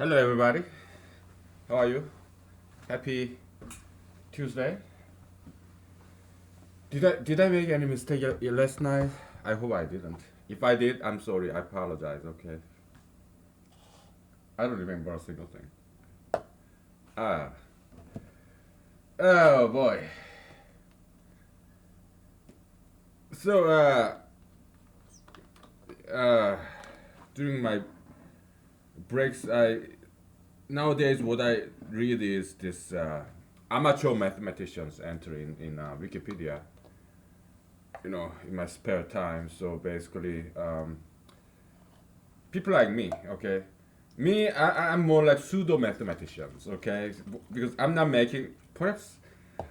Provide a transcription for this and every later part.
Hello, everybody. How are you? Happy Tuesday. Did I make any mistake last night? I hope I didn't. If I did, I'm sorry. I apologize. Okay. I don't remember a single thing. Ah. Oh boy. So uh, during my breaks, I nowadays what I read is this amateur mathematicians entry in Wikipedia. In my spare time. So basically, people like me, okay. I'm more like pseudo mathematicians, okay, because I'm not making perhaps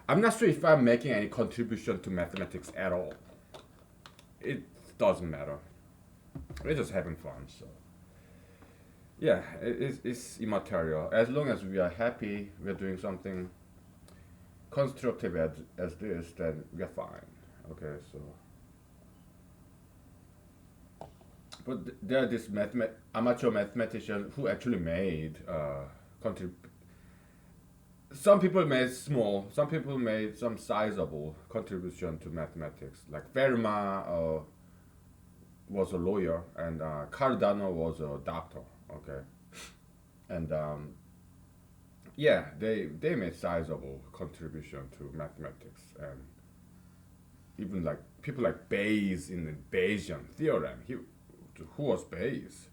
I'm not sure if I'm making any contribution to mathematics at all. It doesn't matter. We're just having fun, so yeah, it's immaterial. As long as we are happy, we're doing something constructive as this, then we're fine. Okay, so but there are this amateur mathematician who actually made contrib- some people made small, some people made some sizable contribution to mathematics. Like Fermat was a lawyer, and Cardano was a doctor. Okay, and yeah, they made sizable contribution to mathematics, and even like people like Bayes in the Bayesian theorem. Who was Bayes?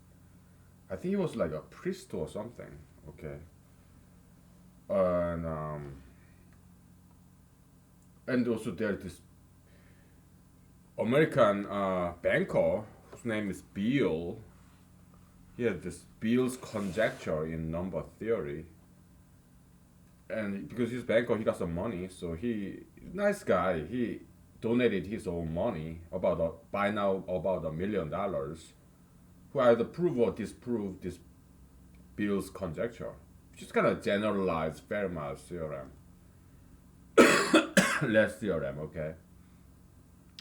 I think he was like a priest or something. Okay, and also there's this American banker whose name is Beal. He had this Beal's conjecture in number theory, and because he's banker, he got some money, so nice guy. He donated his own money by now about $1 million, who either prove or disprove this Beal's conjecture, which is kind of generalized Fermat's theorem, less theorem. Okay,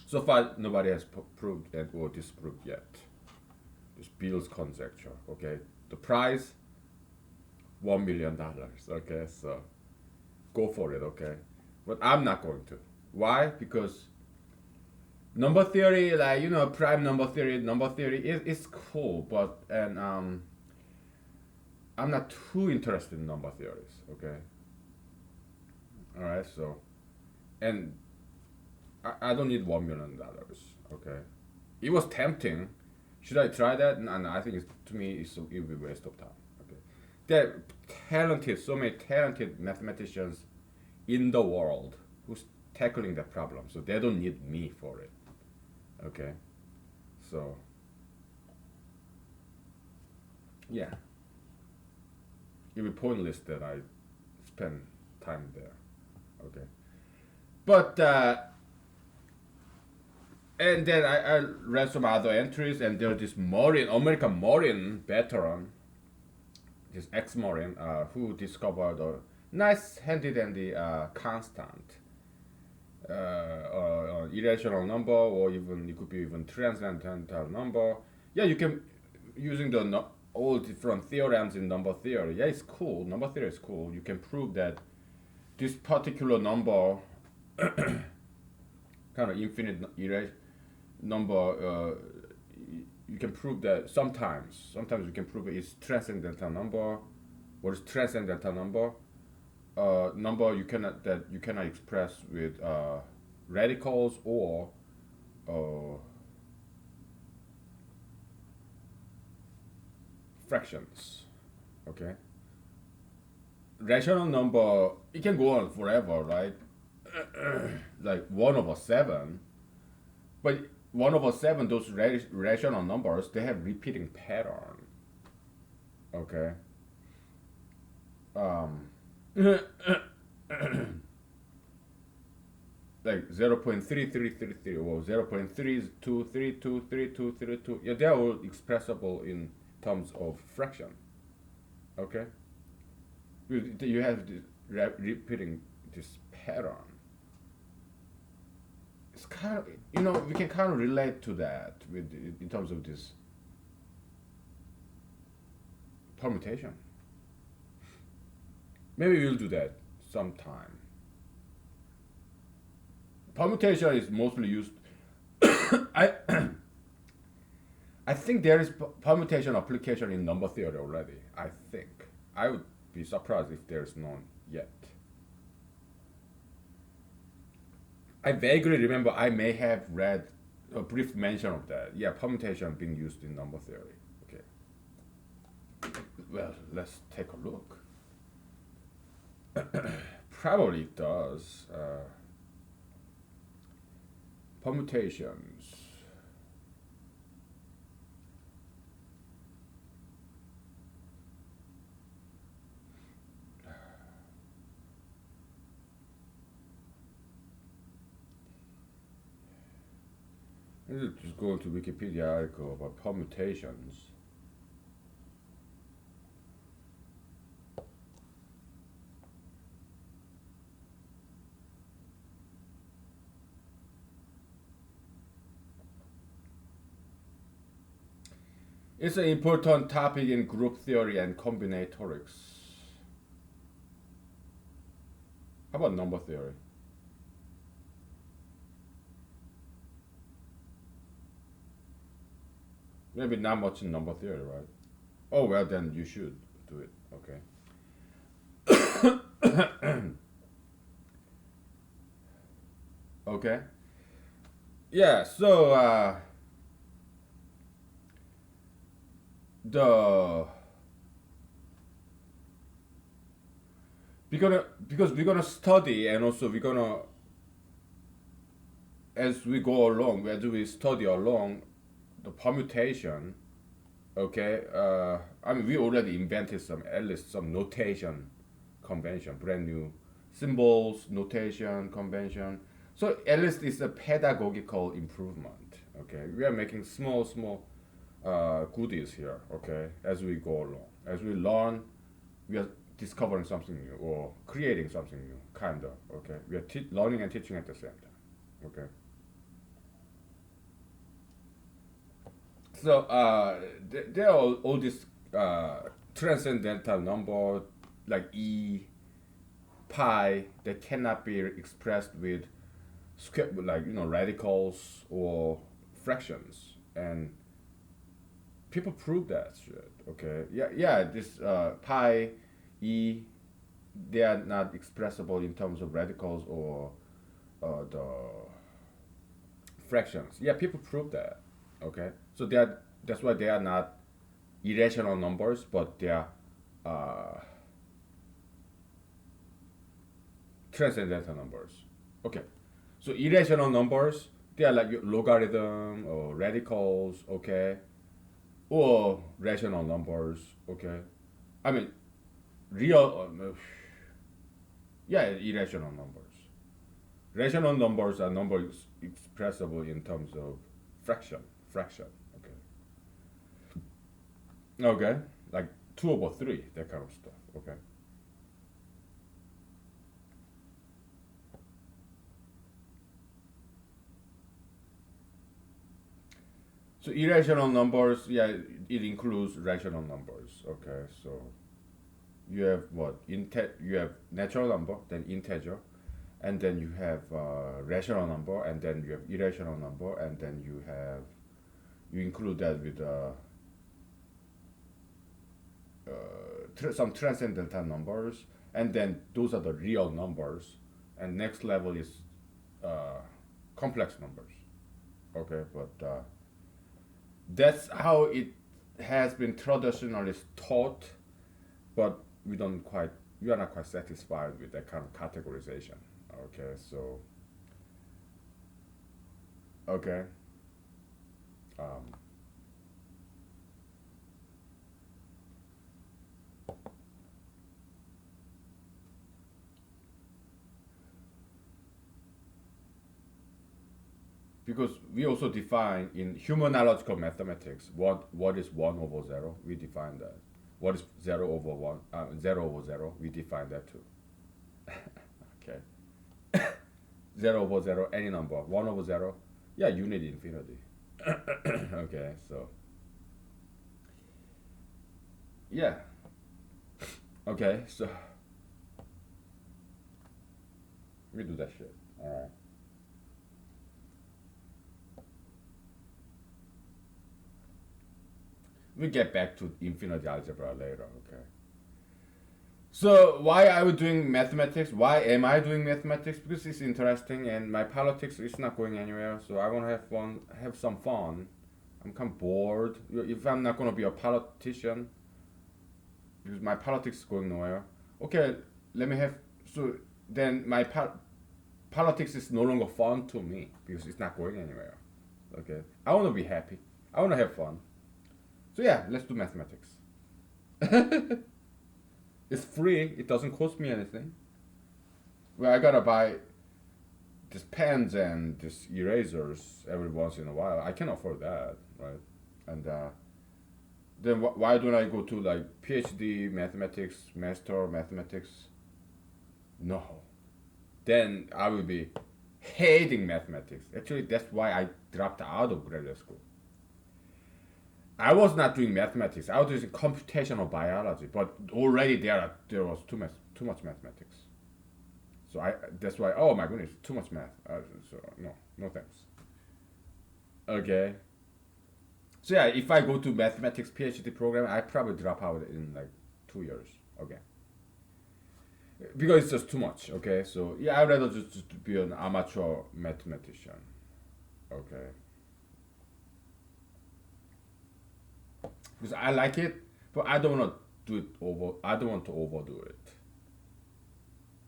so far nobody has proved it or disproved yet. This Beal's conjecture. Okay, the price $1 million. Okay, so go for it. Okay, but I'm not going to. Why? Because number theory, like prime number theory is cool, but I'm not too interested in number theories. Okay, all right. So, and I don't need $1 million. Okay, it was tempting. Should I try that? And I think to me it will be a waste of time. Okay, there are so many talented mathematicians in the world who's tackling that problem, so they don't need me for it. Okay, so yeah, it would be pointless that I spend time there. Okay, but and then I read some other entries, and there's this American Marine veteran, this ex-Marine, who discovered a nice handy-dandy constant, irrational number, or even it could be even transcendental number. Yeah, you can using the all different theorems in number theory. Yeah, it's cool. Number theory is cool. You can prove that this particular number, kind of infinite number, you can prove that sometimes you can prove it's transcendental number. What is transcendental number? Number you cannot express with radicals or uh, fractions. Okay, rational number, it can go on forever, right? Like 1/7, but 1/7, those rational numbers, they have repeating pattern. Okay, um, like 0.3333 or 0.32323232. Yeah, they are all expressible in terms of fraction. Okay, you have this repeating this pattern. It's kind of, we can kind of relate to that with in terms of this permutation. Maybe we'll do that sometime. Permutation is mostly used. I I think there is permutation application in number theory already. I think. I would be surprised if there's none yet. I vaguely remember I may have read a brief mention of that. Yeah, permutation being used in number theory. Okay. Well, let's take a look. Probably it does. Permutations. Let's just go to Wikipedia article about permutations. It's an important topic in group theory and combinatorics. How about number theory? Maybe not much in number theory, right? Oh well, then you should do it. Okay. Okay. Yeah. So the because we're gonna study and also we're gonna as we go along, as we study along the permutation. Okay. I mean, we already invented some at least some notation convention, brand new symbols, notation convention. So at least it's a pedagogical improvement. Okay, we are making small goodies here. Okay, as we go along, as we learn, we are discovering something new or creating something new, kinda. Okay, we are learning and teaching at the same time. Okay. So there are all these transcendental number like pi that cannot be expressed with square, like radicals or fractions, and people prove that shit. Okay, yeah. This pi, they are not expressible in terms of radicals or the fractions. Yeah, people prove that. Okay, so that's why they are not irrational numbers, but they are uh, transcendental numbers. Okay, so irrational numbers, they are like logarithm or radicals. Okay, or rational numbers. Okay, I mean real. Yeah, irrational numbers. Rational numbers are numbers expressible in terms of fraction. Fraction. Okay. Okay. Like 2/3, that kind of stuff. Okay. So irrational numbers, yeah, it includes rational numbers. Okay. So you have what? You have natural number, then integer, and then you have rational number, and then you have irrational number, and then you include that with some transcendental numbers, and then those are the real numbers, and next level is uh, complex numbers. Okay, but that's how it has been traditionally taught, but we are not quite satisfied with that kind of categorization. Okay, so okay, um, because we also define in humanological mathematics what is 1/0. We define that. What is 0/1? 0/0. We define that too. Okay, 0/0, any number. 1/0. Yeah, unit infinity. Okay, so yeah. Okay, so We do that shit. All right. We get back to infinite algebra later. Okay. So why are we doing mathematics? Why am I doing mathematics? Because it's interesting, and my politics is not going anywhere. So I want to have fun, have some fun. I'm kind of bored. If I'm not gonna be a politician, because my politics is going nowhere. Okay, let me have. So then my politics is no longer fun to me because it's not going anywhere. Okay, I want to be happy. I want to have fun. So yeah, let's do mathematics. It's free. It doesn't cost me anything. Well, I gotta buy these pens and these erasers every once in a while. I can afford that, right? And then why don't I go to like PhD mathematics, master mathematics? No. Then I will be hating mathematics. Actually, that's why I dropped out of graduate school. I was not doing mathematics. I was doing computational biology, but already there was too much mathematics. So I that's why, oh my goodness, too much math. So no thanks. Okay. So yeah, if I go to mathematics PhD program, I probably drop out in like 2 years. Okay. Because it's just too much. Okay. So yeah, I'd rather just be an amateur mathematician. Okay. Because I like it, but I don't want to do it over. I don't want to overdo it.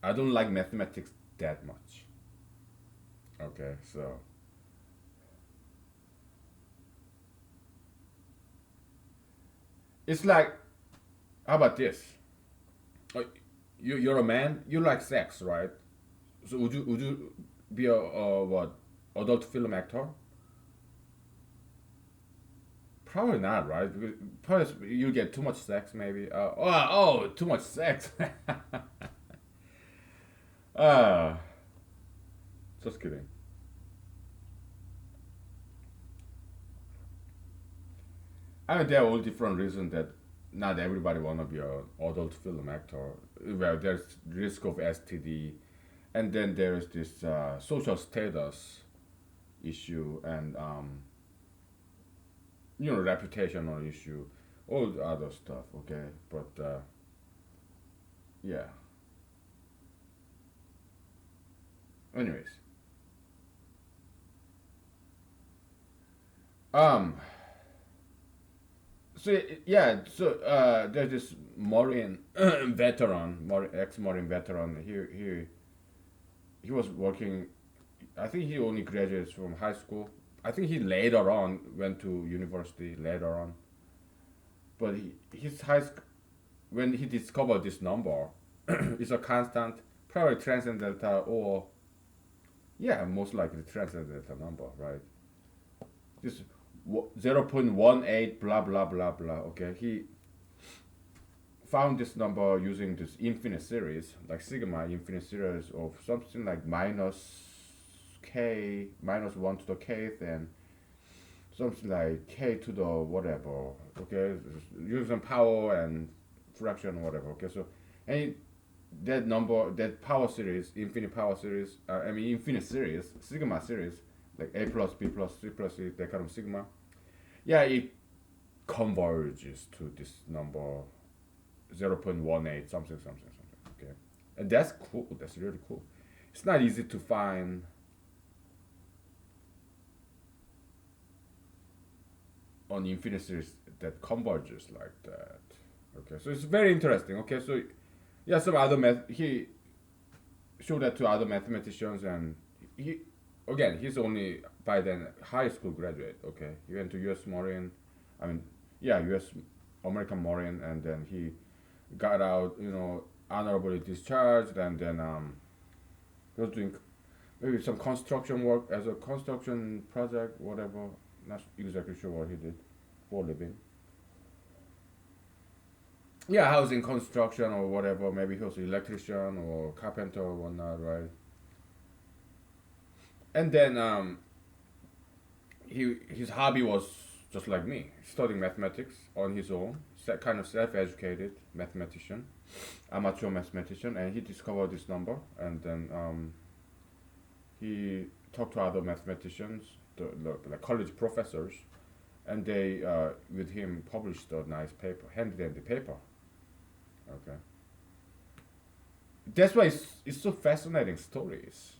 I don't like mathematics that much. Okay, so it's like, how about this? Uh, you're a man. You like sex, right? So would you be a what adult film actor? Probably not, right? Because probably you get too much sex, maybe. Too much sex. Ah, just kidding. I mean, there are all different reasons that not everybody wanna be an adult film actor. Well, there's risk of STD, and then there's this social status issue, and reputational issue, all the other stuff. Okay, but yeah. Anyways, um, so yeah, so there's this Marine veteran, ex-Marine veteran. He was working. I think he only graduated from high school. I think he later on went to university later on. But his when he discovered this number, it's a constant, probably transcendental or yeah, most likely transcendental number, right? This 0.18 blah blah blah blah. Okay, he found this number using this infinite series, like sigma infinite series of something like minus k minus 1 to the kth and something like k to the whatever. Okay, using power and fraction or whatever. Okay, so and that number, that power series, infinite power series, infinite series, sigma series, like a plus b plus c plus c, that kind of sigma. Yeah, it converges to this number 0.18 something something something. Okay, and that's cool. That's really cool. It's not easy to find on infinite series that converges like that. Okay, so it's very interesting. Okay, so yeah, some other he showed that to other mathematicians, and he again he's only by then high school graduate. Okay, he went to U.S. Marine, I mean yeah U.S. American Marine, and then he got out, honorably discharged, and then he was doing maybe some construction work as a construction project, whatever. Not exactly sure what he did for a living. Yeah, housing construction or whatever. Maybe he was an electrician or carpenter or whatnot, right? And then his hobby was just like me, studying mathematics on his own, kind of self-educated mathematician, amateur mathematician, and he discovered this number, and then he talked to other mathematicians, the college professors, and they with him published a nice paper, handed the paper. Okay, that's why it's so fascinating stories,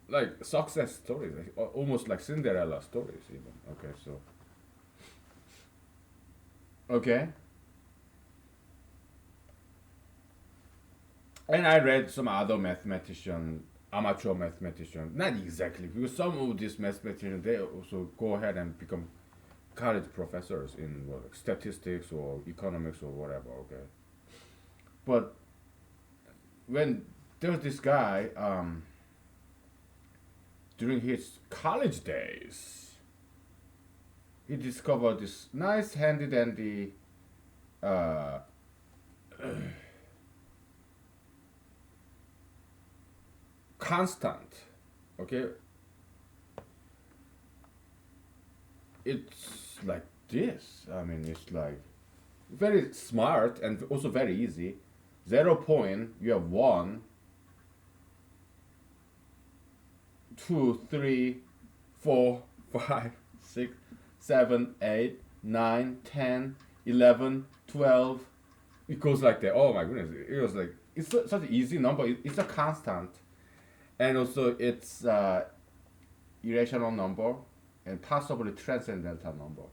like success stories, like, almost like Cinderella stories even. Okay, so okay, and I read some other mathematician, amateur mathematician, not exactly because some of these mathematicians they also go ahead and become college professors in what, like statistics or economics or whatever. Okay, but when there was this guy during his college days, he discovered this nice handy dandy uh, constant. Okay, it's like this. I mean, it's like very smart and also very easy. 0 point, you have 1, 2, 3, 4, 5, 6, 7, 8, 9, 10, 11, 12. It goes like that. Oh my goodness. It was like, it's such an easy number. It's a constant. And also, it's irrational number and possibly transcendental number.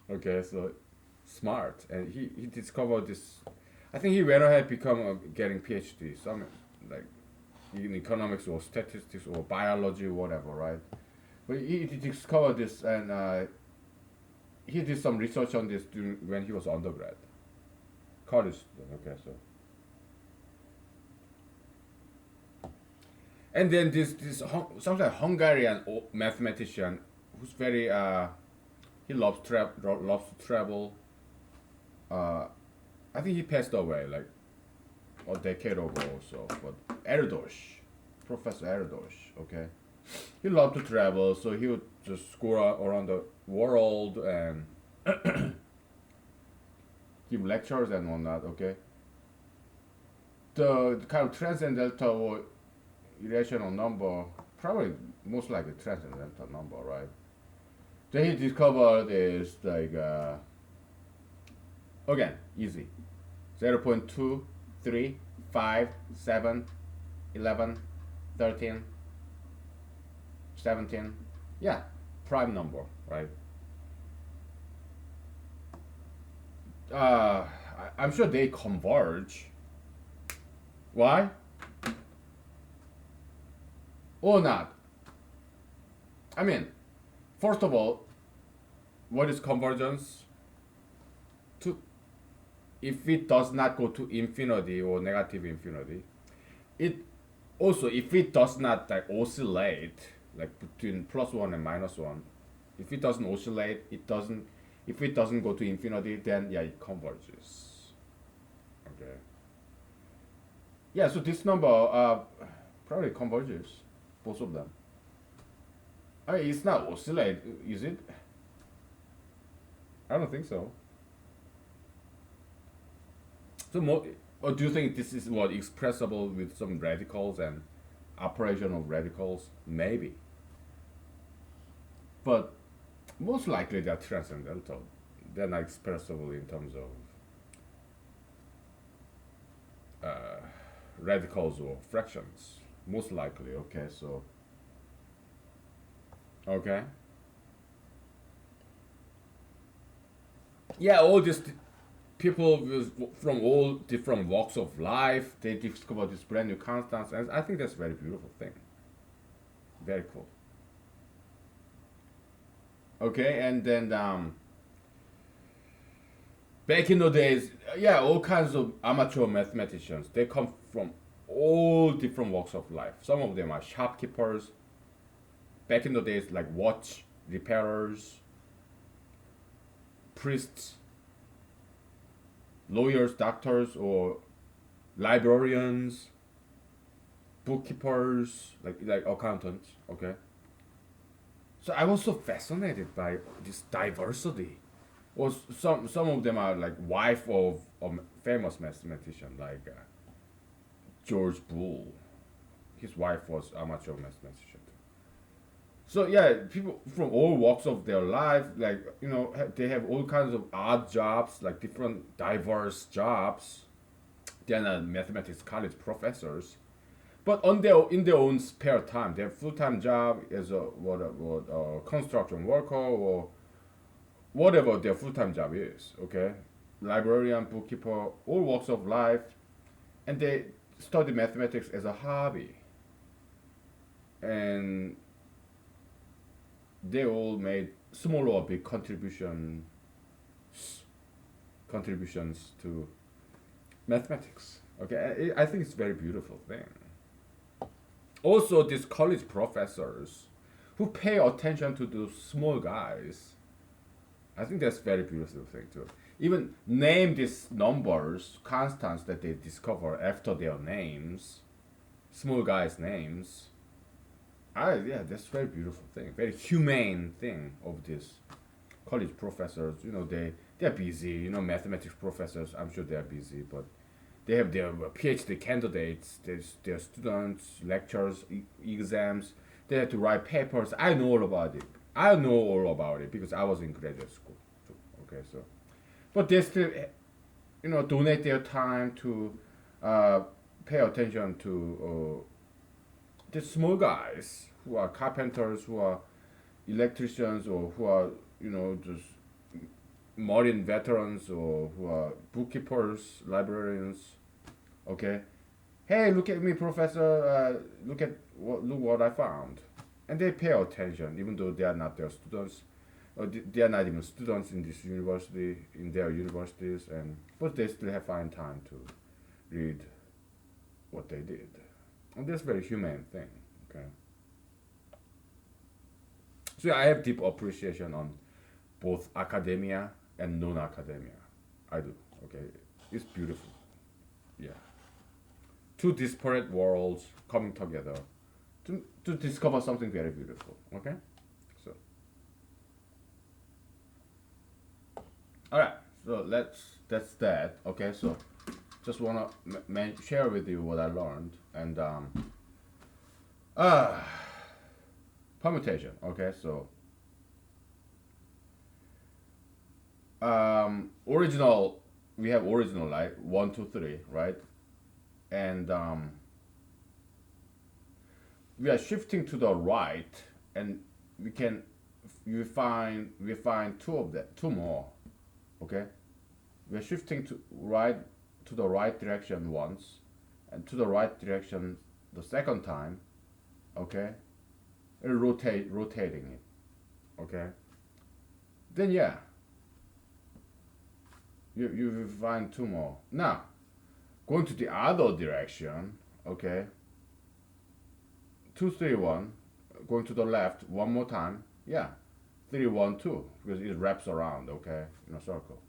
Okay, so smart. And he discovered this. I think he went ahead become getting PhD. Some like in economics or statistics or biology or whatever, right? But he discovered this and he did some research on this during, when he was undergrad, college student. Okay, so and then this some like Hungarian mathematician who's very he loves to travel. Uh, I think he passed away like a decade ago or so. But Erdos, Professor Erdos, okay, he loved to travel, so he would just go around the world and give lectures and whatnot. Okay, the kind of transcendental or irrational number, probably most likely transcendental number, right? Then he discovered is like again easy 0.2, 3, 5, 7, 11, 13, 17. Yeah, prime number, right? I'm sure they converge. Why? Or not? I mean, first of all, what is convergence? To if it does not go to infinity or negative infinity, it also if it does not like oscillate like between +1 and -1, if it doesn't oscillate, it doesn't. If it doesn't go to infinity, then yeah, it converges. Okay. Yeah, so this number probably converges, both of them. I mean, it's not oscillate, is it? I don't think so. So, or do you think this is what expressible with some radicals and operation of radicals? Maybe, but most likely they're transcendental. They're not expressible in terms of radicals or fractions. Most likely, okay. So, okay, yeah, all these people from all different walks of life, they discover this brand new constants, and I think that's a very beautiful thing. Very cool. Okay, and then back in the days, yeah, all kinds of amateur mathematicians. They come from all different walks of life. Some of them are shopkeepers. Back in the days, like watch repairers, priests, lawyers, doctors, or librarians, bookkeepers, like accountants. Okay, so I was so fascinated by this diversity. Or some of them are like wife of a famous mathematician like George Boole. his wife was amateur mathematician. So yeah, people from all walks of their life, like they have all kinds of odd jobs, like different diverse jobs. They're not mathematics college professors, but on their in their own spare time, their full time job is a construction worker or whatever their full time job is. Okay, librarian, bookkeeper, all walks of life, and they study mathematics as a hobby, and they all made small or big contributions to mathematics. Okay, I think it's a very beautiful thing. Also, these college professors who pay attention to those small guys, I think that's a very beautiful thing too. Even name these numbers, constants that they discover after their names, small guys' names. Yeah, that's a very beautiful thing, very humane thing of these college professors. They're busy. Mathematics professors. I'm sure they're busy, but they have their PhD candidates, their students, lectures, exams. They have to write papers. I know all about it. I know all about it because I was in graduate school too. Okay, so, but they still, donate their time to pay attention to the small guys who are carpenters, who are electricians, or who are just marine veterans, or who are bookkeepers, librarians. Okay, hey, look at me, professor. Look what I found, and they pay attention, even though they are not their students, or they are not even students in this university, in their universities, but they still have find time to read what they did, and that's a very humane thing. Okay, so I have deep appreciation on both academia and non-academia. I do. Okay, it's beautiful. Yeah, two disparate worlds coming together to discover something very beautiful. Okay, so all right, so that's that. Okay, so just wanna share with you what I learned and uh permutation. Okay, so original, we have original, like 1, 2, 3, right? And we are shifting to the right, and we can we find two more. Okay, we're shifting to the right direction once, and to the right direction the second time. Okay, and rotating it. Okay, then yeah, you will find two more. Now, going to the other direction. Okay, 2, 3, 1, going to the left one more time. Yeah, 3, 1, 2, because it wraps around. Okay, in a circle.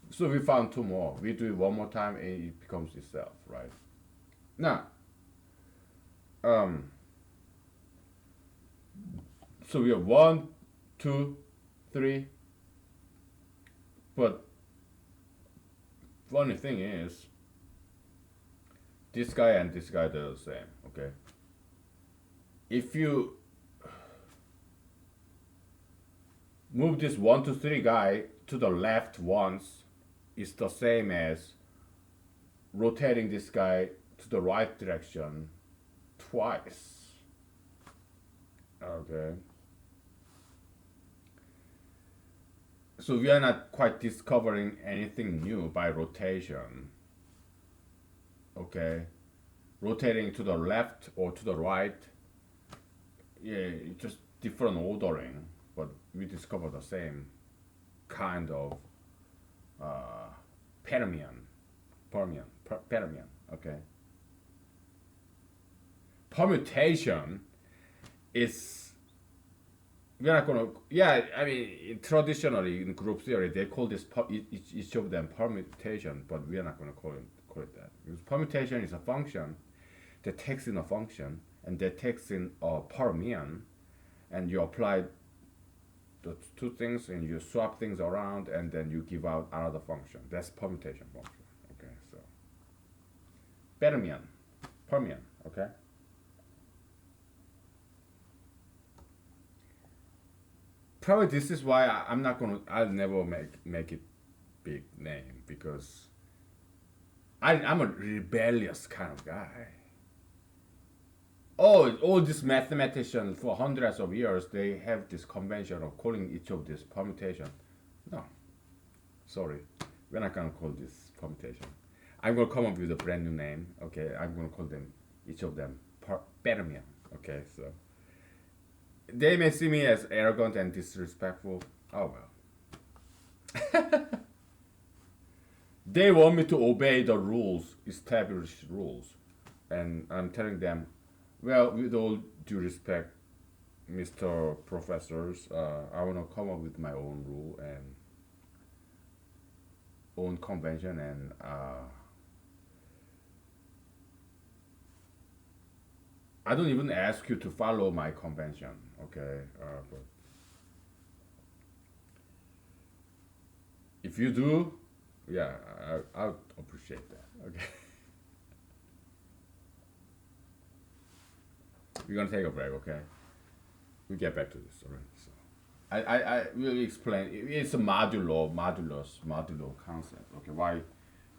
So we found two more. We do it one more time, and it becomes itself, right? Now, um, so we have 1, 2, 3, but funny thing is, this guy and this guy, they're the same. Okay, if you move this 1, 2, 3 guy to the left once, it's the same as rotating this guy to the right direction twice. Okay, so we are not quite discovering anything new by rotation. Okay, rotating to the left or to the right, yeah, it's just different ordering, but we discover the same kind of uh, Permian, Permian. Okay, permutation is, we're not gonna. Yeah, I mean, traditionally in group theory they call this each of them permutation, but we are not gonna call it that, because permutation is a function that takes in a function and that takes in a permian, and you apply the two things and you swap things around and then you give out another function. That's permutation function. Okay, so permian, okay. probably this is why I'm not gonna. I'll never make it big name because I'm a rebellious kind of guy. All these mathematicians for hundreds of years they have this convention of calling each of these permutation. No, sorry, we're not gonna call this permutation. I'm gonna come up with a brand new name. Okay, I'm gonna call them each of them fermion. Okay, so they may see me as arrogant and disrespectful. Oh well. They want me to obey the rules, established rules, and I'm telling them, well, with all due respect, Mr. Professors, I want to come up with my own rule and own convention, and I don't even ask you to follow my convention, okay? But if you do, yeah, I'll appreciate that, okay? We're gonna take a break, okay? We get back to this, alright? So, I will explain. It's a modular concept, okay? Why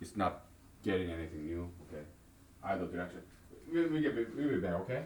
it's not getting anything new, okay? Either direction. We'll be back, okay?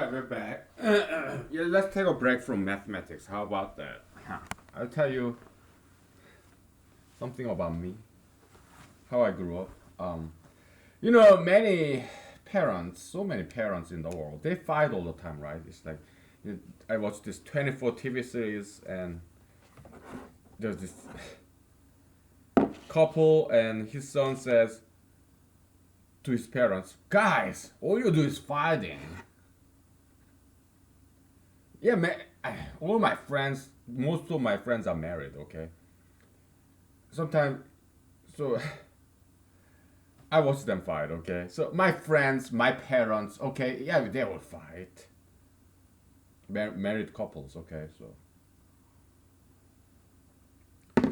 right, we're back. Yeah, let's take a break from mathematics. How about that? Huh. I'll tell you something about me, how I grew up. Many parents, so many parents in the world, they fight all the time, right? It's like I watched this 24 TV series, and there's this couple, and his son says to his parents, "Guys, all you do is fighting." Yeah, all my friends, most of my friends are married. Okay, sometimes, so I watch them fight. Okay, so my friends, my parents. Okay, yeah, they will fight. Married couples. Okay, so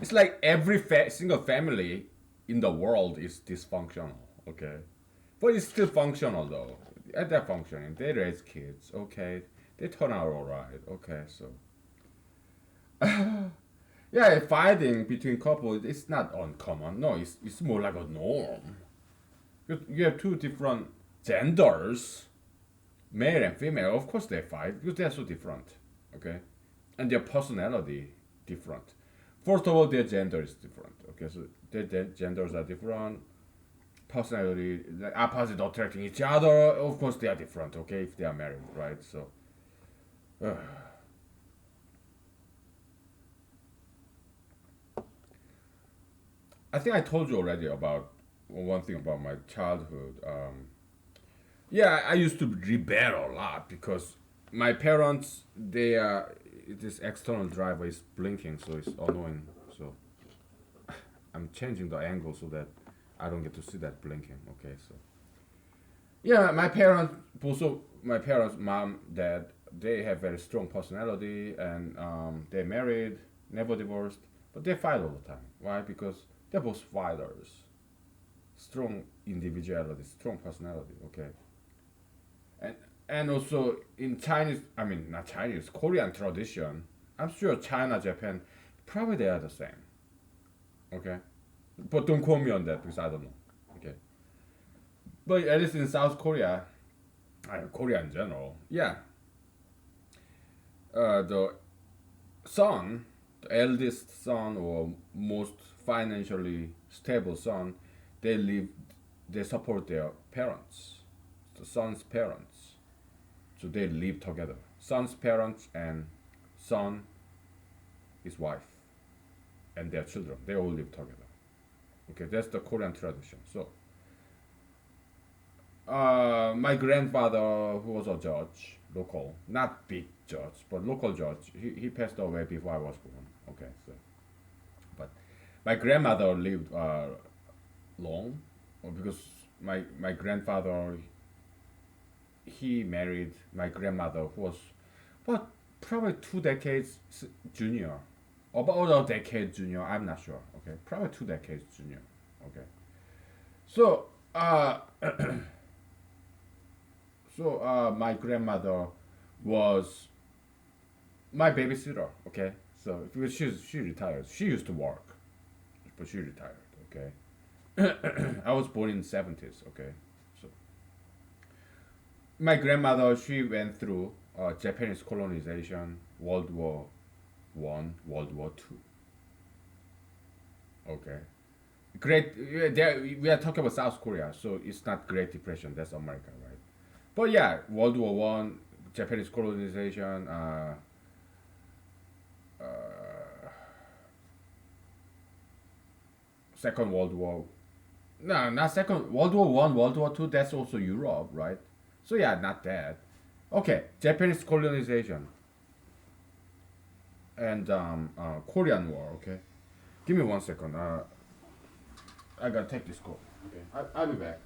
it's like every single family in the world is dysfunctional. Okay, but it's still functional though. And they're functioning. They raise kids. Okay, they turn out alright. Okay, so yeah, fighting between couples is not uncommon. No, it's more like a norm. You have two different genders, male and female. Of course they fight because they're so different. Okay, and their personality different. First of all, their gender is different. Okay, so their genders are different. Personality, the opposite attracting each other. Of course, they are different. Okay, if they are married, right? So, I think I told you already about one thing about my childhood. Yeah, I used to rebel a lot because my parents, this external driver is blinking, so it's annoying. So I'm changing the angle so that I don't get to see that blinking. Okay, so yeah, my parents, both of my parents, mom, dad, they have very strong personality, and they married, never divorced, but they fight all the time. Why? Because they're both fighters, strong individuality, strong personality. Okay, and and also in Chinese, I mean not Chinese, Korean tradition. I'm sure China, Japan, probably they are the same. Okay, but don't quote me on that because I don't know. Okay, but at least in South Korea, Korea in general, yeah, the son, the eldest son or most financially stable son, they live, they support their parents, the son's parents, so they live together. Son's parents and son, his wife, and their children, they all live together. Okay, that's the Korean tradition. So, my grandfather, who was a judge, local, not big judge, but local judge, he passed away before I was born. Okay, so, but my grandmother lived long, because my grandfather, he married my grandmother, who was, what, probably 2 decades junior, about a decade junior. I'm not sure. Okay, probably 2 decades junior. Okay, so my grandmother was my babysitter. Okay, so because she retired, she used to work, but she retired. Okay, I was born in '70s. Okay, so my grandmother, she went through Japanese colonization, World War I, World War II. Okay, we are talking about South Korea, so it's not Great Depression. That's America, right? But yeah, World War I, Japanese colonization, uh, Second World War. No, not Second World War I, World War II. That's also Europe, right? So yeah, not that. Okay, Japanese colonization and Korean War. Okay, give me 1 second. I gotta take this call. Okay, I'll be back.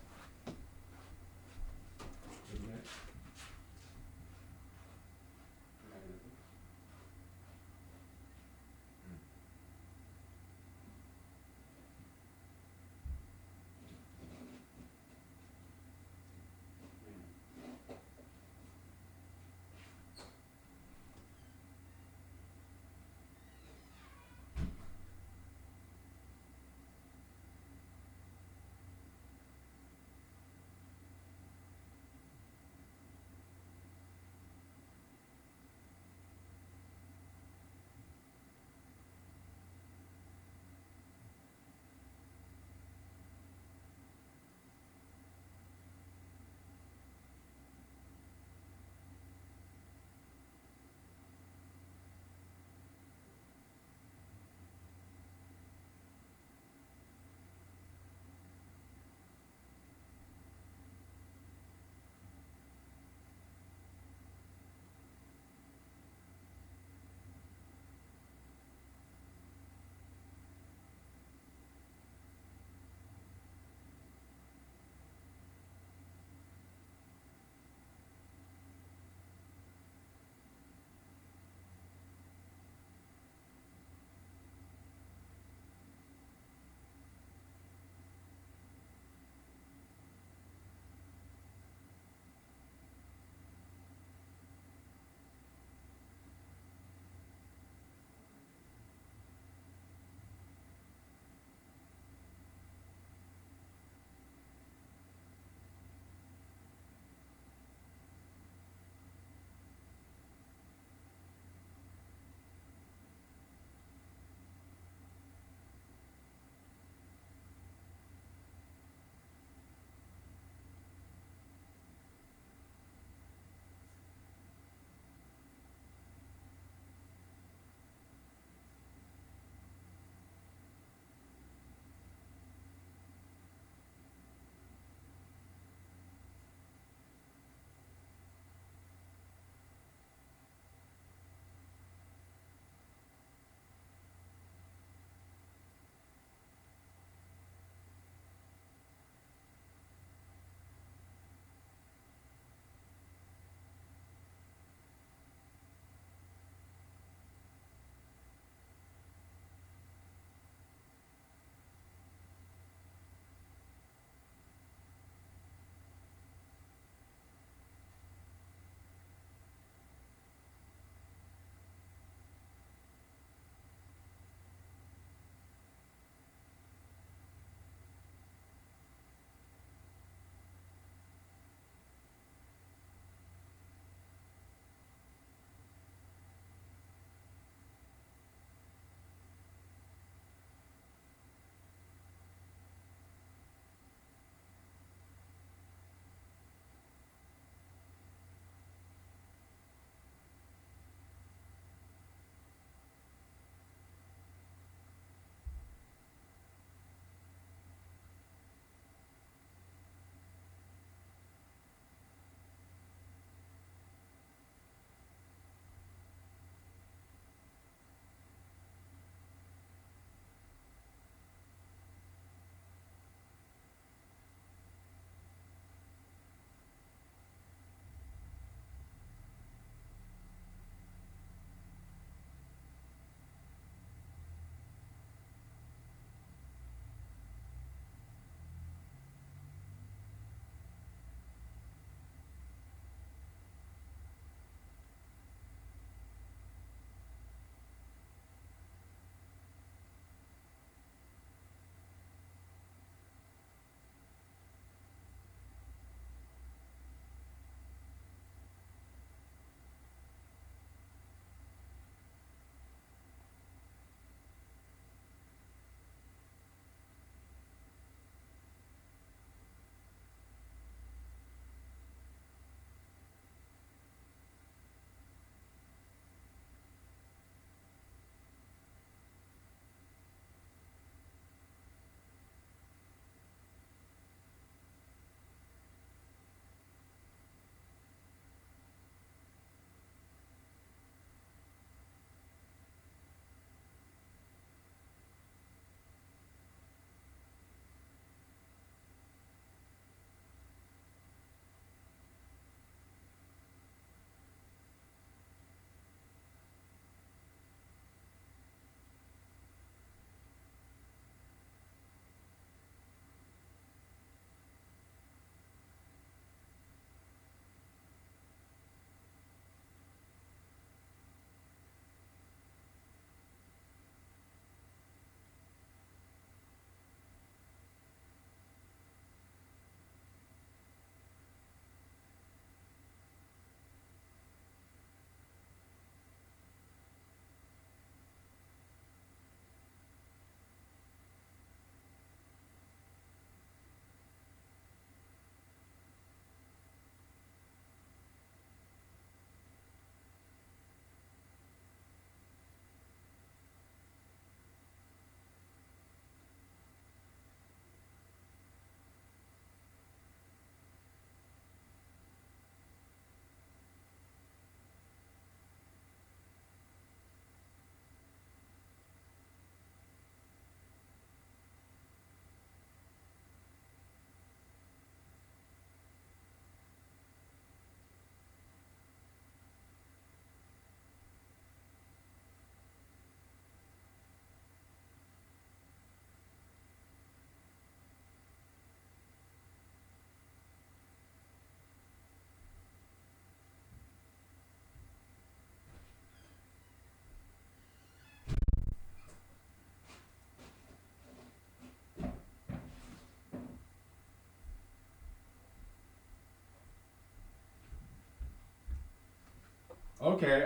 Okay.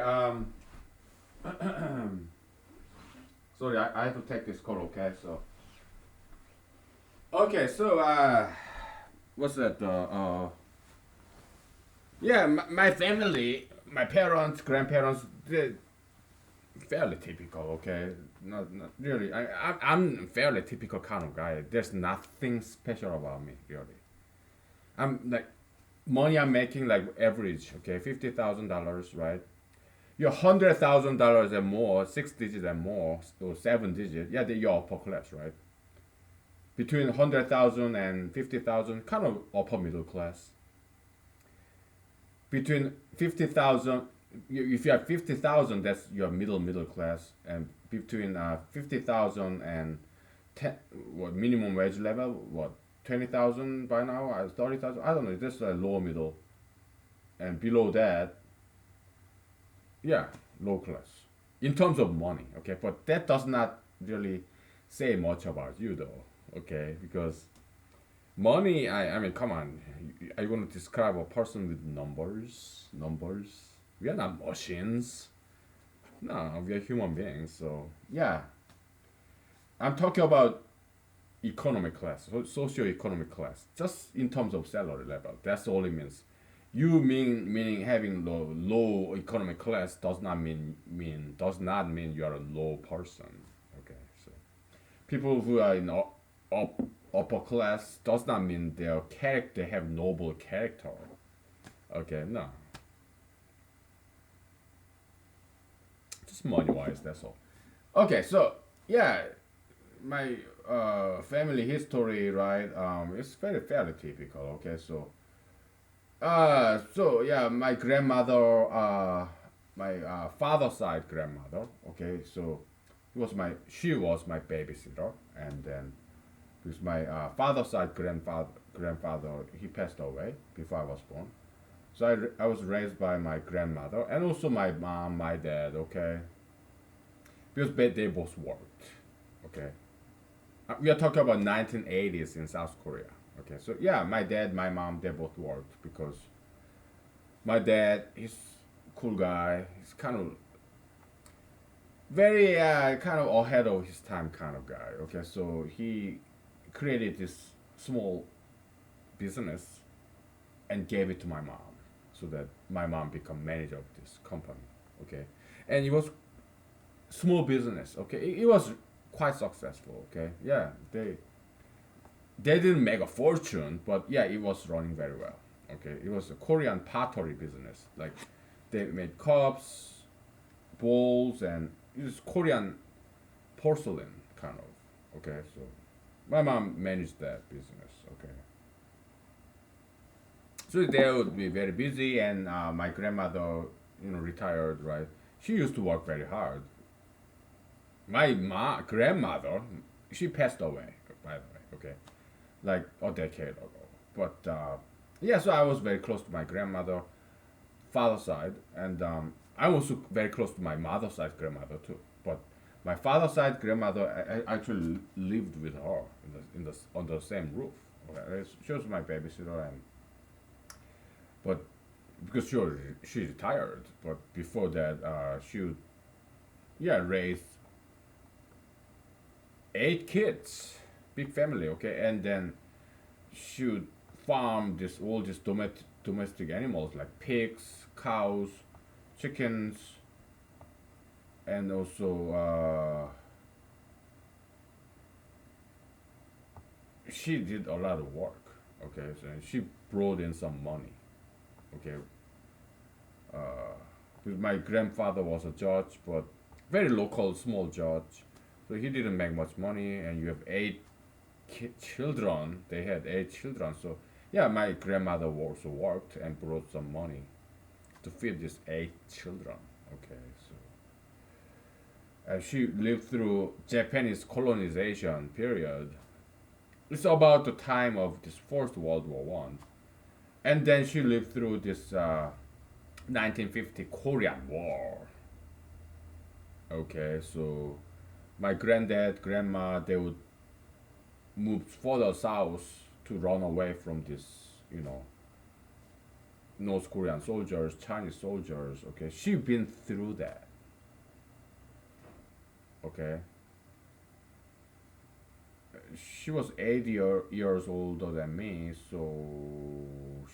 Sorry, I have to take this call. Okay, so okay, so what's that? Yeah, my family, my parents, grandparents, they're fairly typical. Okay, not really. I'm fairly typical kind of guy. There's nothing special about me, really. I'm like money I'm making like average. Okay, $50,000, right? You're $100,000 and more, 6 digits and more, or 7 digits. Yeah, you're upper class, right? Between 100,000 and 50,000, kind of upper middle class. Between 50,000, if you have 50,000, that's your middle class, and between 50,000 and 10, what minimum wage level, what 20,000 by now, 30,000, I don't know. That's lower middle, and below that, yeah, low class in terms of money. Okay, but that does not really say much about you though. Okay, because money, I mean, come on. Are you going to describe a person with numbers? Numbers? We are not machines. No, we are human beings. So, yeah. I'm talking about economic class, socio-economic class, just in terms of salary level. That's all it means. Meaning having low economic class does not mean you are a low person. Okay, so people who are in up, upper class does not mean their character have noble character. Okay, no, just money wise. That's all. Okay, so yeah, my family history, right? It's very fairly typical. Okay, so so yeah, my grandmother, my father's side grandmother. Okay, so she was my babysitter, and then because my father's side grandfather, he passed away before I was born. So I was raised by my grandmother and also my mom, my dad. Okay, because they both worked. Okay, we are talking about 1980s in South Korea. Okay, so yeah, my dad, my mom, they both worked because my dad, he's cool guy. He's kind of very kind of ahead of his time kind of guy. Okay, so he created this small business and gave it to my mom so that my mom become manager of this company. Okay, and it was small business. Okay, it was quite successful. Okay, yeah, they didn't make a fortune, but yeah, it was running very well. Okay, it was a Korean pottery business. Like they made cups, bowls, and it was Korean porcelain kind of. Okay, so my mom managed that business. Okay, so they would be very busy, and my grandmother, retired. Right, she used to work very hard. My grandmother, she passed away. By the way, okay, like a decade ago. But yeah, so I was very close to my grandmother, father's side, and I'm also very close to my mother's side grandmother too. But my father's side grandmother, I actually lived with her in the under the same roof. Okay? She was my babysitter, and but because she retired, but before that, she would, yeah, raised 8 kids, big family, okay, and then she would farm this all these domestic animals like pigs, cows, chickens, and also she did a lot of work. Okay, so she brought in some money. Okay, because my grandfather was a judge, but very local, small judge, so he didn't make much money. And you have 8 children. They had 8 children, so yeah, my grandmother also worked and brought some money to feed these 8 children. Okay, so she lived through Japanese colonization period. It's about the time of this First World War One, and then she lived through this 1950 Korean War. Okay, so my granddad, grandma, they would move further south to run away from this, North Korean soldiers, Chinese soldiers. Okay, she been through that. Okay, she was 80 years older than me, so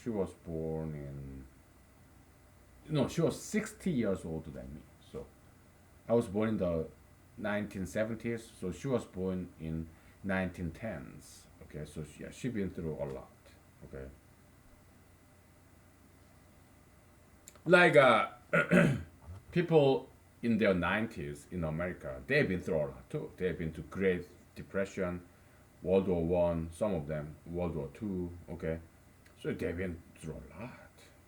she was born in. No, she was 60 years older than me. So I was born in the 1970s, so she was born in 1910s. Okay, so yeah, she been through a lot. Okay, like people in their 90s in America, they've been through a lot too. They've been to Great Depression, World War One, some of them World War Two. Okay, so they've been through a lot.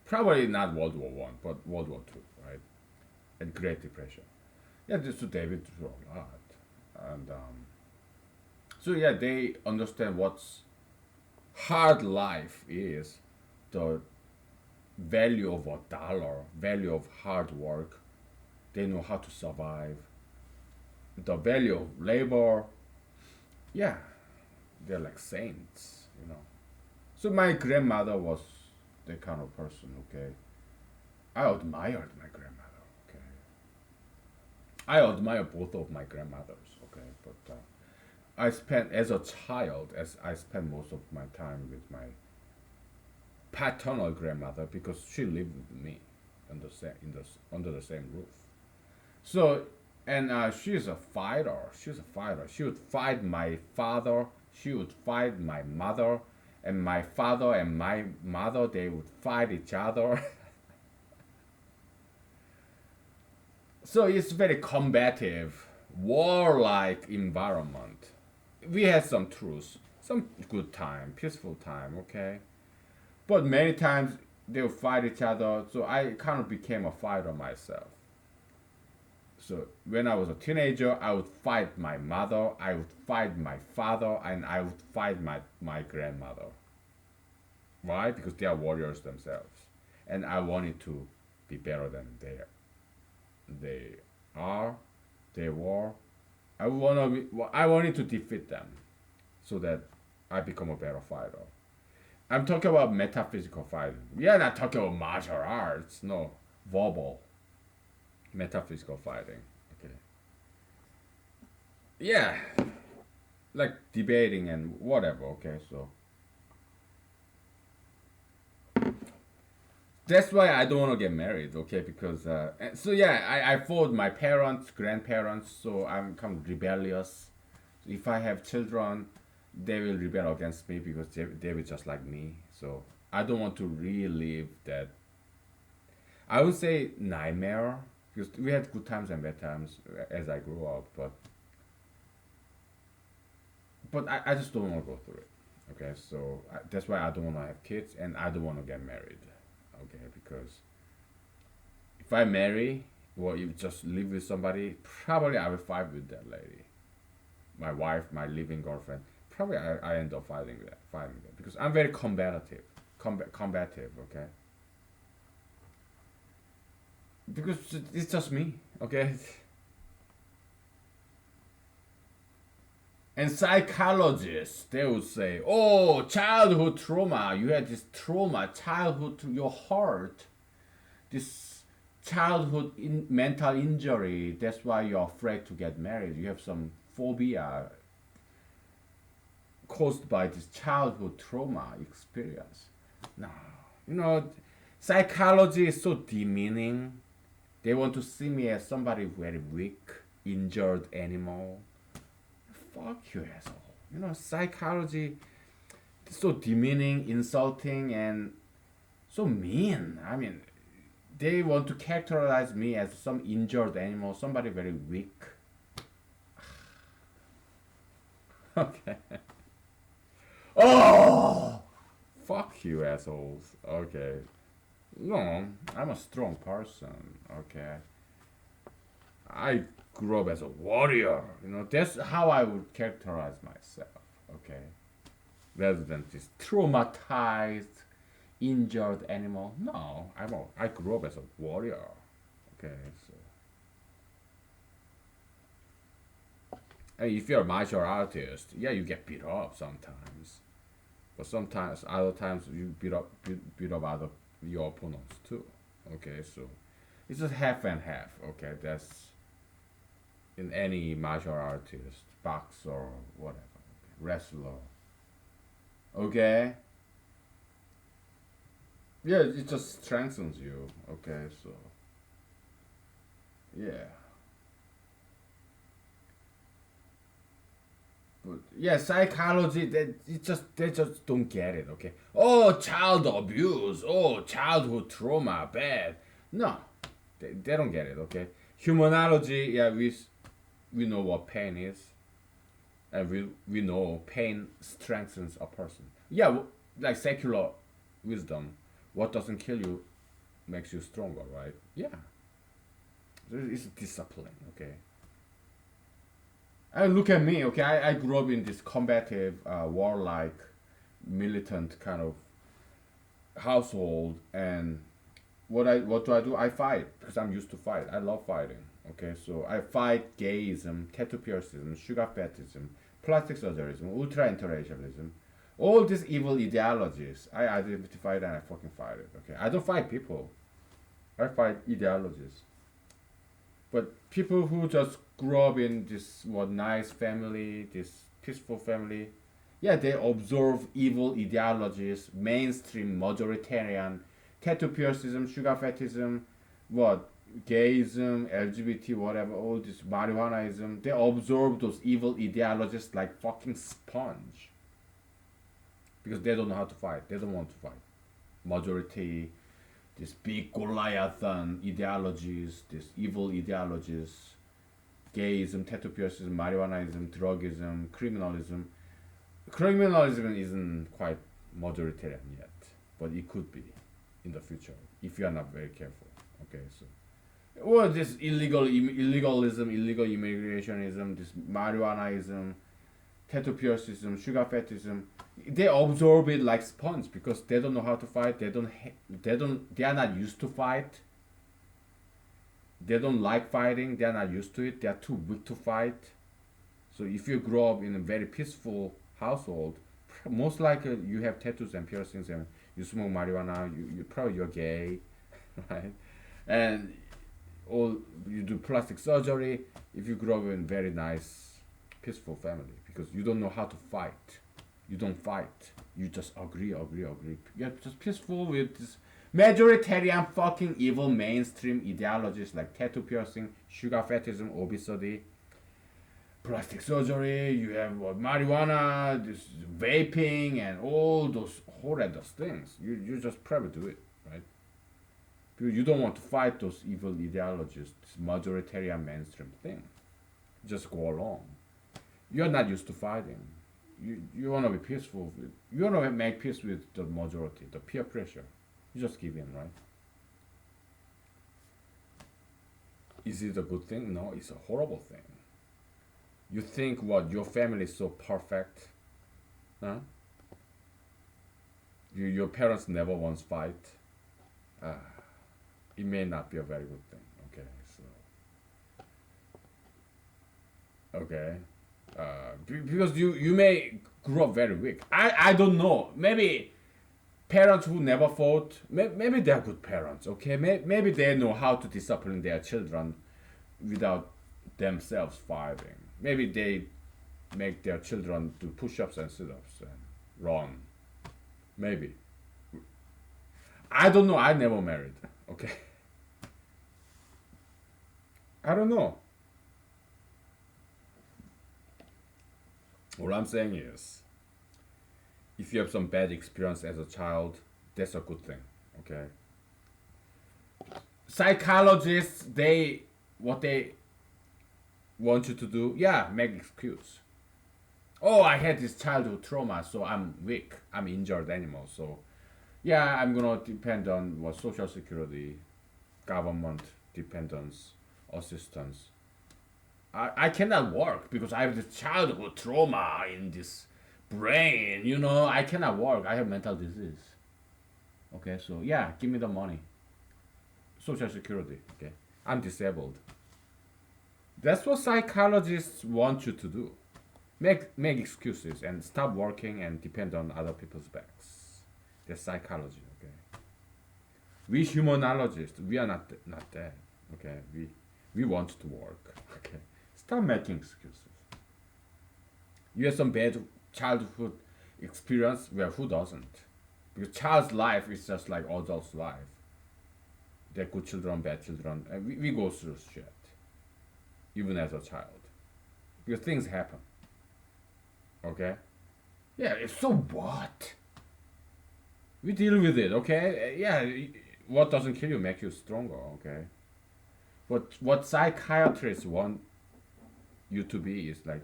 Probably not World War One, but World War Two, right? And Great Depression. Yeah, so they've been through a lot, and so yeah, they understand what's hard life is, the value of a dollar, value of hard work. They know how to survive, the value of labor. Yeah, they're like saints, you know. So my grandmother was that kind of person. Okay, I admired my grandmother. Okay, I admire both of my grandmothers. Okay, but I spent as a child, as I spent most of my time with my paternal grandmother because she lived with me under under the same roof. So, and she's a fighter. She's a fighter. She would fight my father. She would fight my mother, and my father and my mother they would fight each other. So it's very combative, warlike environment. We had some truce, some good time, peaceful time. Okay, but many times they would fight each other. So I kind of became a fighter myself. So when I was a teenager, I would fight my mother, I would fight my father, and I would fight my grandmother. Why? Because they are warriors themselves, and I wanted to be better than they are. They were. I wanted to defeat them, so that I become a better fighter. I'm talking about metaphysical fighting. We are not talking about martial arts. No, verbal metaphysical fighting. Okay. Yeah, like debating and whatever. Okay, so that's why I don't want to get married. Okay, because so yeah, I followed my parents, grandparents. So I'm kind of rebellious. If I have children, they will rebel against me because they will just like me. So I don't want to relive that. I would say nightmare because we had good times and bad times as I grew up, but I just don't want to go through it. Okay, so that's why I don't want to have kids and I don't want to get married. Okay, because if I marry or you just live with somebody, probably I will fight with that lady, my wife, my living girlfriend. Probably I end up fighting that because I'm very combative. Okay, because it's just me. Okay, and psychologists, they would say, "Oh, childhood trauma. You had this trauma, childhood, your heart, this childhood mental injury. That's why you're afraid to get married. You have some phobia caused by this childhood trauma experience." No, you know, psychology is so demeaning. They want to see me as somebody very weak, injured animal. Fuck you, asshole. You know, psychology is so demeaning, insulting, and so mean. I mean, they want to characterize me as some injured animal, somebody very weak. Okay. Oh, fuck you, assholes. Okay. No, I'm a strong person. Okay. I grew up as a warrior. You know, that's how I would characterize myself. Okay. Rather than this traumatized, injured animal. No, I grew up as a warrior. Okay, so and if you're a martial artist, yeah, you get beat up sometimes, but sometimes other times you beat up other your opponents too. Okay, so it's just half and half. Okay, that's in any martial artist, boxer, or whatever, wrestler. Okay, yeah, it just strengthens you. Okay, so yeah, but yeah, psychology. They just don't get it. Okay, oh, child abuse. Oh, childhood trauma. Bad. No, they don't get it. Okay, humanology. Yeah, we know what pain is, and we know pain strengthens a person. Yeah, like secular wisdom, what doesn't kill you makes you stronger, right? Yeah, it's discipline. Okay, and look at me. Okay, I grew up in this combative, warlike, militant kind of household, and what do I do? I fight because I'm used to fight. I love fighting. Okay, so I fight gayism, tattoo piercism, sugar fetishism, plastic surgeryism, ultra interracialism, all these evil ideologies. I identify it and I fucking fight it. Okay, I don't fight people. I fight ideologies. But people who just grew up in this what nice family, this peaceful family, yeah, they observe evil ideologies, mainstream majoritarian, tattoo piercism, sugar fetishism, what gayism, LGBT, whatever, all this marijuanaism. They absorb those evil ideologies like fucking sponge because they don't know how to fight. They don't want to fight. Majority, these big Goliathan ideologies, these evil ideologies, gayism, tattoo piercism, marijuanaism, drugism, criminalism. Criminalism isn't quite majoritarian yet, but it could be in the future if you are not very careful. Okay, so or this illegalism, illegal immigrationism, this marijuanaism, tattoo piercism, sugar fetishism, they absorb it like sponge because they don't know how to fight. They are not used to fight. They don't like fighting. They are not used to it. They are too weak to fight. So if you grow up in a very peaceful household, most likely you have tattoos and piercings and you smoke marijuana. You probably you're gay, right? And all you do plastic surgery if you grow up in very nice, peaceful family because you don't know how to fight. You don't fight. You just agree. You're just peaceful with this majoritarian fucking evil mainstream ideologies like tattoo piercing, sugar fetishism, obesity, plastic surgery. You have marijuana, this vaping, and all those horrendous things. You just probably do it, right? Because you don't want to fight those evil ideologies, this majoritarian mainstream thing. Just go along. You're not used to fighting. You want to be peaceful. You want to make peace with the majority, the peer pressure. You just give in, right? Is it a good thing? No, it's a horrible thing. You think what your family is so perfect, huh? Your parents never once fight. Uh, it may not be a very good thing. Okay, so okay, because you may grow up very weak. I don't know. Maybe parents who never fought, maybe they're good parents. Okay, maybe they know how to discipline their children without themselves fighting. Maybe they make their children do push-ups and sit-ups and run. Maybe. I don't know. I never married. Okay. I don't know. All I'm saying is, if you have some bad experience as a child, that's a good thing. Okay. Psychologists, what they want you to do, yeah, make excuse. Oh, I had this childhood trauma, so I'm weak. I'm injured animal. So, yeah, I'm gonna depend on what social security, government dependence, assistance. I cannot work because I have this childhood trauma in this brain. I cannot work. I have mental disease. Okay, so yeah, give me the money. Social security. Okay, I'm disabled. That's what psychologists want you to do. Make excuses and stop working and depend on other people's backs. That's psychology, okay? We humanologists, we are not that. Okay, we want to work. Okay, stop making excuses. You have some bad childhood experience. Well, who doesn't? Because child's life is just like adult's life. They're good children, bad children, and we go through shit even as a child because things happen. Okay, yeah. So what? We deal with it. Okay, yeah. What doesn't kill you make you stronger. Okay, what psychiatrists want you to be is like,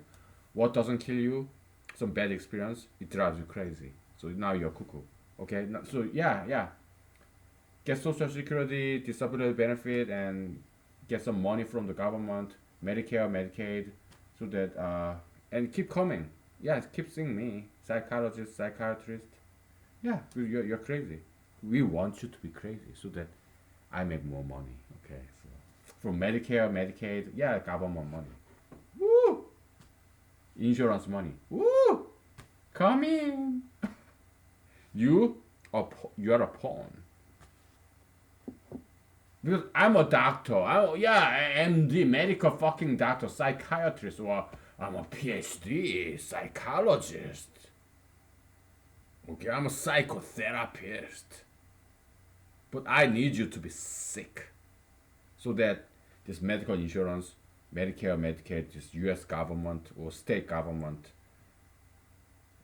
what doesn't kill you? Some bad experience, it drives you crazy. So now you're cuckoo. Okay, so yeah, get social security, disability benefit, and get some money from the government, Medicare, Medicaid, so that and keep coming. Yeah, keep seeing me, psychologist, psychiatrist. Yeah, you're crazy. We want you to be crazy so that I make more money. Okay, so from Medicare, Medicaid, yeah, government money. Woo! Insurance money. Woo! Come in. You you're a pawn. Because I'm a doctor. Yeah, MD, medical fucking doctor, psychiatrist, or I'm a PhD, psychologist. Okay, I'm a psychotherapist. But I need you to be sick so that this medical insurance, Medicare, Medicaid, this US government or state government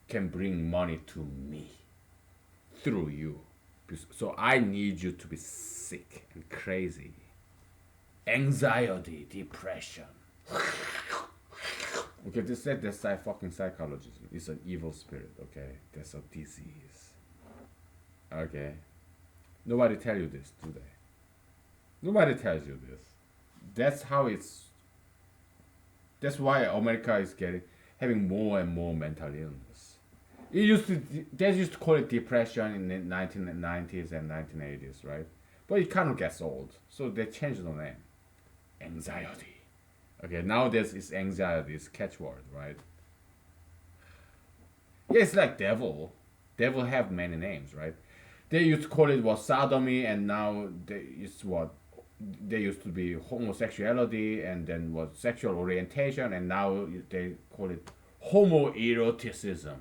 can bring money to me through you. So I need you to be sick and crazy. Anxiety, depression. Okay, this said that's fucking psychologism. It's an evil spirit, okay? That's a disease. Okay? Nobody tell you this, do they? Nobody tells you this. That's how it's. That's why America is having more and more mental illness. They used to call it depression in the 1990s and 1980s, right? But it kind of gets old, so they changed the name. Anxiety. Okay, nowadays it's anxiety, it's catchword, right? Yeah, it's like devil. Devil have many names, right? They used to call it what sodomy, and now it's what they used to be homosexuality, and then what sexual orientation, and now they call it homoeroticism.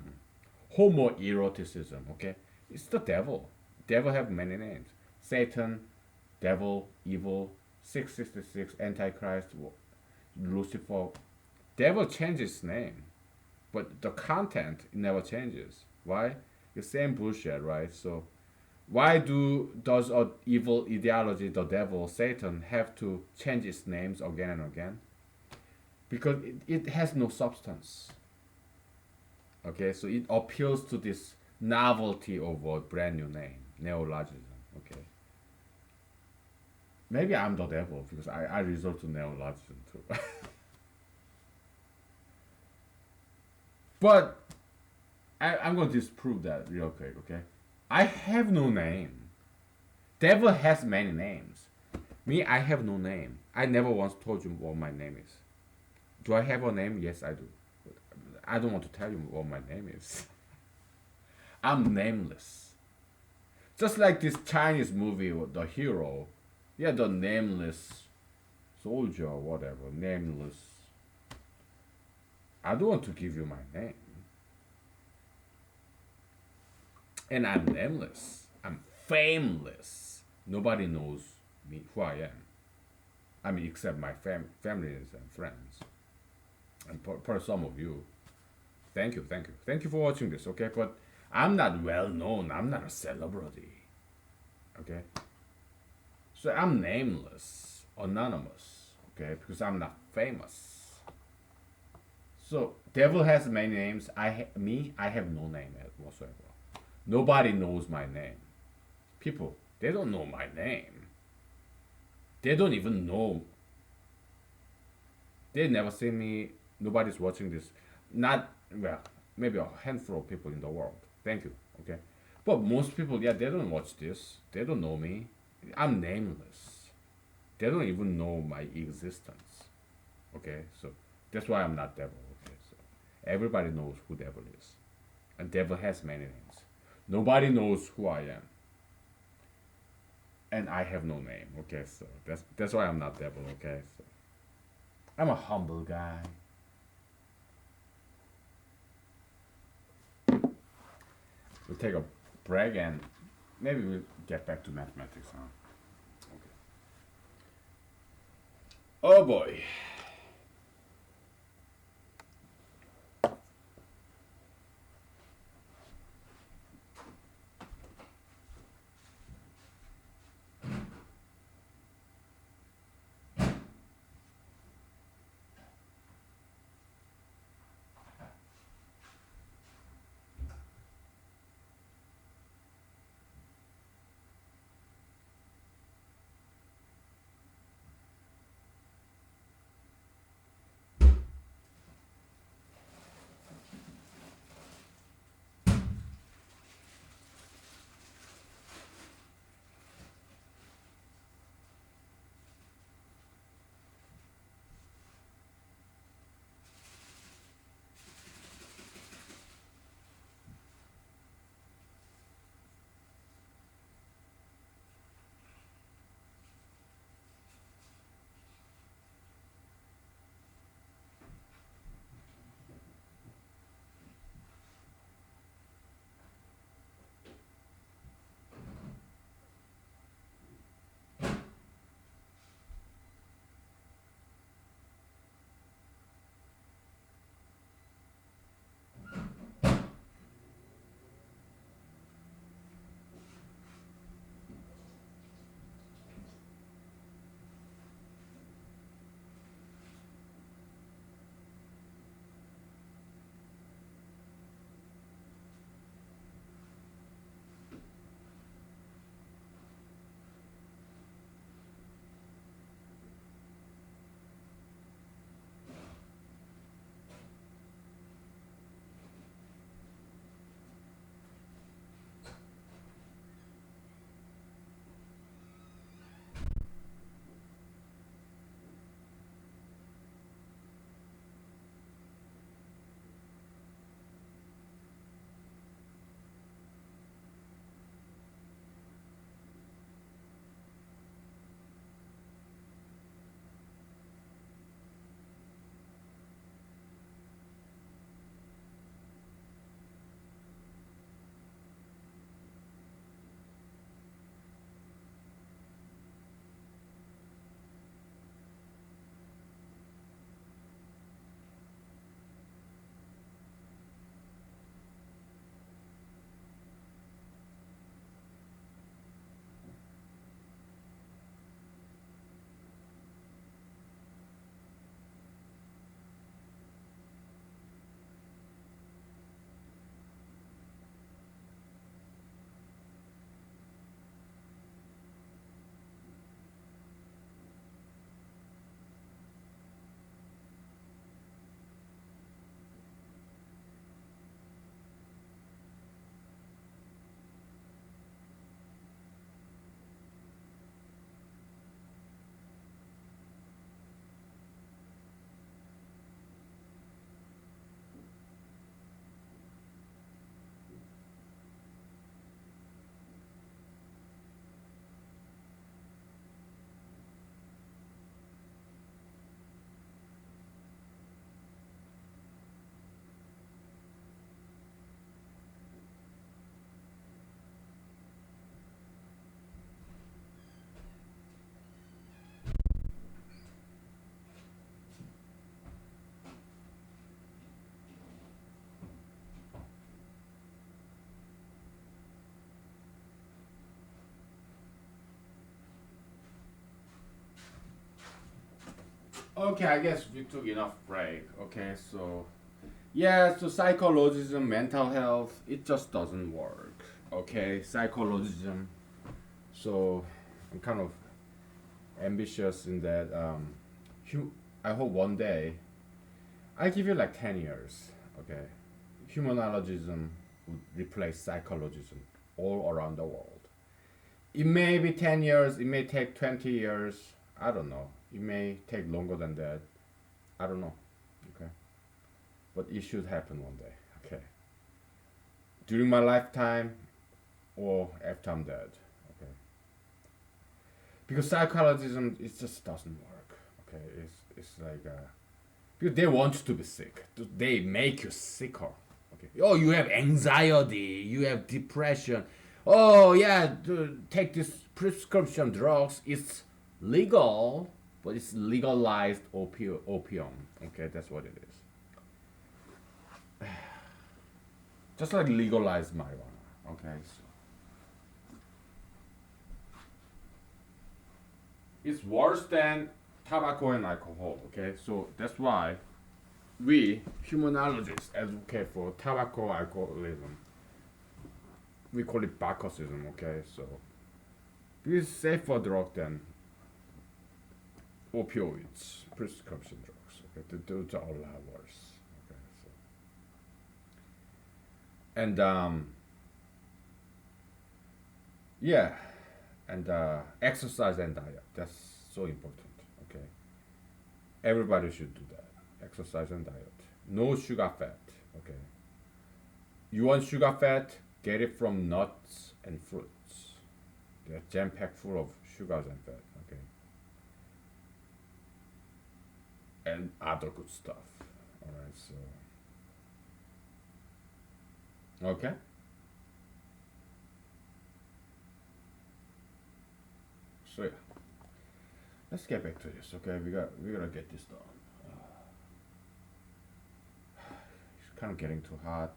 Homoeroticism, okay? It's the devil. Devil have many names. Satan, devil, evil, 666, Antichrist, Lucifer. Devil changes name, but the content never changes. Why? The same bullshit, right? So why does a evil ideology, the devil, Satan, have to change its names again and again? Because it has no substance. Okay, so it appeals to this novelty of a brand new name, neologism. Okay, maybe I'm the devil because I resort to neologism too. But I'm going to disprove that real quick. Okay, I have no name. Devil has many names. Me, I have no name. I never once told you what my name is. Do I have a name? Yes, I do. I don't want to tell you what my name is. I'm nameless. Just like this Chinese movie, The Hero. Yeah, the nameless soldier or whatever. Nameless. I don't want to give you my name. And I'm nameless. I'm fameless. Nobody knows me, who I am. I mean, except my families and friends. And for some of you. Thank you. Thank you for watching this, okay? But I'm not well known. I'm not a celebrity. Okay? So I'm nameless, anonymous, okay? Because I'm not famous. So devil has many names. I have no name whatsoever. Nobody knows my name. People, they don't know my name. They don't even know. They never see me. Nobody's watching this. Not, well, maybe a handful of people in the world. Thank you. Okay. But most people, yeah, they don't watch this. They don't know me. I'm nameless. They don't even know my existence. Okay. So that's why I'm not devil. Okay. So everybody knows who devil is. And devil has many names. Nobody knows who I am. and I have no name. Okay, so that's why I'm not devil. Okay, so I'm a humble guy. We'll take a break and maybe we'll get back to mathematics. Huh? Okay. Oh boy. Okay, I guess we took enough break. Okay, so yeah, so psychologism, mental health, it just doesn't work. Okay, psychologism. So I'm kind of ambitious in that. I hope one day I give you like 10 years. Okay, humanologism would replace psychologism all around the world. It may be 10 years. It may take 20 years. I don't know. It may take longer than that. I don't know. Okay, but it should happen one day. Okay, during my lifetime or after I'm dead. Okay. because psychologism it just doesn't work. Okay, it's like because they want you to be sick. They make you sicker. Okay. Oh, you have anxiety. You have depression. Oh yeah, take this prescription drugs. It's legal, but it's legalized opium. Okay, that's what it is. Just like legalized marijuana. Okay. So it's worse than tobacco and alcohol. Okay, so that's why we humanologists advocate for tobacco alcoholism. We call it Bacchusism. Okay, so it's safer drug than opioids, prescription drugs. Okay, those are a lot worse. Okay, so and yeah, and exercise and diet. That's so important. Okay, everybody should do that. Exercise and diet. No sugar fat. Okay. You want sugar fat? Get it from nuts and fruits. They're jam packed full of sugars and fat. Okay. And other good stuff. All right. So okay. So yeah, let's get back to this. Okay, we gotta get this done. It's kind of getting too hot.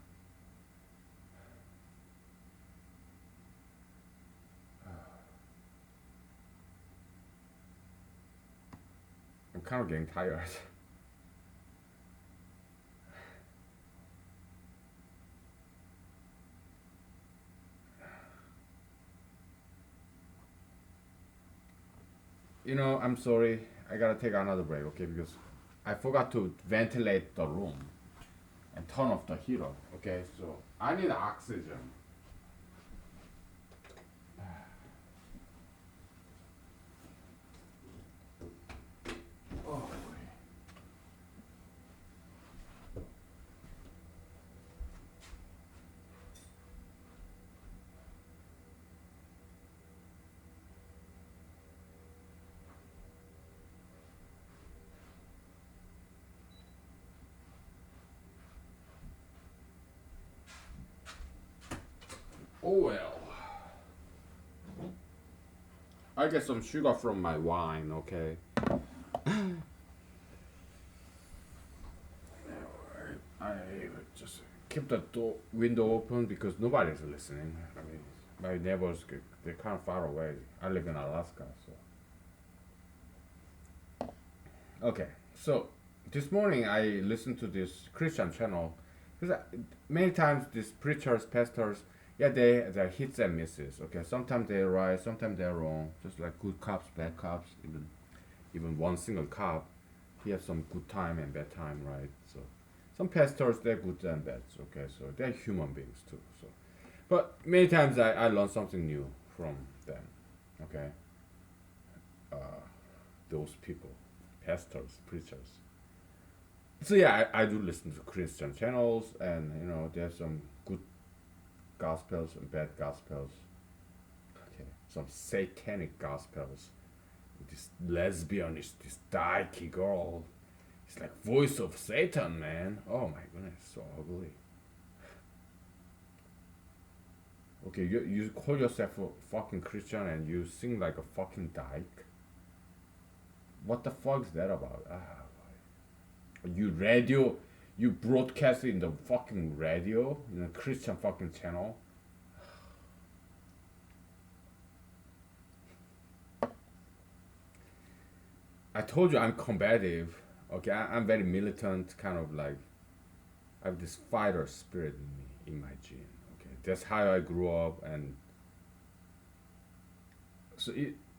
I'm kind of getting tired. I'm sorry. I gotta take another break, okay? Because I forgot to ventilate the room and turn off the heater, okay? So I need oxygen. Oh, oh well. I get some sugar from my wine, okay? I just keep the window open because nobody's listening. I mean, my neighbors, they're kind of far away. I live in Alaska, so. Okay, so this morning I listened to this Christian channel because many times these preachers, pastors, yeah, they hits and misses. Okay, sometimes they're right, sometimes they're wrong. Just like good cops, bad cops, even one single cop, he has some good time and bad time, right? So some pastors they're good and bad. Okay, so they're human beings too. So, but many times I learn something new from them. Okay, those people, pastors, preachers. So yeah, I do listen to Christian channels, and there's some good gospels and bad gospels. Okay, some satanic gospels. This lesbian is this dykey girl. It's like voice of Satan, man. Oh my goodness, so ugly. Okay, you call yourself a fucking Christian and you sing like a fucking dyke. What the fuck is that about? You radio, you broadcast in the fucking radio, in a Christian fucking channel. I told you I'm combative. Okay, I'm very militant, kind of like I have this fighter spirit in me, in my gene. Okay, that's how I grew up, and so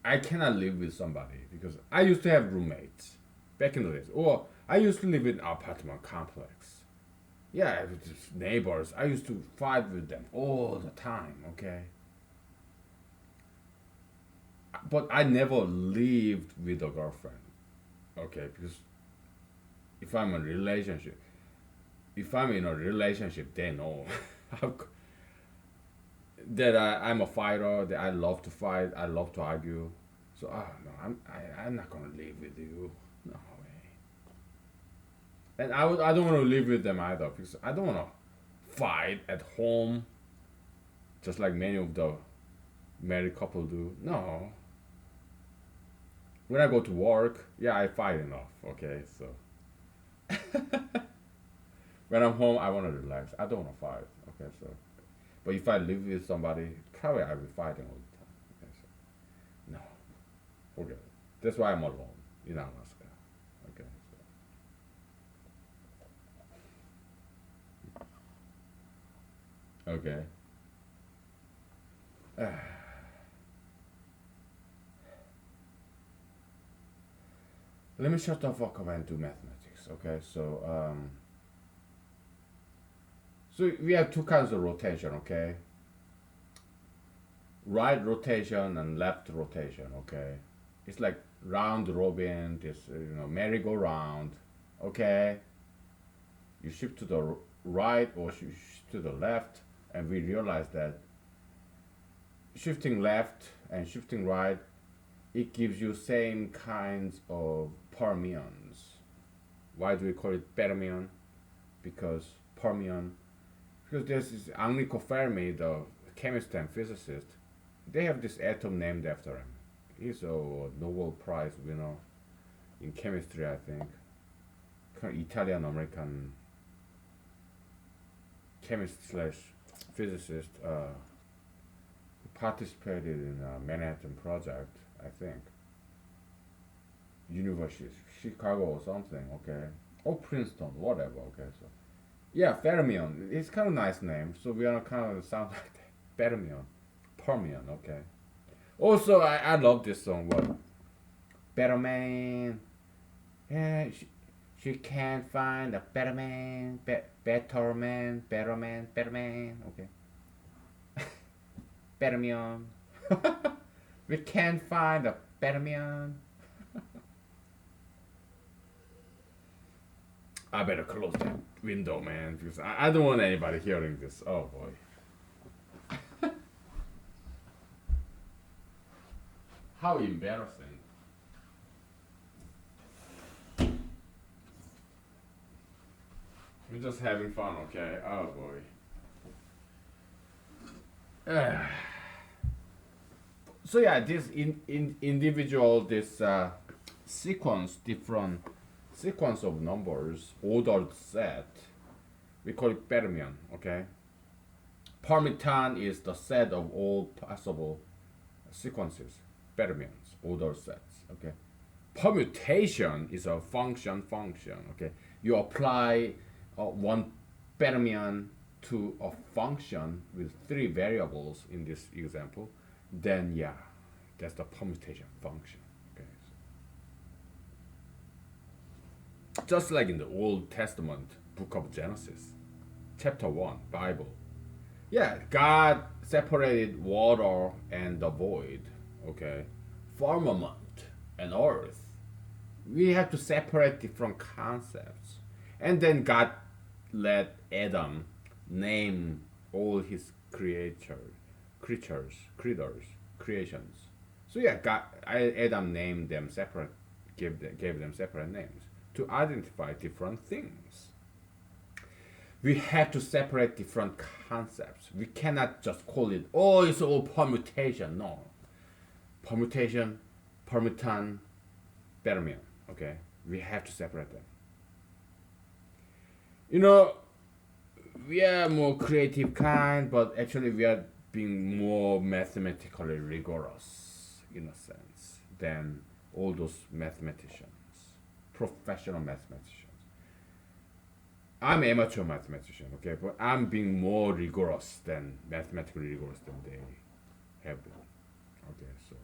I cannot live with somebody because I used to have roommates back in the days, or I used to live in an apartment complex. Yeah, with these neighbors, I used to fight with them all the time. Okay, but I never lived with a girlfriend. Okay, because if I'm in a relationship, if I'm in a relationship, they know that I'm a fighter. That I love to fight. I love to argue. So no, I'm not gonna live with you. No way. And I don't want to live with them either because I don't want to fight at home just like many of the married couple do. No. When I go to work, yeah, I fight enough. Okay, so when I'm home, I want to relax. I don't want to fight. Okay, so but if I live with somebody, probably I'll be fighting all the time. Okay, so no, forget it. That's why I'm alone in Alaska. Okay, so okay. Let me shut the fuck up and do mathematics. Okay, so we have two kinds of rotation. Okay, right rotation and left rotation. Okay, it's like round robin. This merry-go-round. Okay, you shift to the right or shift to the left, and we realize that shifting left and shifting right, it gives you same kinds of fermions. Why do we call it fermion? Because fermion, because there's this Enrico Fermi, the chemist and physicist. They have this atom named after him. He's a Nobel Prize winner in chemistry, I think. Kind of Italian American chemist slash physicist. Who participated in a Manhattan Project, I think. University, Chicago or something, okay, or Princeton, whatever, okay. So yeah, fermion. It's kind of nice name, so we are kind of sound like that. Fermion, fermion, okay. Also, I love this song. What? Better man. Yeah, she can't find a better man. Better man, better man, better man. Okay. Better man. We can't find a better man. I better close that window, man, because I don't want anybody hearing this. Oh boy. How embarrassing. We're just having fun, okay? Oh boy. So yeah, this individual, this different sequence of numbers, ordered set, we call it fermion, okay? Permutan is the set of all possible sequences, fermions, ordered sets, okay? Permutation is a function, okay? You apply one fermion to a function with three variables in this example, then yeah, that's the permutation function, okay? Just like in the Old Testament book of Genesis, chapter 1, Bible. Yeah, God separated water and the void, okay? Firmament and earth. We have to separate different concepts. And then God let Adam name all his critters, creations. So yeah, Adam named them separate, gave them separate names to identify different things. We have to separate different concepts. We cannot just call it, oh, it's all permutation. No. Permutation, permutan, fermion. Okay? We have to separate them. You know, we are more creative kind, but actually we are being more mathematically rigorous, in a sense, than all those mathematicians, professional mathematicians. I'm an amateur mathematician, okay, but I'm being more rigorous than mathematically rigorous than they have been. Okay, so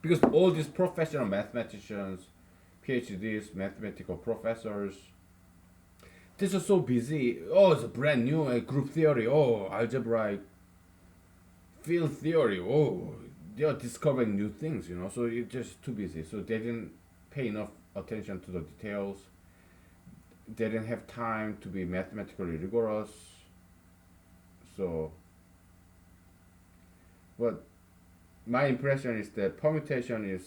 because all these professional mathematicians, PhDs, mathematical professors, they're just so busy. Oh, it's a brand new group theory. Oh, algebraic field theory. Oh, they are discovering new things, So it's just too busy. So they didn't pay enough attention to the details. They didn't have time to be mathematically rigorous. So But my impression is that permutation is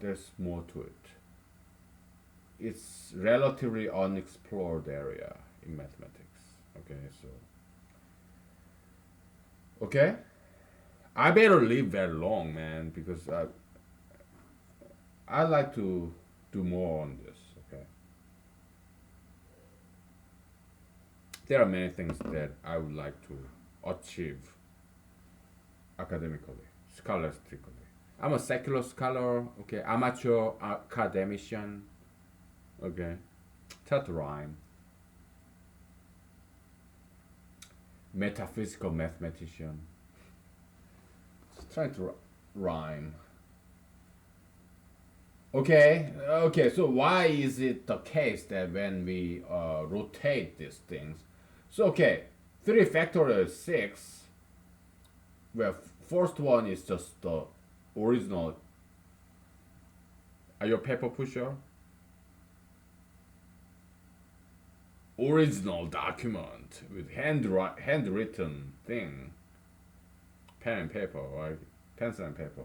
there's more to it. It's relatively unexplored area in mathematics. Okay, so okay, I better live very long, man, because I like to do more on this. Okay, there are many things that I would like to achieve academically, scholastically. I'm a secular scholar. Okay, amateur academician. Okay, try to rhyme. Metaphysical mathematician. Trying to rhyme. Okay, so why is it the case that when we rotate these things, so okay, 3 factorial is 6, where first one is just the original. Are you a paper pusher? Original document with handwritten thing, pen and paper, right? Pencil and paper.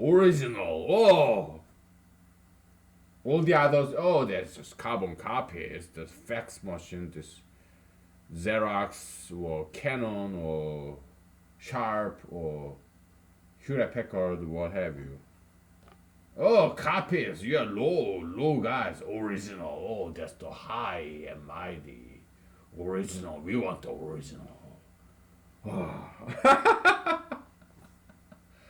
Original. Oh, all the others. Oh, there's just carbon copies. This fax machine, this Xerox or Canon or Sharp or Hewlett Packard, what have you. Oh, copies. You are low guys. Original. Oh, that's the high and mighty. Original. We want the original. Oh.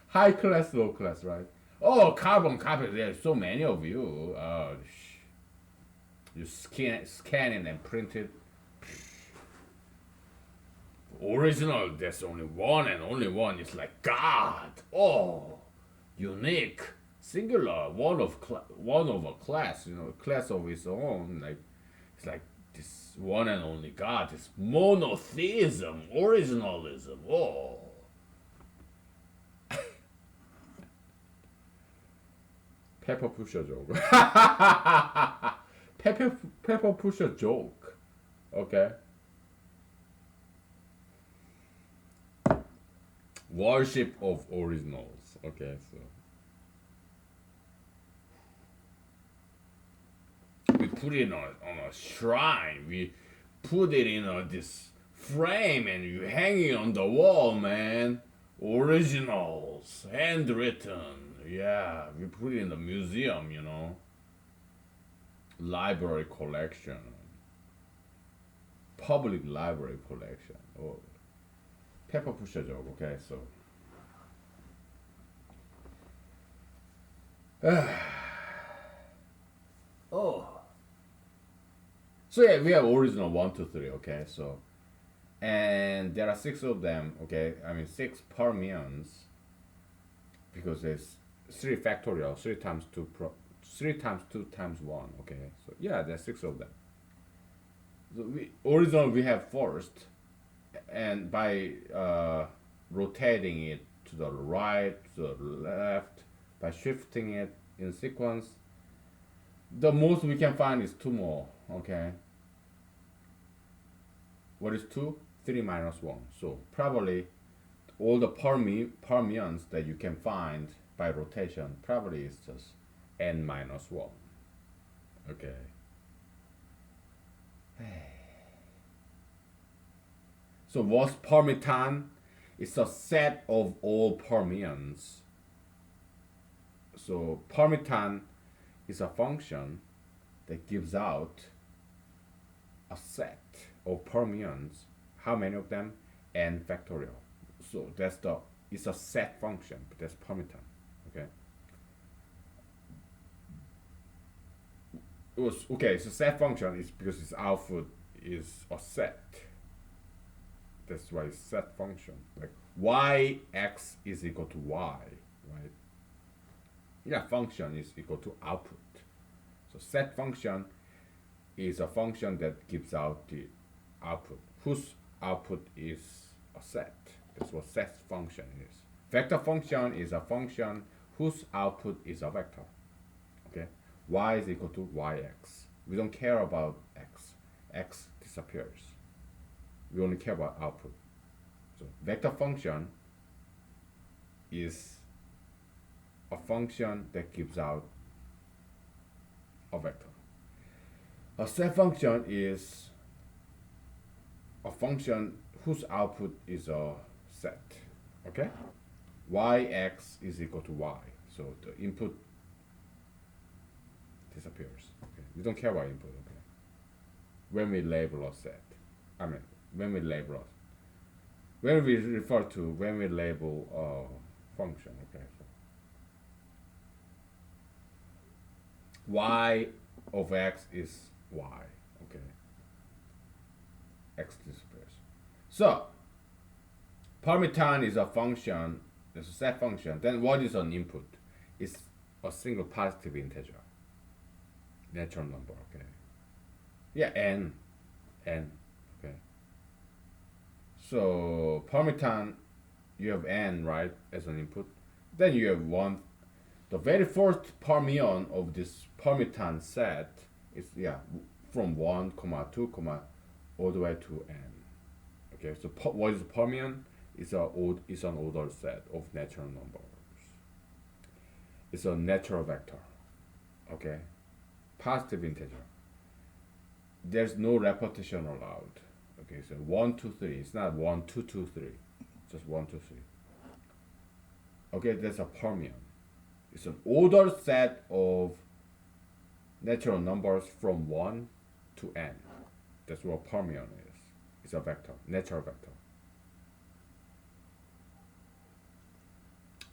High class, low class, right? Oh, carbon copies. There's so many of you. You scan it and print it. Original. There's only one and only one. It's like God. Oh, unique. Singular, one of a class, class of its own. Like it's like this one and only God, this monotheism, originalism. Oh, pepper pusher joke. Pepper pusher joke. Okay. Worship of originals. Okay, so. We put it on a shrine. We put it in this frame and you hang it on the wall, man. Originals, handwritten. Yeah, we put it in the museum, Library collection. Public library collection. Oh, pepper pusher joke, okay, so. Oh. So yeah, we have original 1, 2, 3. Okay, so and there are 6 of them. Okay, I mean 6 fermions because there's 3 factorial, 3 times 2 times 1. Okay, so yeah, there's 6 of them. So original we have first, and by rotating it to the right, to the left, by shifting it in sequence, the most we can find is 2 more. Okay. What is 2? 3 minus 1. So probably all the fermions that you can find by rotation probably is just n minus 1. Okay. So what's permutan? It's a set of all fermions. So permutan is a function that gives out a set of fermions. How many of them? N factorial. So it's a set function, but that's permutan. Okay. Okay, so set function is because its output is a set. That's why it's set function. Like yx is equal to y, right? Yeah, function is equal to output. So set function is a function that gives out the output, whose output is a set. That's what set function is. Vector function is a function whose output is a vector. Okay, y is equal to yx. We don't care about x. X disappears. We only care about output. So vector function is a function that gives out a vector. A set function is a function whose output is a set. Okay? Yx is equal to y. So the input disappears. Okay? We don't care about input. Okay? When we label a set, I mean, when we label a, when we refer to when we label a function. Okay? So y of x is y. Okay? X disappears. So Parmesan is a function, it's a set function. Then what is an input? It's a single positive integer, natural number. Okay. Yeah, n, Okay. So Parmesan, you have n, right, as an input. Then you have one. The very first fermion of this Parmesan set is from 1, 2, all the way to n. Okay, so what is a fermion? It's an ordered set of natural numbers. It's a natural vector. Okay, positive integer. There's no repetition allowed. Okay, so 1, 2, 3. It's not 1, 2, 2, 3. Just 1, 2, 3. Okay, that's a fermion. It's an ordered set of natural numbers from 1 to n. That's what fermion is. It's a vector, natural vector.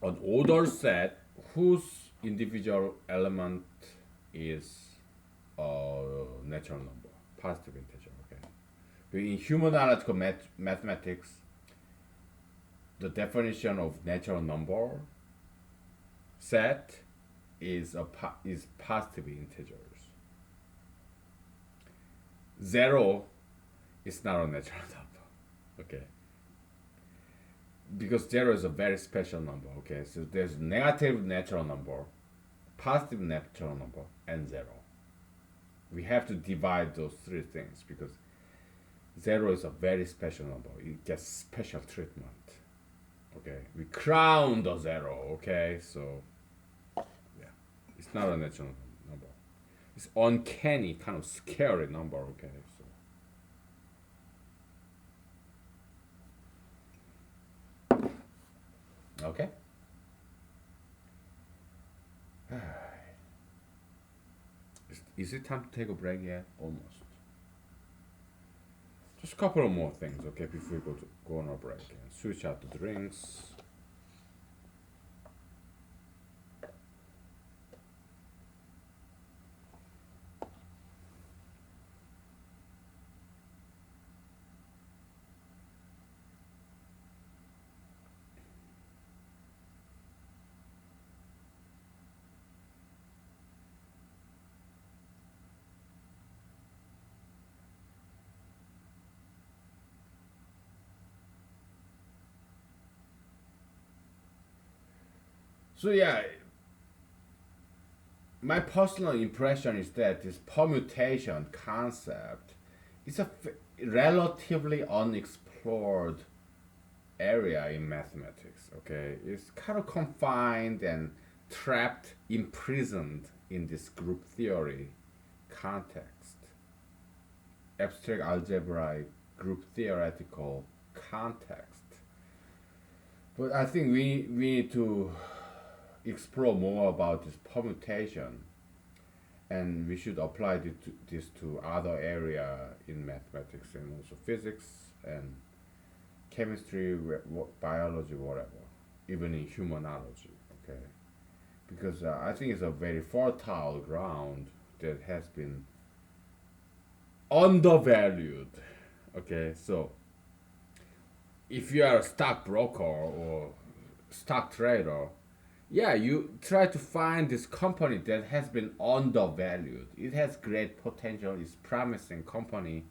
An ordered set whose individual element is a natural number, positive integer. Okay. In human-analytical mathematics, the definition of natural number set is positive integers. 0 is not a natural number. Okay. Because 0 is a very special number. Okay. So there's negative natural number, positive natural number, and 0. We have to divide those three things because 0 is a very special number. It gets special treatment. Okay. We crown the 0. Okay. So yeah, it's not a natural number. It's uncanny, kind of scary number. Okay. So okay. Is it time to take a break yet? Almost. Just a couple of more things, okay, before we go on a break and switch out the drinks. So yeah, my personal impression is that this permutation concept is a relatively unexplored area in mathematics. Okay, it's kind of confined and trapped, imprisoned in this group theory context, abstract algebraic group theoretical context. But I think we need to explore more about this permutation, and we should apply this to other area in mathematics and also physics and chemistry, biology, whatever, even in humanology. Okay, because I think it's a very fertile ground that has been undervalued. Okay, so if you are a stockbroker or stock trader, yeah, you try to find this company that has been undervalued. It has great potential. It's promising company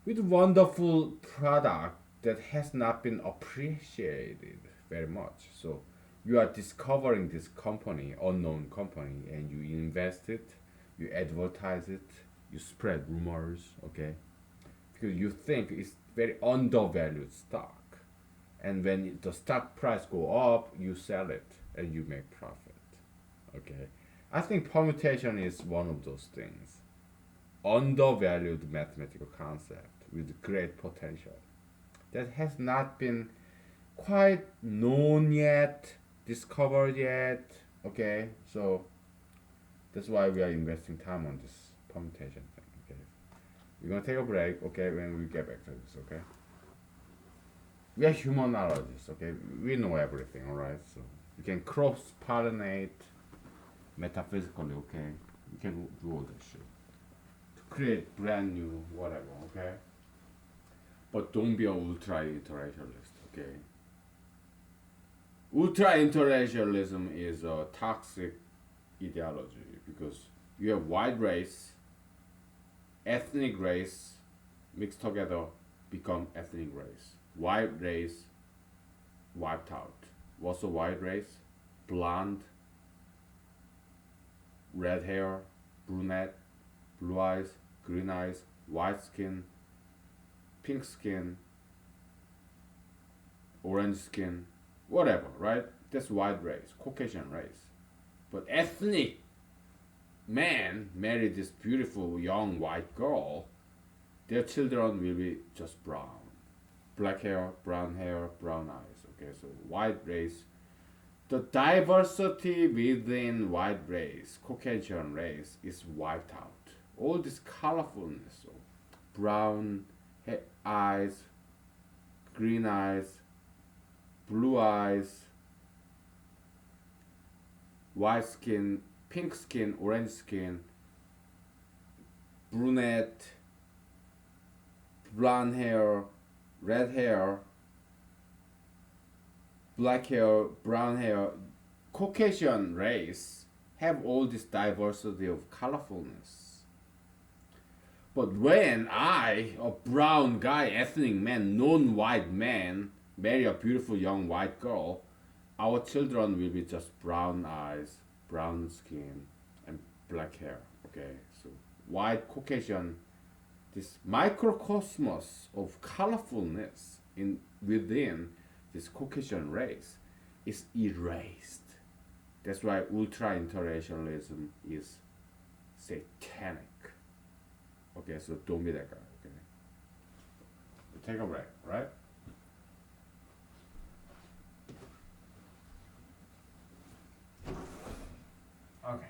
with wonderful product that has not been appreciated very much. So you are discovering this company, unknown company, and you invest it, you advertise it, you spread rumors, okay? Because you think it's very undervalued stock. and when the stock price go up, you sell it and you make profit. Okay, I think permutation is one of those things, undervalued mathematical concept with great potential that has not been quite known yet, discovered yet. Okay, so that's why we are investing time on this permutation thing. Okay, we're gonna take a break. Okay, when we get back to this. Okay, we are humanologists. Okay, we know everything. All right, so we can cross pollinate metaphysically. Okay, we can do all that shit to create brand new whatever. Okay, but don't be a ultra interracialist. Okay, ultra interracialism is a toxic ideology because you have white race, ethnic race mixed together become ethnic race. White race wiped out. What's a white race? Blonde, red hair, brunette, blue eyes, green eyes, white skin, pink skin, orange skin, whatever, right? That's white race, Caucasian race. But ethnic man married this beautiful young white girl, their children will be just brown. Black hair, brown eyes. Okay, so white race. The diversity within white race, Caucasian race, is wiped out. All this colorfulness of brown eyes, green eyes, blue eyes, white skin, pink skin, orange skin, brunette, blonde hair, red hair, black hair, brown hair, Caucasian race have all this diversity of colorfulness. But when I, a brown guy, ethnic man, non-white man, marry a beautiful young white girl, our children will be just brown eyes, brown skin, and black hair. Okay, so white Caucasian, this microcosmos of colorfulness in within this Caucasian race is erased. That's why ultra interracialism is satanic. Okay, so don't be that guy. Okay, take a break, right? Okay.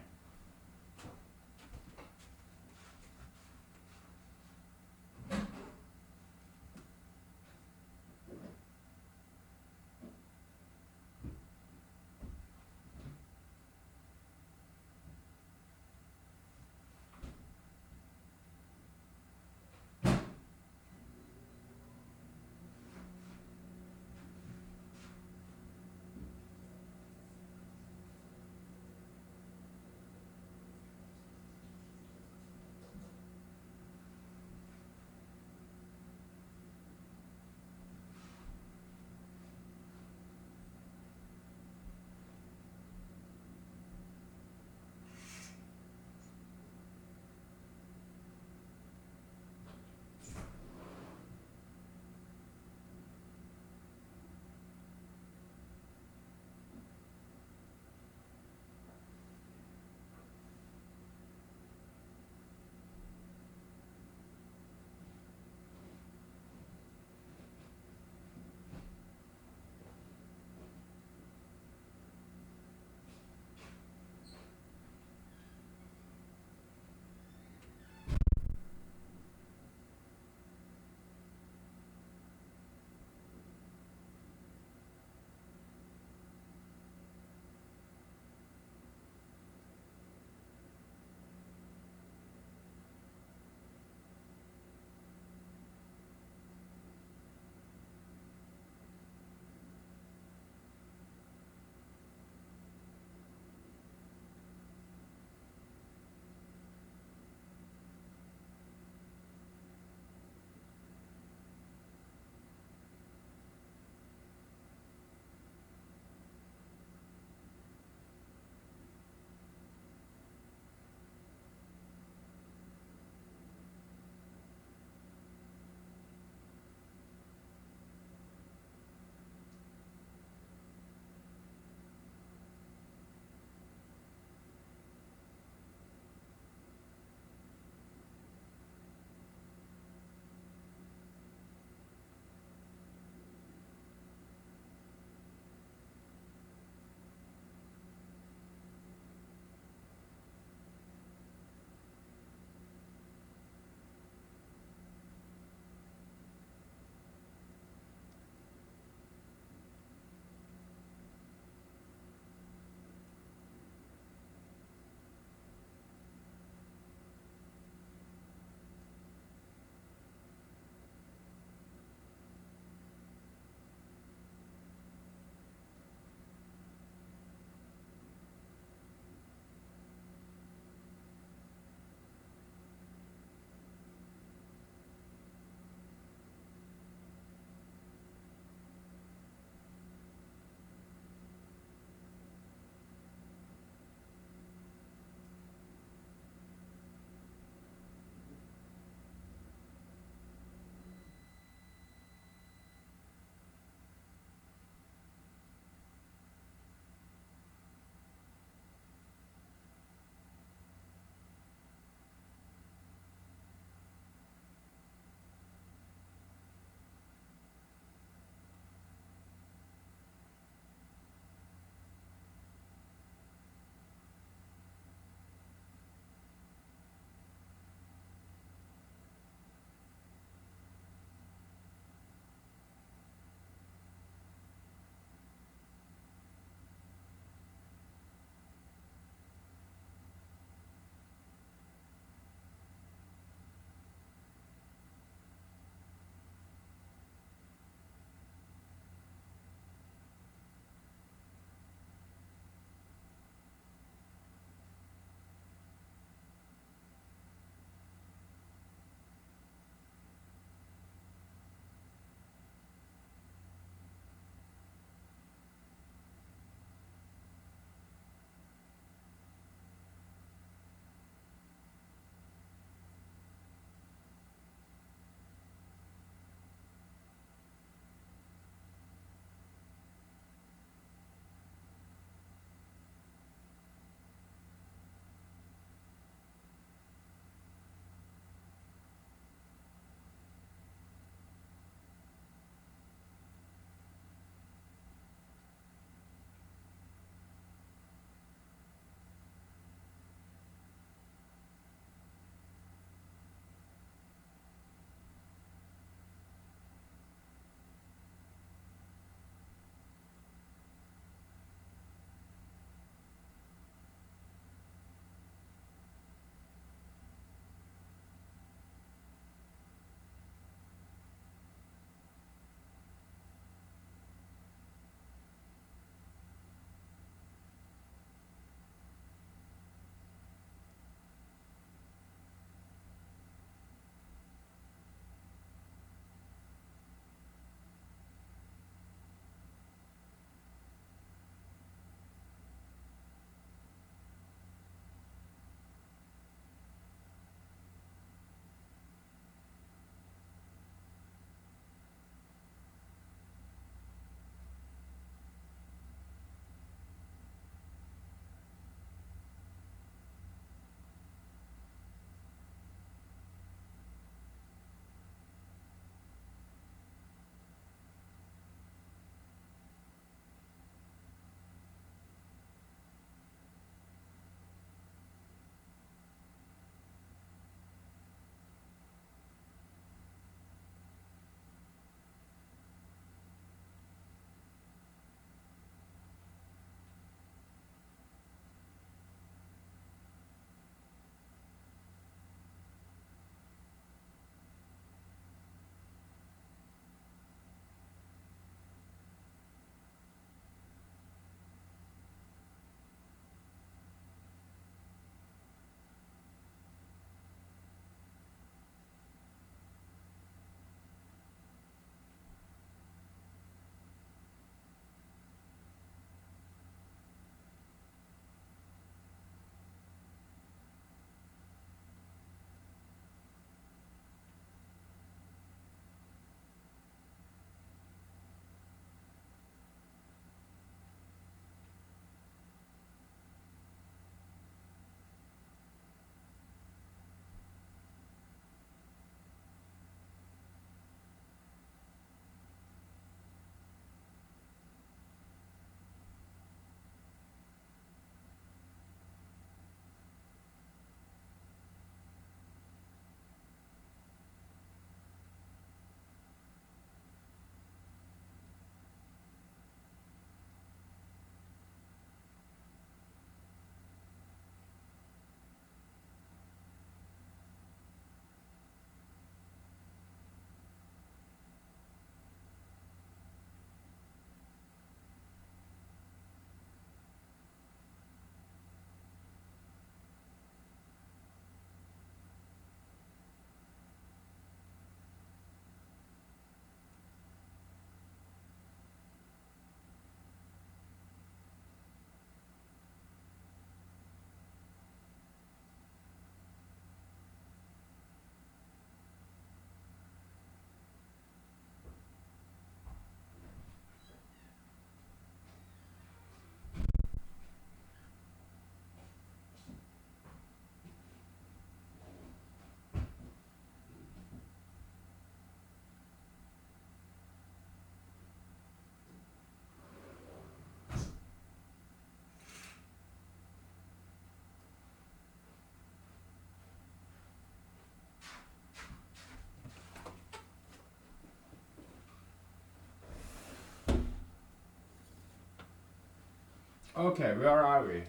Okay, where are we?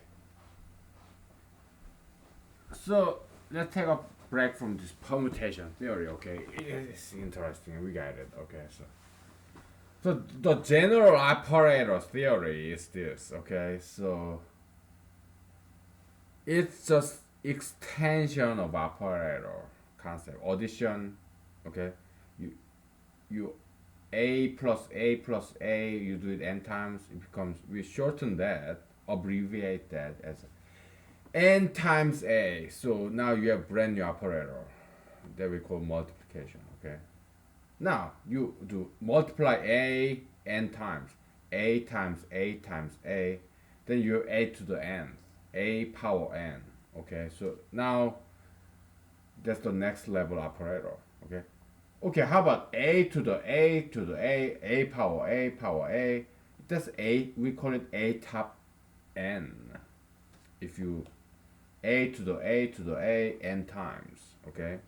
So let's take a break from this permutation theory. Okay, it's interesting. We got it. Okay, so the general operator theory is this. Okay, so it's just extension of operator concept. Addition. Okay, you you a plus a plus a. You do it n times. It becomes, we shorten that, abbreviate that as n times a. So now you have brand new operator that we call multiplication. Okay. Now you do multiply a n times, a times a times a, then you have a to the n, a power n. Okay. So now that's the next level operator. Okay. Okay. How about a to the a to the a power a power a? That's a. We call it a top n. If you a to the a to the a n times. Okay.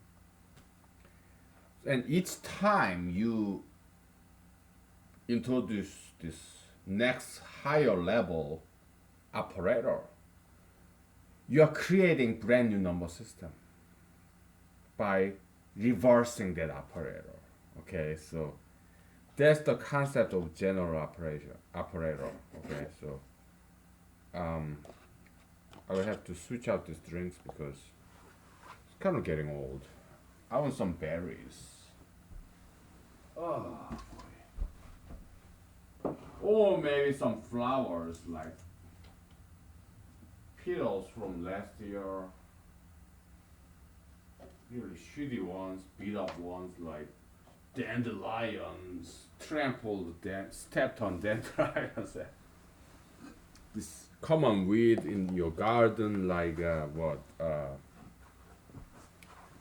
And each time you introduce this next higher level operator, you are creating brand new number system by reversing that operator. Okay, so that's the concept of general operator. Okay, so I will have to switch out these drinks because it's kind of getting old. I want some berries. Oh, or maybe some flowers like petals from last year. Really shitty ones, beat up ones like dandelions, stepped on dandelions. This common weed in your garden, like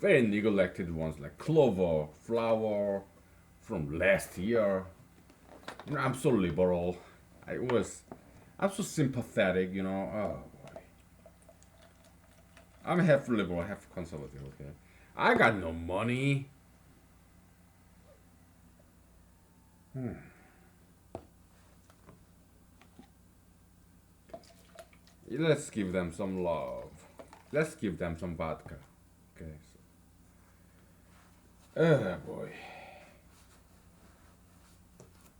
very neglected ones like clover, flower from last year. You know, I'm so liberal. I'm so sympathetic. You know, oh boy. I'm half liberal, half conservative. Okay, I got no money. Let's give them some love. Let's give them some vodka. Okay. So, oh boy.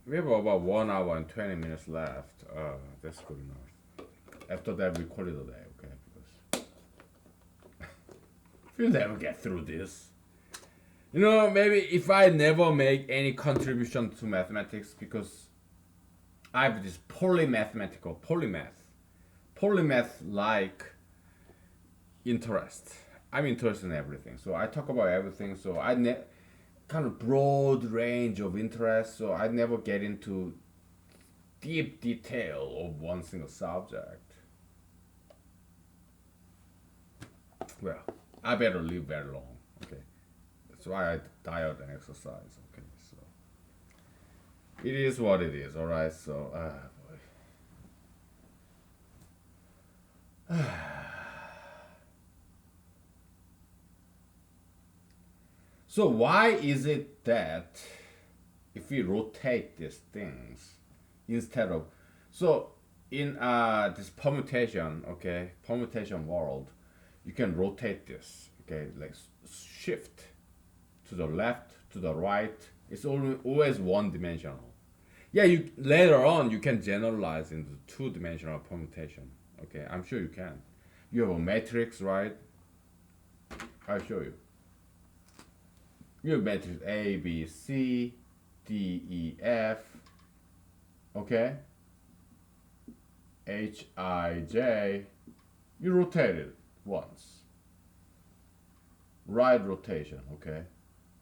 We have about 1 hour and 20 minutes left. That's good enough. After that, we call it a day, okay? Because we'll never get through this. You know, maybe if I never make any contribution to mathematics, because I have this polymath like interest. I'm interested in everything, so I talk about everything. So kind of broad range of interest. So I never get into deep detail of one single subject. Well, I better live very long. Okay, that's why I diet and exercise. Okay, so it is what it is. All right, so boy. So why is it that if we rotate these things instead of, so in this permutation, okay, permutation world, you can rotate this, okay, like shift to the left, to the right. It's always one dimensional. Yeah, you later on you can generalize into two-dimensional permutation. Okay, I'm sure you can. You have a matrix, right? I'll show you. You have matrix A, B, C, D, E, F. Okay? H, I, J. You rotate it once. Right rotation, okay?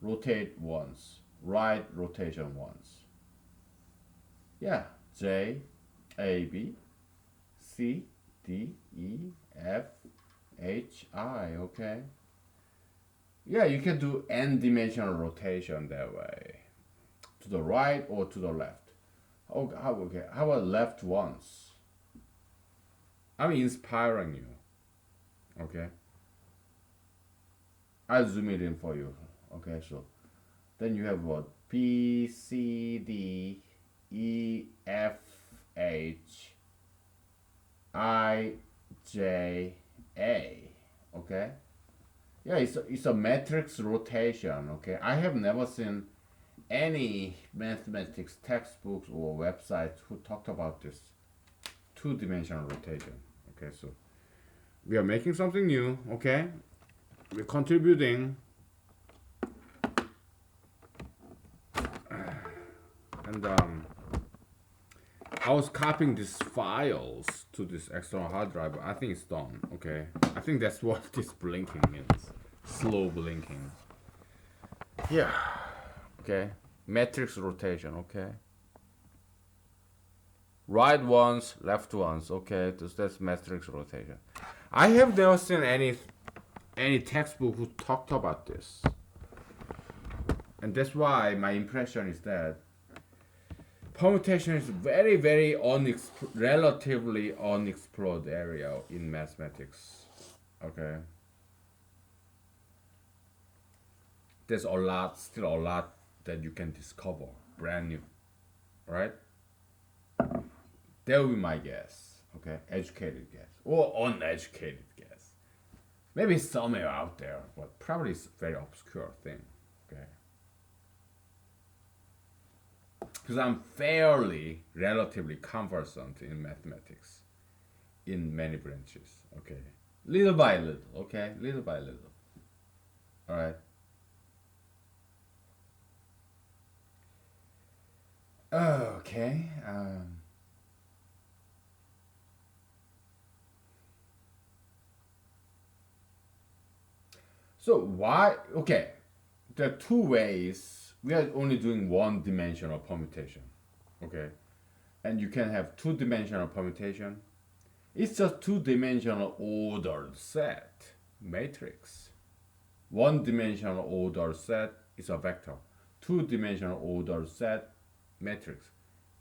Rotate once. Right rotation once. Yeah. J, A, B, C, D, E, F, H, I, okay? Yeah, you can do n-dimensional rotation that way. To the right or to the left. Okay, how about left once? I'm inspiring you. Okay? I'll zoom it in for you. Okay, so then you have what? B, C, D, E, F, H, I J A. Okay. Yeah, it's a matrix rotation. Okay. I have never seen any mathematics textbooks or websites who talked about this two-dimensional rotation. Okay, so we are making something new. Okay, we're contributing, and I was copying these files to this external hard drive. I think it's done. Okay, I think that's what this blinking means. Slow blinking. Yeah. Okay. Matrix rotation. Okay. Right ones, left ones. Okay, that's matrix rotation. I have never seen any textbook who talked about this, and that's why my impression is that permutation is very relatively unexplored area in mathematics. Okay, there's still a lot that you can discover, brand new, right? That would be my guess. Okay, educated guess or uneducated guess. Maybe somewhere out there, but probably it's a very obscure thing. Okay, because I'm fairly relatively conversant in mathematics in many branches. Okay, little by little. Okay, little by little. All right. Okay. So why? Okay, there are two ways. We are only doing one-dimensional permutation. Okay, and you can have two-dimensional permutation. It's just two-dimensional ordered set matrix. One-dimensional ordered set is a vector. Two-dimensional ordered set matrix.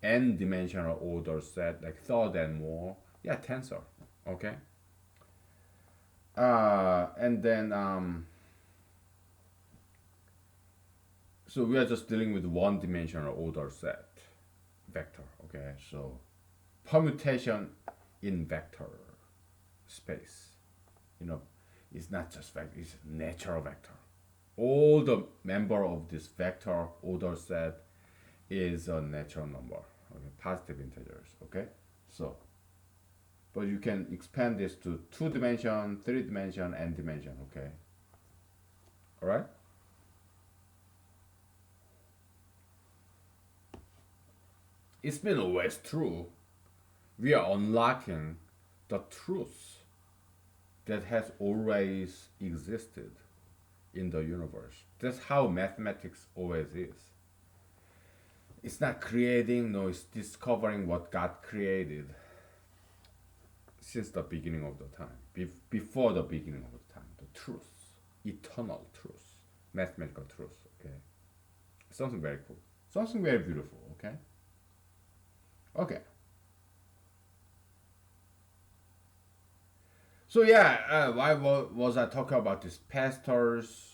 N-dimensional ordered set, like third and more, yeah, tensor. Okay. And then so we are just dealing with one-dimensional order set vector. Okay, so permutation in vector space, you know, it's not just vector; it's natural vector. All the member of this vector order set is a natural number. Okay, positive integers. Okay, so but you can expand this to two dimension, three dimension, n dimension. Okay, all right. It's been always true. We are unlocking the truth that has always existed in the universe. That's how mathematics always is. It's not creating, no, it's discovering what God created since the beginning of the time, before the beginning of the time, the truth, eternal truth, mathematical truth. Okay, something very cool, something very beautiful. Okay, okay. So yeah, why was I talking about these pastors?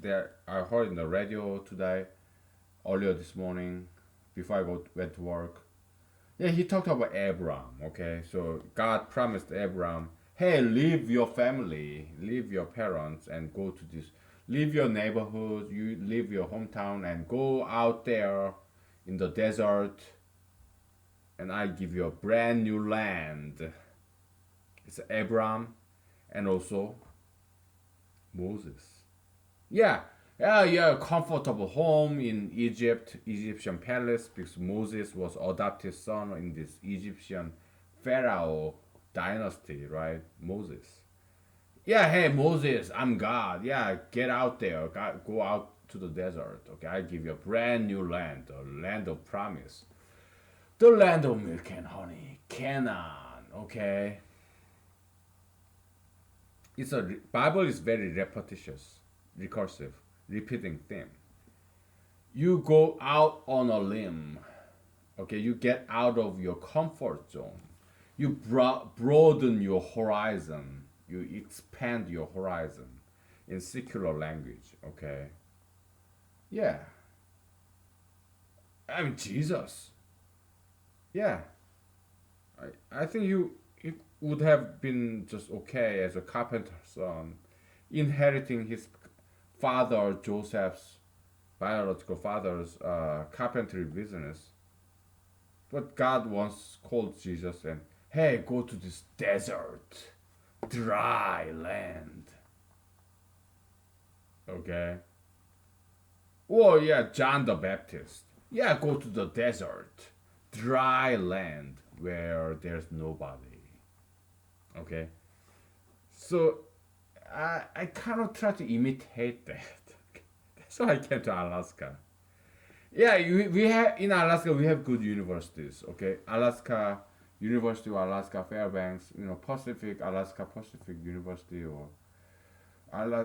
That I heard in the radio today, earlier this morning, before went to work. Yeah, he talked about Abraham. Okay, so God promised Abraham, "Hey, leave your family, leave your parents, and go to this. Leave your neighborhood, you leave your hometown, and go out there in the desert, and I give you a brand new land." It's Abraham, and also Moses. Yeah, yeah, comfortable home in Egypt, Egyptian palace, because Moses was adopted son in this Egyptian Pharaoh dynasty, right? Moses. Yeah, hey Moses, I'm God. Yeah, get out there, go out to the desert. Okay, I give you a brand new land, a land of promise, the land of milk and honey, Canaan. Okay, it's a Bible is very repetitious, recursive, repeating theme. You go out on a limb. Okay, you get out of your comfort zone. You broaden your horizon. You expand your horizon in secular language. Okay, yeah. I mean Jesus. Yeah, I think would have been just okay as a carpenter's son, inheriting his father Joseph's biological father's carpentry business. But God once called Jesus and, hey, go to this desert, dry land. Okay? Or, yeah, John the Baptist. Yeah, go to the desert, dry land where there's nobody. Okay? So, I kind of try to imitate that. That's why I came to Alaska. Yeah, we have in Alaska we have good universities. Okay, Alaska University of Alaska Fairbanks, Pacific Alaska Pacific University or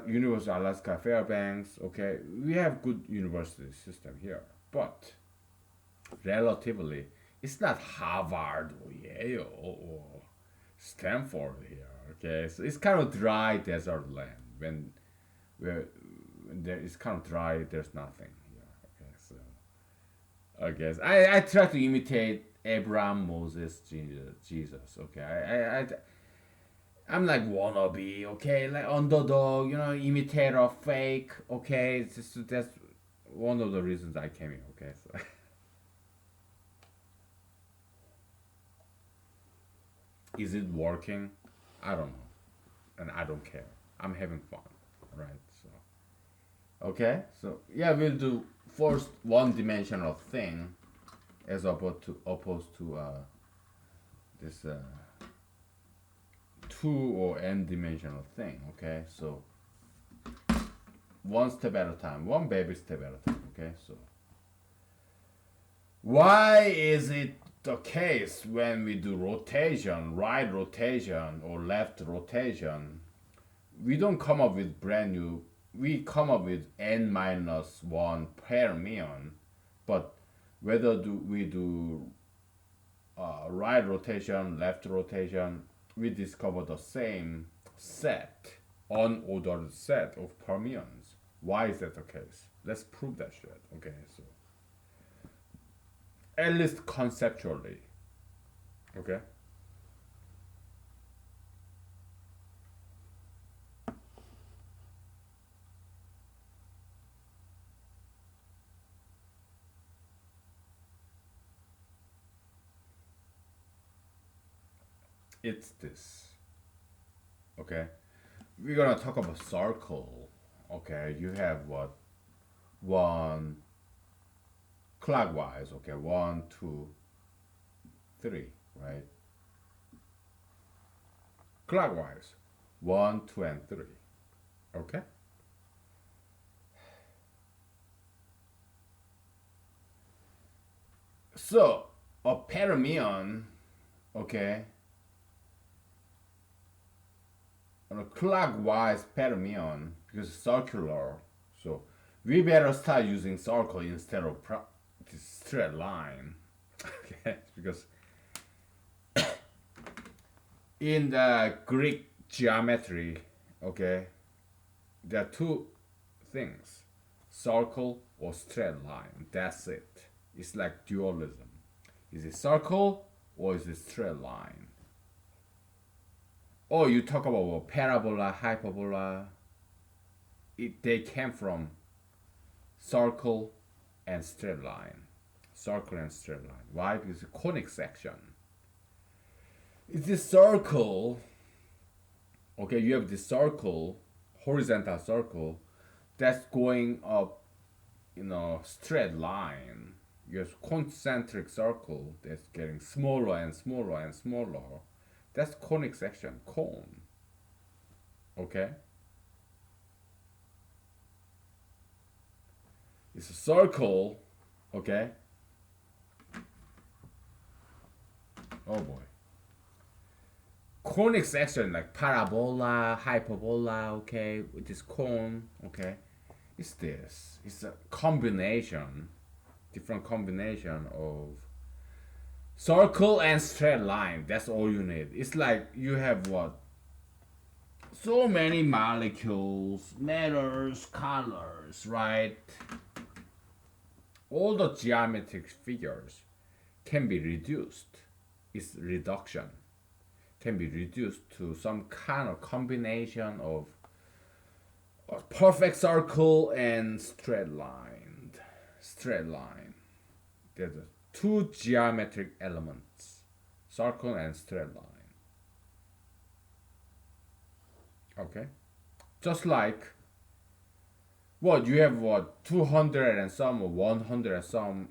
University of Alaska Fairbanks. Okay, we have good university system here, but relatively, it's not Harvard or Yale or Stanford here. Okay, so it's kind of dry desert land where there is kind of dry. There's nothing here. Okay, so. I guess I try to imitate Abraham, Moses, Jesus. Okay, I'm like wannabe. Okay, like underdog. Imitator, fake. Okay, that's one of the reasons I came here. Okay, so is it working? I don't know, and I don't care. I'm having fun, right? So okay, so yeah, we'll do first one-dimensional thing as opposed to this two or n-dimensional thing. Okay, so one step at a time, one baby step at a time. Okay, so why is it the case when we do rotation, right rotation or left rotation, we don't come up with brand new, we come up with n minus 1 fermion, but whether we do right rotation, left rotation, we discover the same set, unordered set of fermions. Why is that the case? Let's prove that shit. Okay, so at least conceptually. Okay. It's this. Okay. We're gonna talk about circle. Okay, you have what? One clockwise. Okay, one, two, three, right? Clockwise. One, two, and three. Okay? So a fermion, okay, on a clockwise fermion because it's circular. So we better start using circle instead of this straight line. Okay, because in the Greek geometry, okay, there are two things: circle or straight line. That's it. It's like dualism. Is it circle or is it straight line? Or you talk about parabola, hyperbola. They came from circle and straight line. Circle and straight line. Why? Because it's a conic section. It's this circle. Okay, you have this circle, horizontal circle, that's going up, straight line. You have concentric circle that's getting smaller and smaller and smaller. That's conic section, cone. Okay? It's a circle, okay? Oh boy. Conic section like parabola, hyperbola, okay, with this cone, okay? It's this. It's a combination, different combination of circle and straight line. That's all you need. It's like you have what? So many molecules, metals, colors, right? All the geometric figures can be reduced. It's reduction. can be reduced to some kind of combination of a perfect circle and straight line. Straight line. There's two geometric elements, circle and straight line. Okay, just like what you have, what 200 and some or 100 and some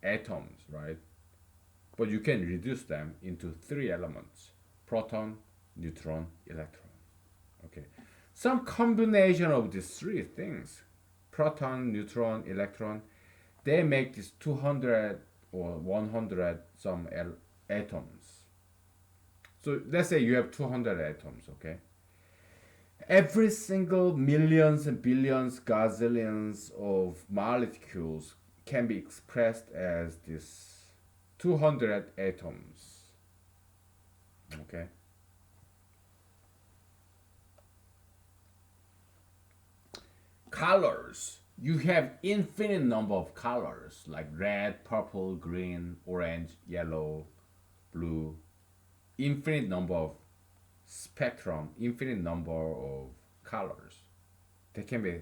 atoms, right? But you can reduce them into three elements: proton, neutron, electron. Okay, some combination of these three things, proton, neutron, electron, they make this 200 or 100 some atoms. So let's say you have 200 atoms, okay? Every single millions and billions, gazillions of molecules can be expressed as this 200 atoms. Okay? Colors. You have infinite number of colors like red, purple, green, orange, yellow, blue. Infinite number of spectrum, infinite number of colors. They can be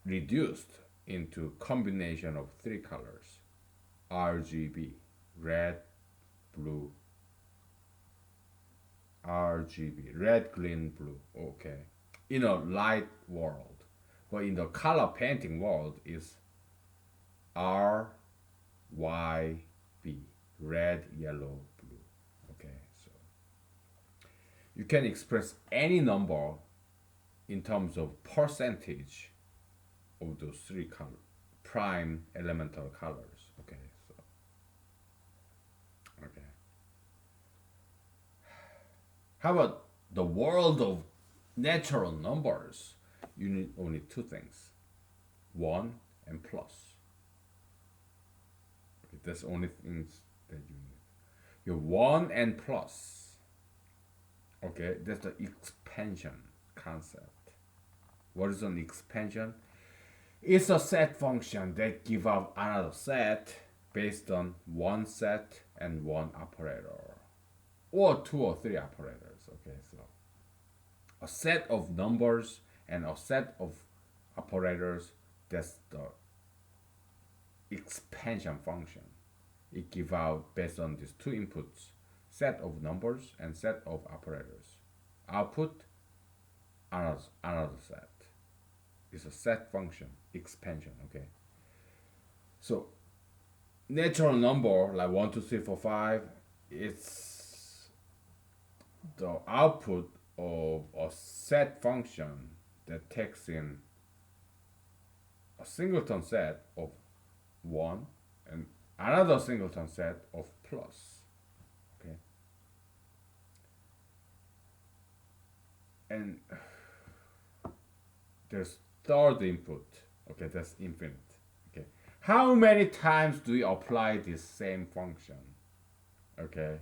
reduced into combination of three colors: RGB, red, blue, RGB, red, green, blue. Okay, in a light world, but in the color painting world is RYB, red, yellow, blue. Okay, so you can express any number in terms of percentage of those three color, prime elemental colors. Okay, so okay. How about the world of natural numbers? You need only two things: one and plus. Okay, that's the only things that you need. Your one and plus. Okay, that's the expansion concept. What is an expansion? It's a set function that give out another set based on one set and one operator, or two or three operators. Okay, so a set of numbers and a set of operators, that's the expansion function. It give out based on these two inputs, set of numbers and set of operators. Output another set. It's a set function, expansion. Okay, so natural number like 1 2 3 4 5, it's the output of a set function that takes in a singleton set of 1 and another singleton set of plus. Okay, and there's third input. Okay, that's infinite. Okay, how many times do we apply this same function? Okay,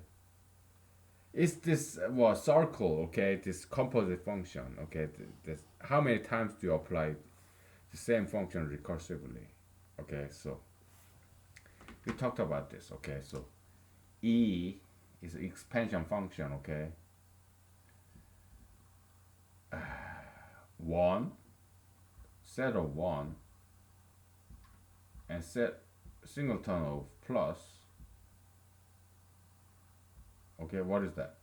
it's this circle. Okay, this composite function. Okay, this, how many times do you apply the same function recursively? Okay, so we talked about this. Okay, so E is an expansion function. Okay, 1, set of 1, and set singleton of plus. Okay, what is that?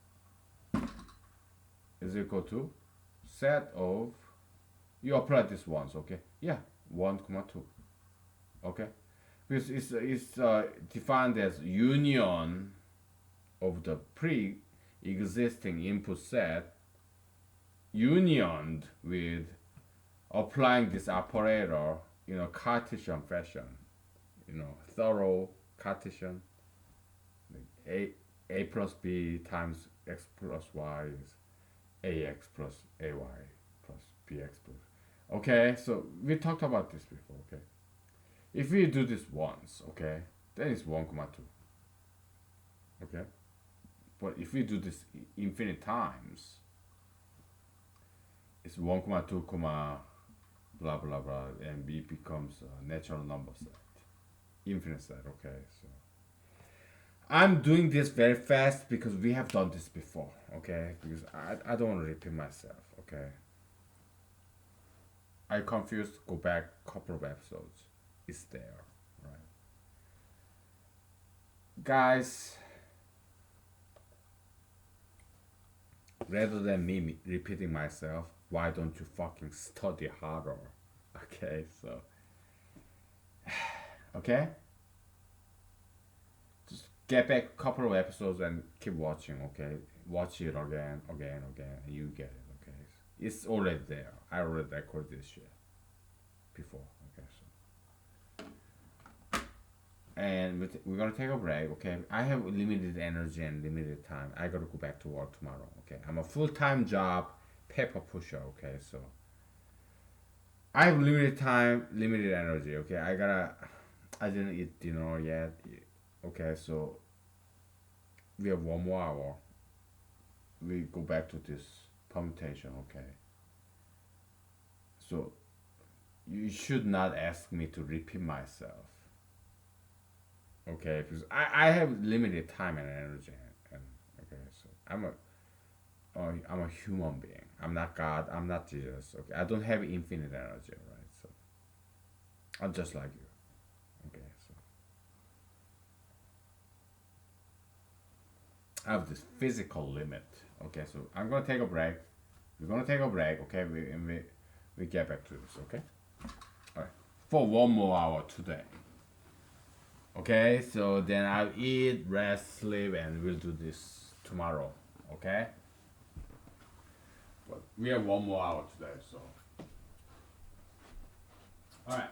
Is equal to set of, you apply this once. Okay, yeah, 1 comma 2. Okay, because it's defined as union of the pre-existing input set unioned with applying this operator in a Cartesian fashion, thorough Cartesian. A plus b times x plus y is ax plus ay plus bx plus. Okay, so we talked about this before. Okay, if we do this once, okay, then it's 1 comma 2. Okay, but if we do this infinite times, it's 1 comma 2 comma blah blah blah, and it becomes a natural number set, infinite set. Okay, so I'm doing this very fast because we have done this before, okay? Because I don't want to repeat myself, okay? I confused, go back couple of episodes. It's there, right? Guys, rather than me repeating myself, why don't you fucking study harder? Okay, so, okay? Just get back a couple of episodes and keep watching, okay? Watch it again, again, again, and you get it, okay? It's already there. I already recorded this shit before, okay? So, and we're gonna take a break, okay? I have limited energy and limited time. I gotta go back to work tomorrow, okay? I'm a full-time job paper pusher, okay? So, I have limited time, limited energy, okay? I didn't eat dinner yet, okay? So, we have 1 more hour. We go back to this permutation, okay? So you should not ask me to repeat myself, okay? Because I have limited time and energy, and okay, so I'm a human being. I'm not God. I'm not Jesus. Okay, I don't have infinite energy, right? So I'm just like you. Okay, so I have this physical limit. Okay, so I'm gonna take a break. We're gonna take a break. Okay, we get back to this. Okay, all right. For 1 more hour today. Okay, so then I'll eat, rest, sleep, and we'll do this tomorrow. Okay, but we have 1 more hour today, so all right.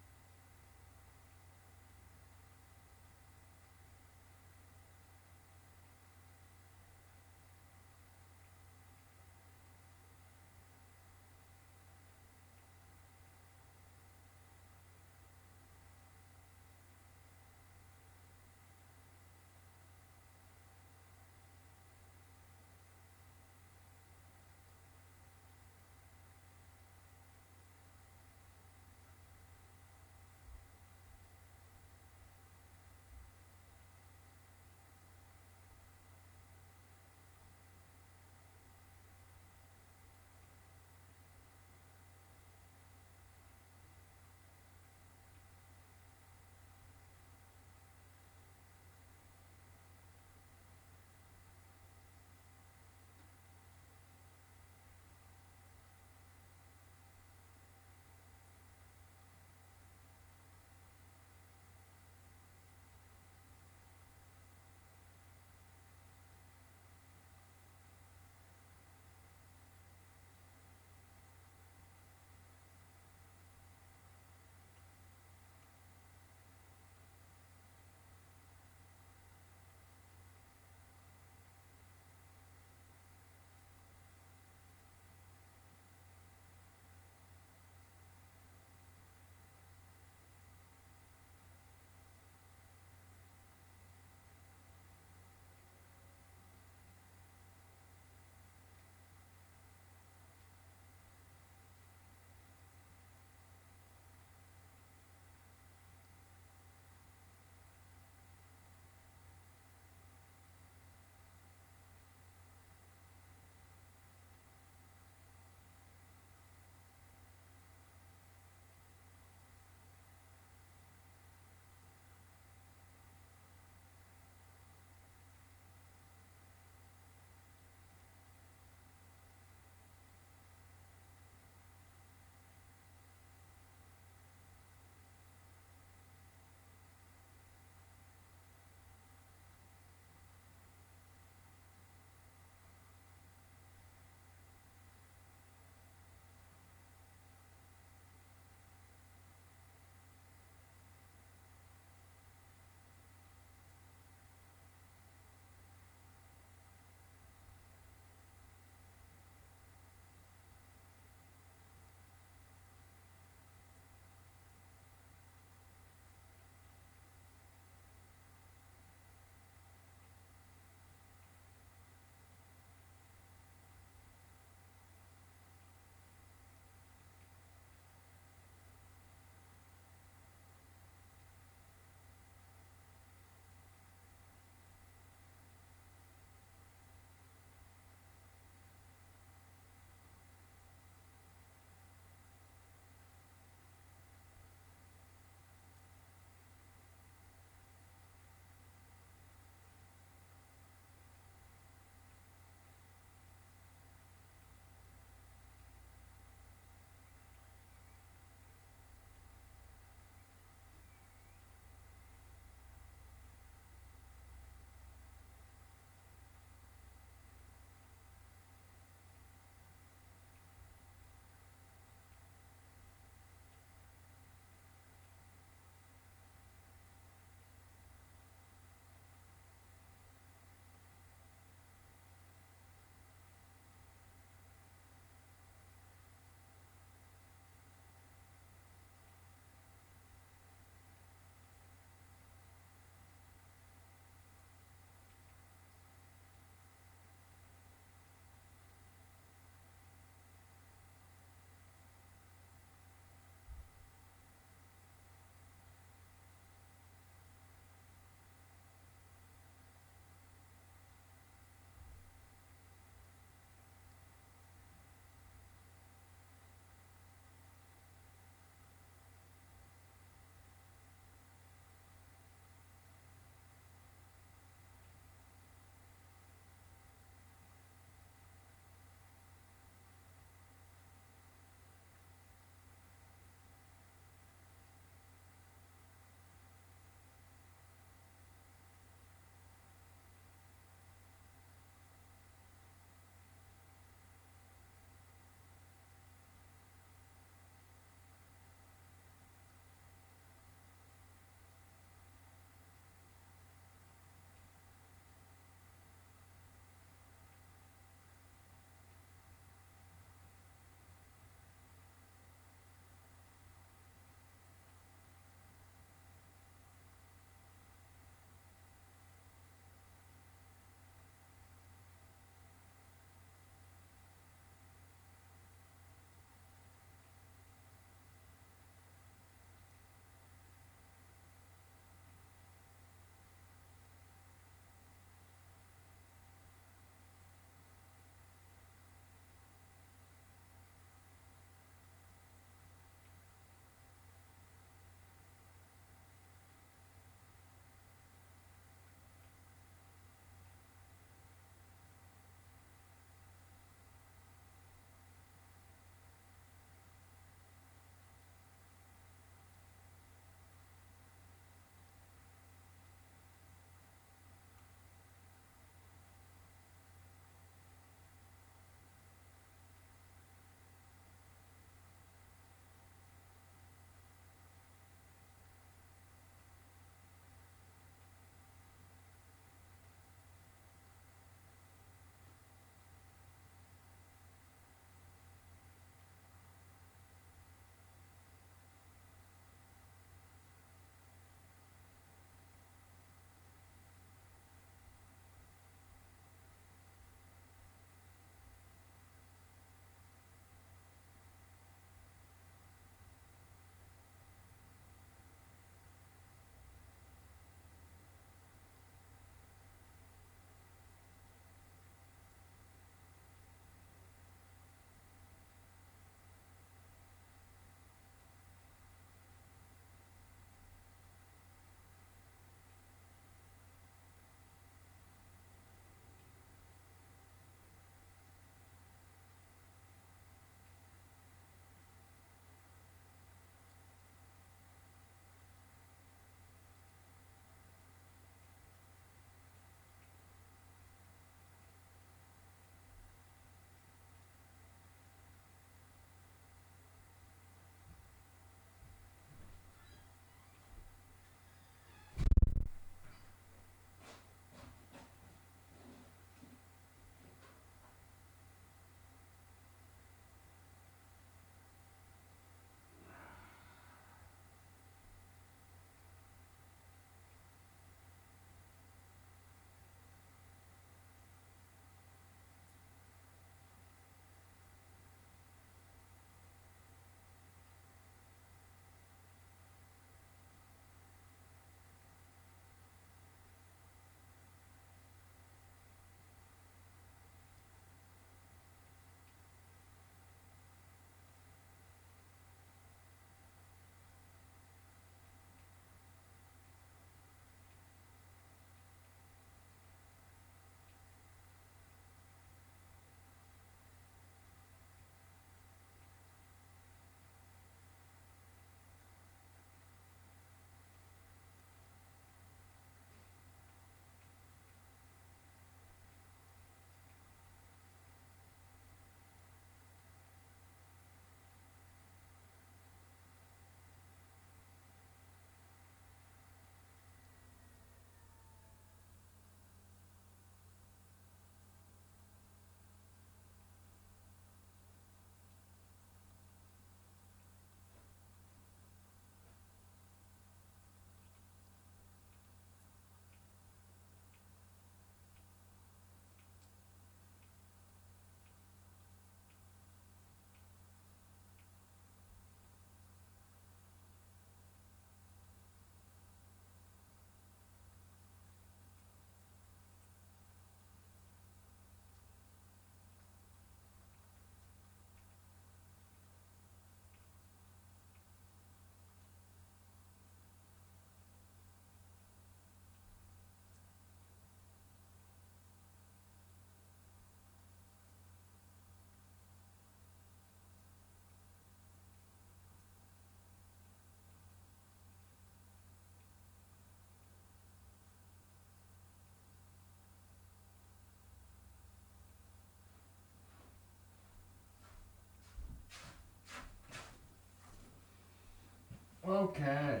Okay,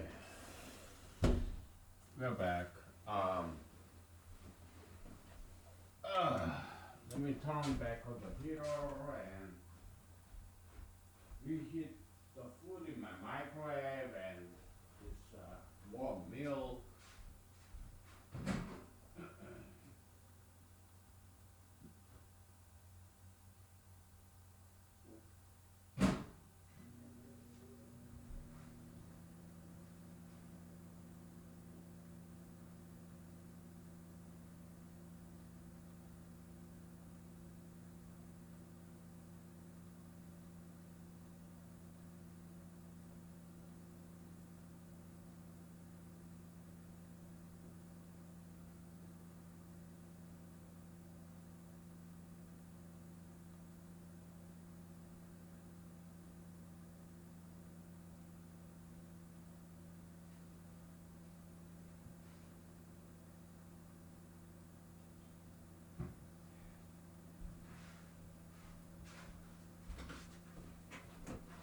we're back. Um, uh, Let me turn back on the heater and reheat the food in my microwave and this warm meal.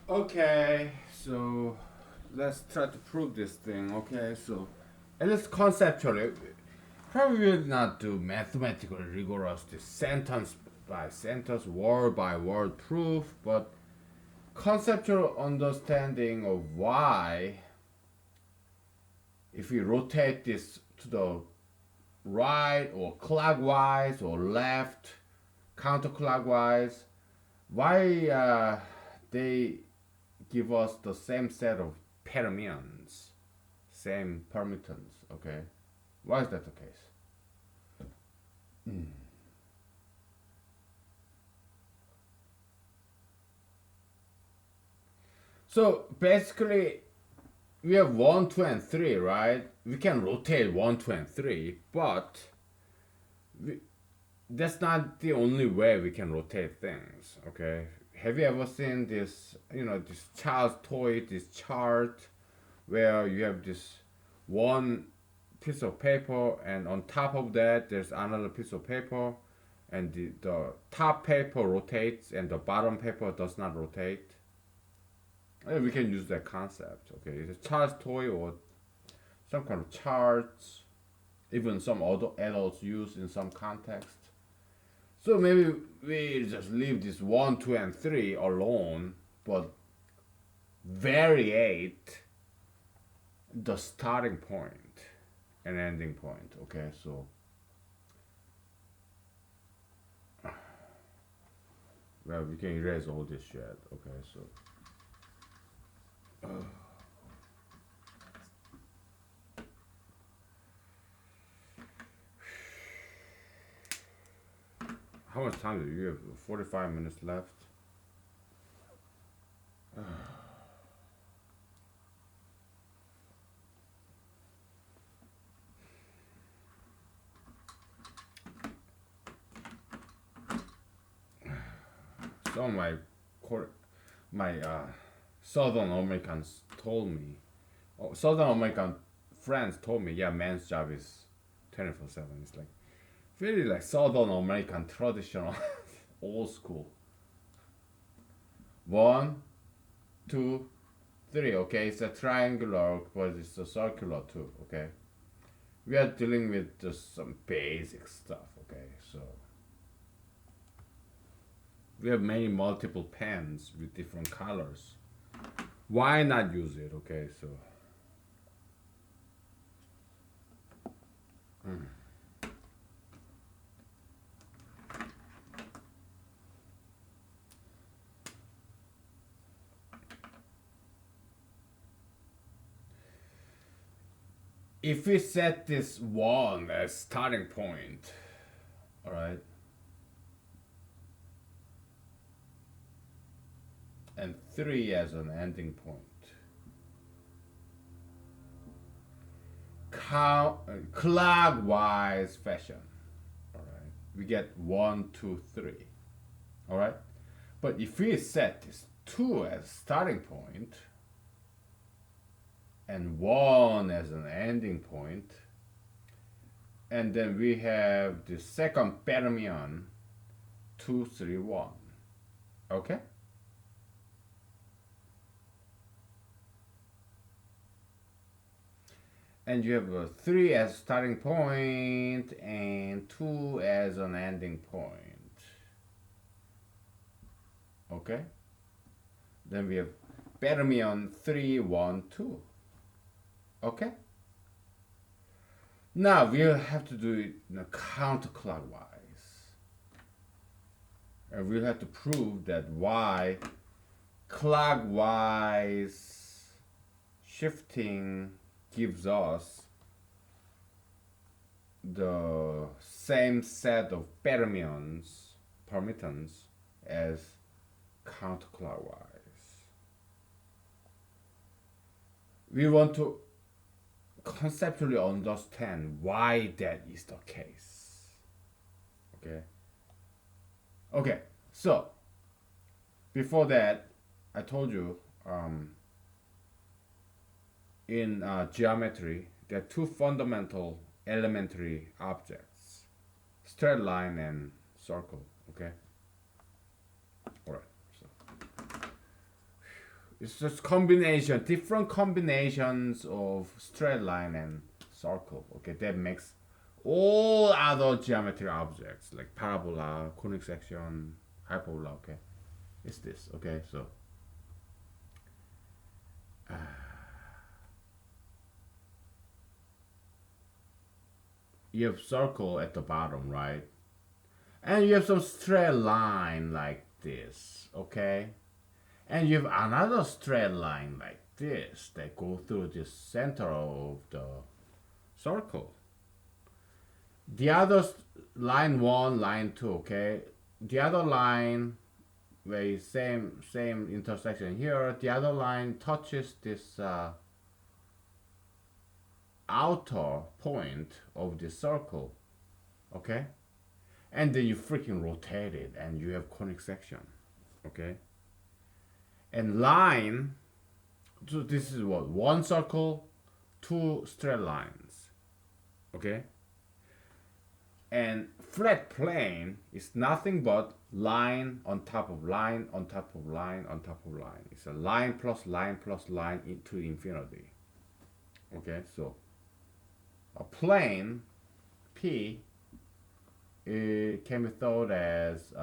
Okay, so let's try to prove this thing. Okay, so at least conceptually, probably will not do mathematical rigorous this sentence by sentence, word by word proof, but conceptual understanding of why if we rotate this to the right or clockwise or left, counterclockwise, why they give us the same set of fermions, same permittance, okay? Why is that the case? So basically, we have 1, 2, and 3, right? We can rotate 1, 2, and 3, but we, that's not the only way we can rotate things, okay? Have you ever seen this, this child's toy, this chart, where you have this one piece of paper and on top of that there's another piece of paper and the top paper rotates and the bottom paper does not rotate? We can use that concept, okay? It's a child's toy or some kind of charts, even some other adults use in some context. So maybe we just leave this 1, 2, and 3 alone, but variate the starting point and ending point. Okay, so well, we can erase all this shit. Okay, so how much time do you have? 45 minutes left. So my Southern Americans told me, Southern American friends told me, yeah, man's job is 24/7. It's like very like Southern American traditional, old school. 1, 2, 3. Okay, it's a triangular, but it's a circular too. Okay, we are dealing with just some basic stuff. Okay, so we have many multiple pens with different colors. Why not use it? Okay, so if we set this 1 as starting point, all right, and 3 as an ending point, clockwise fashion, all right, we get 1, 2, 3, all right. But if we set this 2 as starting point and 1 as an ending point, and then we have the second fermion 2, 3, 1, okay. and you have 3 as starting point and 2 as an ending point. Okay, then we have fermion 3 1 2. Okay, now we'll have to do it counterclockwise, and we'll have to prove that y clockwise shifting gives us the same set of fermions, permittance, as counterclockwise. We want to conceptually understand why that is the case. Okay, so before that, I told you in geometry there are two fundamental elementary objects: straight line and circle. Okay, all right. So it's just different combinations of straight line and circle. Okay, that makes all other geometry objects like parabola, conic section, hyperbola. Okay, it's this. Okay, so you have circle at the bottom, right? And you have some straight line like this. Okay, and you have another straight line like this that go through the center of the circle. The other line 1, line 2, okay? The other line where same intersection here, the other line touches this outer point of the circle, okay? And then you freaking rotate it and you have conic section, okay? And line, so this is what? One circle, two straight lines, okay? And flat plane is nothing but line on top of line on top of line on top of line. It's a line plus line plus line into infinity. Okay, so a plane P can be thought as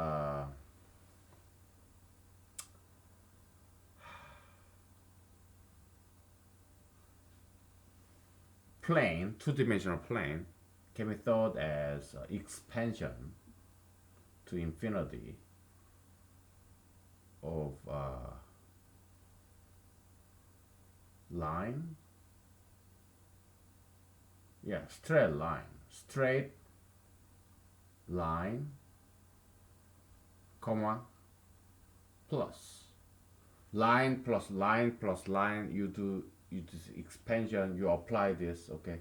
plane, two-dimensional plane, can be thought as expansion to infinity of line. Yeah, straight line, comma, plus line plus line plus line. You do this expansion. You apply this. Okay,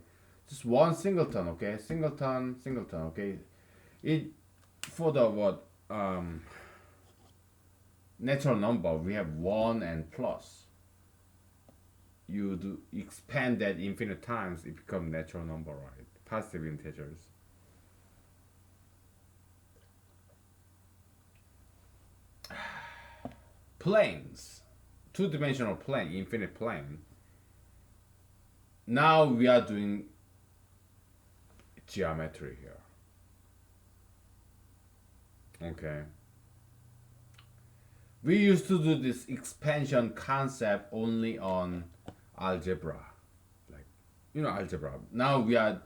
just one singleton. Okay, singleton. Okay, it for the what natural number we have 1 and plus. You do expand that infinite times, it becomes natural number, right? Positive integers. Planes, two-dimensional plane, infinite plane. Now we are doing geometry here. Okay. We used to do this expansion concept only on algebra, like algebra. Now we are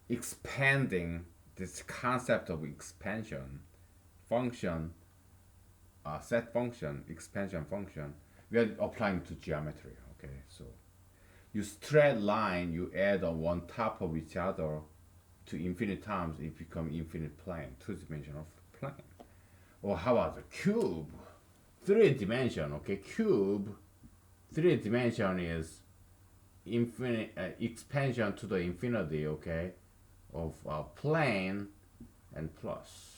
expanding this concept of expansion function, set function, expansion function. We are applying to geometry. Okay, so you straight line, you add on one top of each other to infinite times, it becomes infinite plane, two-dimensional plane. Or how about the cube? 3 dimension, okay, cube, 3 dimension is infinite expansion to the infinity, okay, of plane and plus.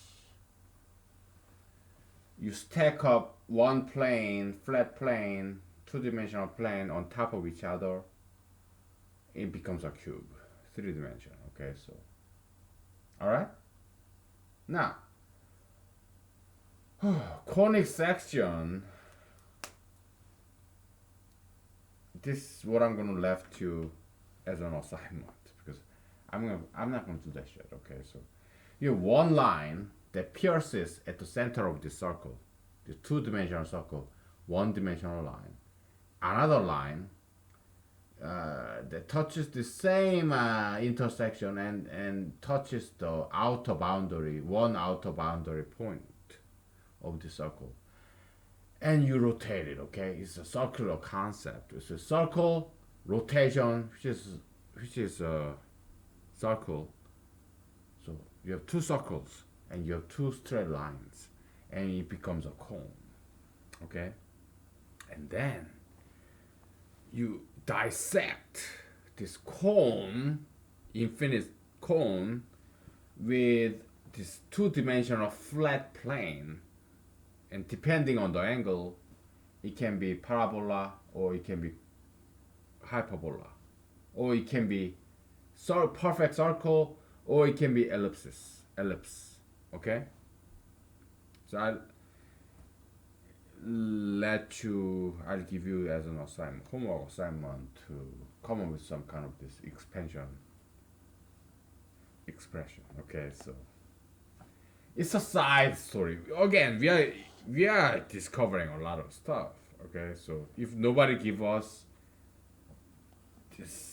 You stack up one plane, flat plane, two-dimensional plane on top of each other, it becomes a cube, 3 dimension, okay, so, all right? Now, conic section, this is what I'm going to left you as an assignment because I'm not gonna do that shit. Okay, so you have one line that pierces at the center of the circle, the two-dimensional circle, one-dimensional line. Another line that touches the same intersection and touches the outer boundary, one outer boundary point of the circle. And you rotate it, okay? It's a circular concept. It's a circle, rotation, which is a circle. So you have two circles and you have two straight lines and it becomes a cone, okay? And then you dissect this cone, infinite cone, with this two-dimensional flat plane, and depending on the angle, it can be parabola or it can be hyperbola, or it can be perfect circle, or it can be ellipse. Okay, so I'll give you as an assignment, homework assignment, to come up with some kind of this expression. Okay, so it's a side story. Again, we are discovering a lot of stuff. Okay, so if nobody give us this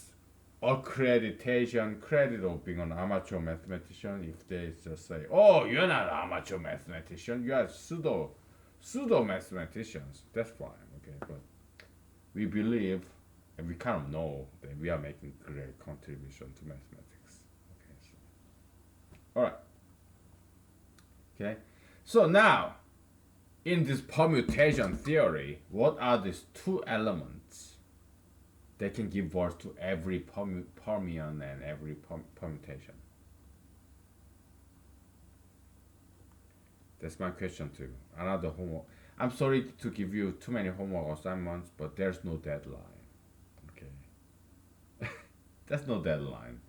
accreditation credit of being an amateur mathematician, if they just say, "Oh, you're not an amateur mathematician, you are pseudo mathematicians," that's fine. Okay, but we believe and we kind of know that we are making great contribution to mathematics. Okay, so all right. Okay, so now in this permutation theory, what are these two elements that can give birth to every permian and every permutation? That's my question to you. Another homework. I'm sorry to give you too many homework assignments, but there's no deadline. Okay, there's no deadline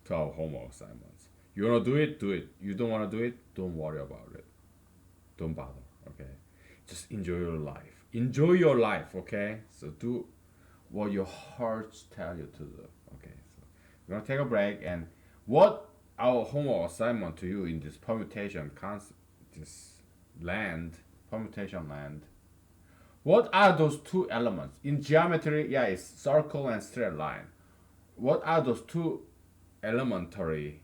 to our homework assignments. You wanna do it, do it. You don't wanna do it, don't worry about it. Don't bother. Okay, just enjoy your life. Enjoy your life. Okay, so do what your hearts tell you to do. Okay, so we're gonna take a break, and what our homework assignment to you in this permutation concept, this permutation land. What are those two elements in geometry? Yeah, it's circle and straight line. What are those two elementary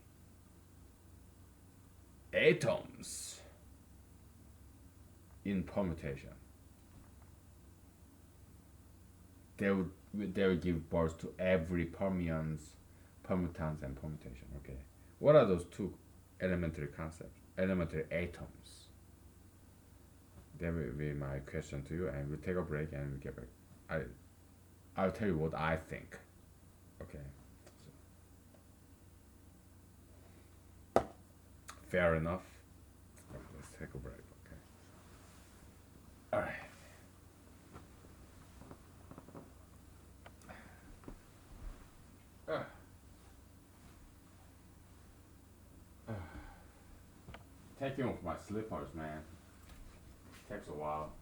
atoms in permutation? They will give birth to every permutans and permutation. Okay, what are those two elementary concepts, elementary atoms? That will be my question to you, and we'll take a break and we'll get back. I'll tell you what I think. Okay, so, fair enough. Okay, let's take a break. Okay, all right. Taking off my slippers, man. Takes a while.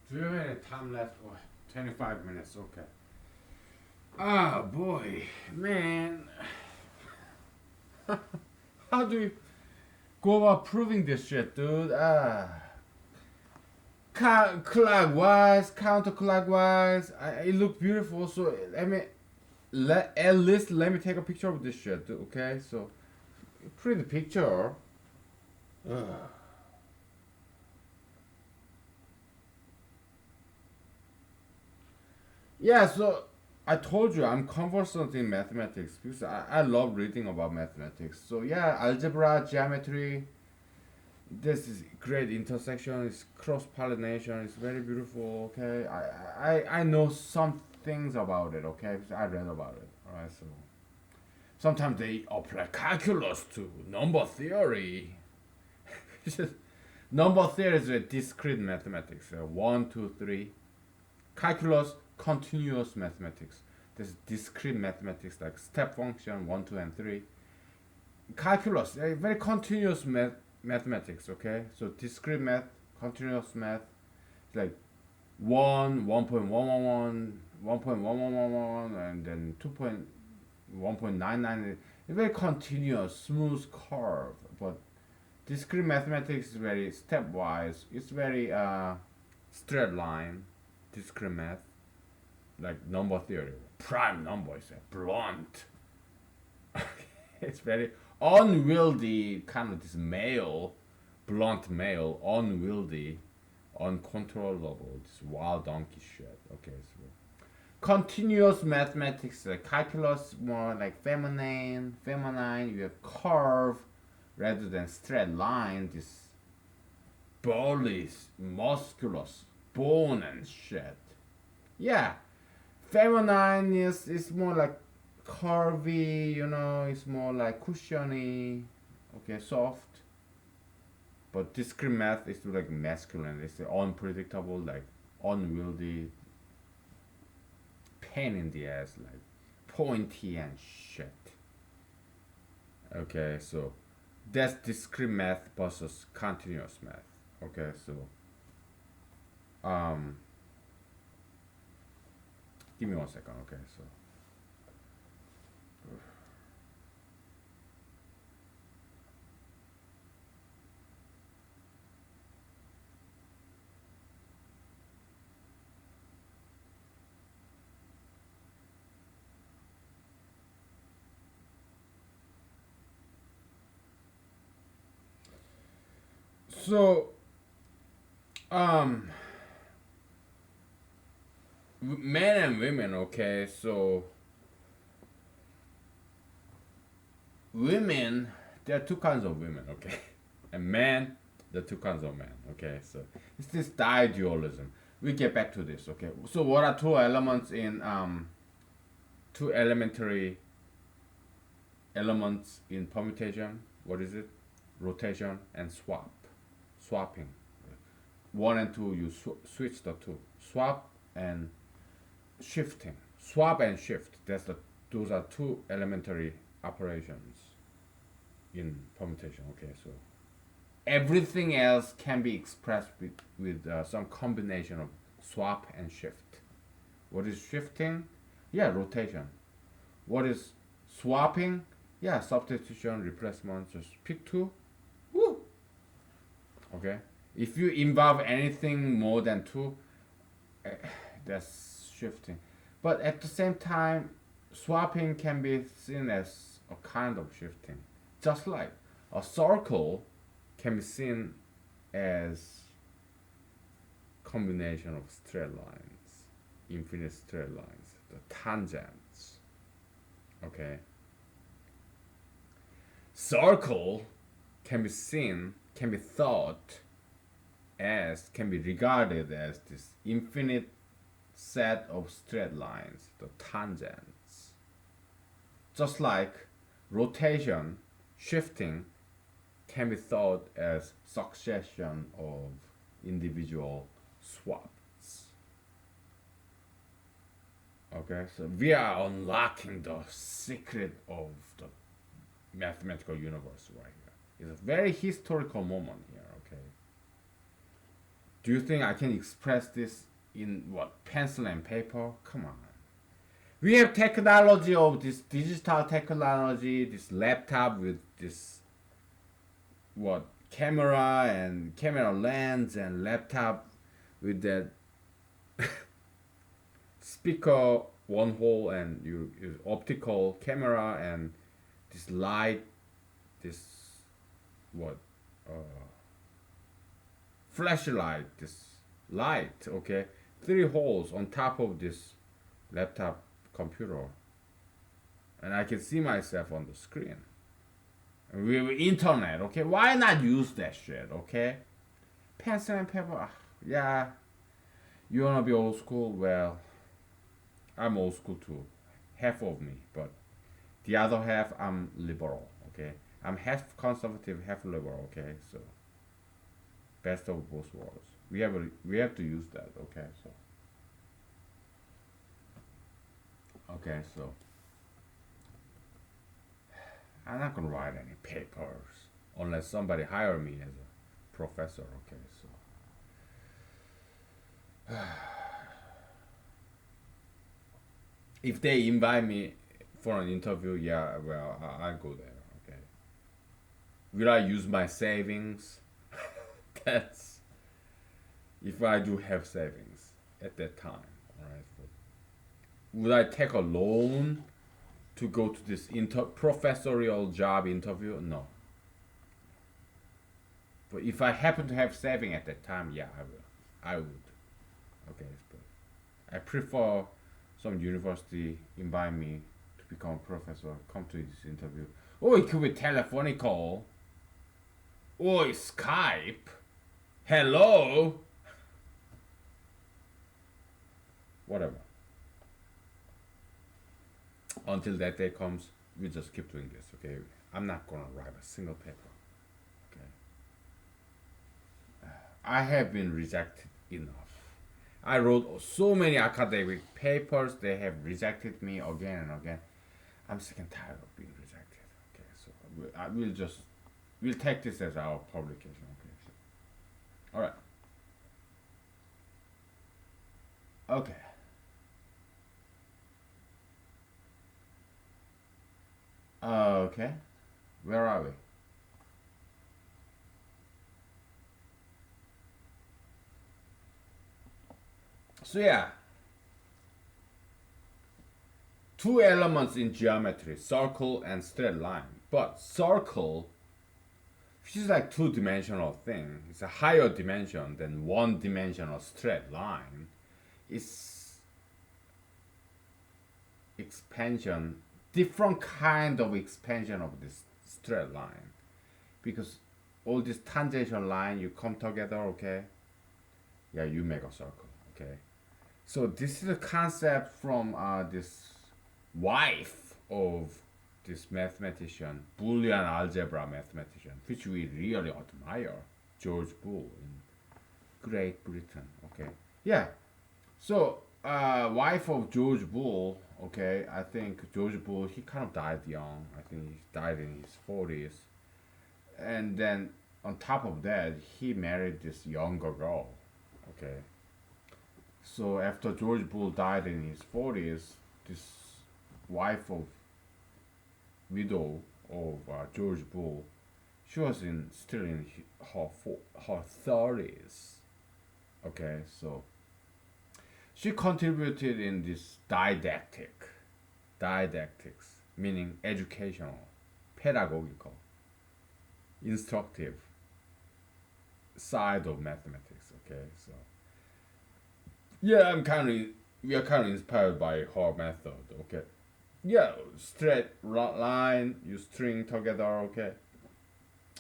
Do you have any time left? Oh, 25 minutes, okay. Ah, boy, man. How do you go about proving this shit, dude? Clockwise, counterclockwise. It looked beautiful, so at least let me take a picture of this shit, dude, okay? So, pretty picture. Ugh. Yeah, so I told you I'm conversant in mathematics because I love reading about mathematics. So yeah, algebra, geometry, this is great intersection, it's cross pollination, it's very beautiful. Okay, I know some things about it. Okay, because I read about it. All right, so sometimes they apply calculus to number theory. It's just- number theory is a discrete mathematics. One, two, three. Calculus, continuous mathematics. There's discrete mathematics like step function, one, two, and three. Calculus, very continuous mathematics. Okay, so discrete math, continuous math, like 1.111, 1.1111, and then 2.1.99. It's very continuous, smooth curve. But discrete mathematics is very stepwise. It's very straight line. Discrete math, like number theory, prime number is a blunt. It's very unwieldy, kind of this male, blunt male, unwieldy, uncontrollable, this wild donkey shit. Okay, so continuous mathematics, calculus more like feminine. You have curve rather than straight line. This burly, musculous, bone and shit. Yeah, feminine is more like curvy, it's more like cushiony, okay, soft. But discrete math is like masculine. It's unpredictable, like unwieldy, pain in the ass, like pointy and shit. Okay, so that's discrete math versus continuous math. Okay, so um, give me 1 second. Okay, so so um men and women, okay, so women, there are two kinds of women, okay, and men, there are two kinds of men, okay, so it's this dualism. We get back to this, okay, so what are two elements in two elementary elements in permutation? What is it? Rotation and swapping. One and two, you switch the two, swap and shifting, swap and shift. Those are two elementary operations in permutation. Okay, so everything else can be expressed with some combination of swap and shift. What is shifting? Yeah, rotation. What is swapping? Yeah, substitution, replacement. Just pick two. Woo. Okay. If you involve anything more than two, eh, that's shifting. But at the same time, swapping can be seen as a kind of shifting. Just like a circle can be seen as combination of straight lines, infinite straight lines, the tangents. Okay. Circle can be thought as, can be regarded as this infinite set of straight lines, the tangents. Just like rotation, shifting can be thought as succession of individual swaps. Okay, so we are unlocking the secret of the mathematical universe right here. It's a very historical moment here, okay? Do you think I can express this in what, pencil and paper? Come on. We have technology of this digital technology, this laptop with this what, camera and camera lens and laptop with that speaker one hole, and you use optical camera and this light, this what, uh, flashlight, this light, okay, three holes on top of this laptop computer, and I can see myself on the screen. And we have internet, okay, why not use that shit, okay? Pencil and paper, yeah. You wanna be old school? Well, I'm old school too, half of me, but the other half I'm liberal, okay? I'm half conservative, half liberal, okay? So best of both worlds. We have to use that, okay? So okay, so I'm not gonna write any papers unless somebody hire me as a professor, okay? So if they invite me for an interview, yeah, well, I'll go there, okay? Will I use my savings? That's if I do have savings at that time, alright? Would I take a loan to go to this professorial job interview? No. But if I happen to have saving at that time, yeah, I will. I would. Okay, but I prefer some university invite me to become a professor, come to this interview. Oh, it could be telephonic call. Or Skype. Hello. Whatever. Until that day comes, we just keep doing this, okay? I'm not gonna write a single paper, okay? I have been rejected enough. I wrote so many academic papers, they have rejected me again and again. I'm sick and tired of being rejected, okay? So we'll take this as our publication, okay? So, all right. Okay. Okay. Where are we? So yeah, two elements in geometry, circle and straight line. But circle, which is like two-dimensional thing, it's a higher dimension than one-dimensional straight line. It's expansion, different kind of expansion of this straight line, because all this tangential line you come together, okay? Yeah, you make a circle, okay? So this is a concept from this wife of this mathematician, Boolean algebra mathematician, which we really admire, George Boole in Great Britain. Okay, yeah. So wife of George Boole. Okay, I think George Boole, he kind of died young. I think he died in his 40s, and then on top of that, he married this younger girl. Okay, so after George Boole died in his 40s, this wife of widow of George Boole, she was still in her 30s. Okay, so she contributed in this didactics, meaning educational, pedagogical, instructive side of mathematics. Okay, so yeah, we are kind of inspired by her method. Okay, yeah, straight line you string together. Okay,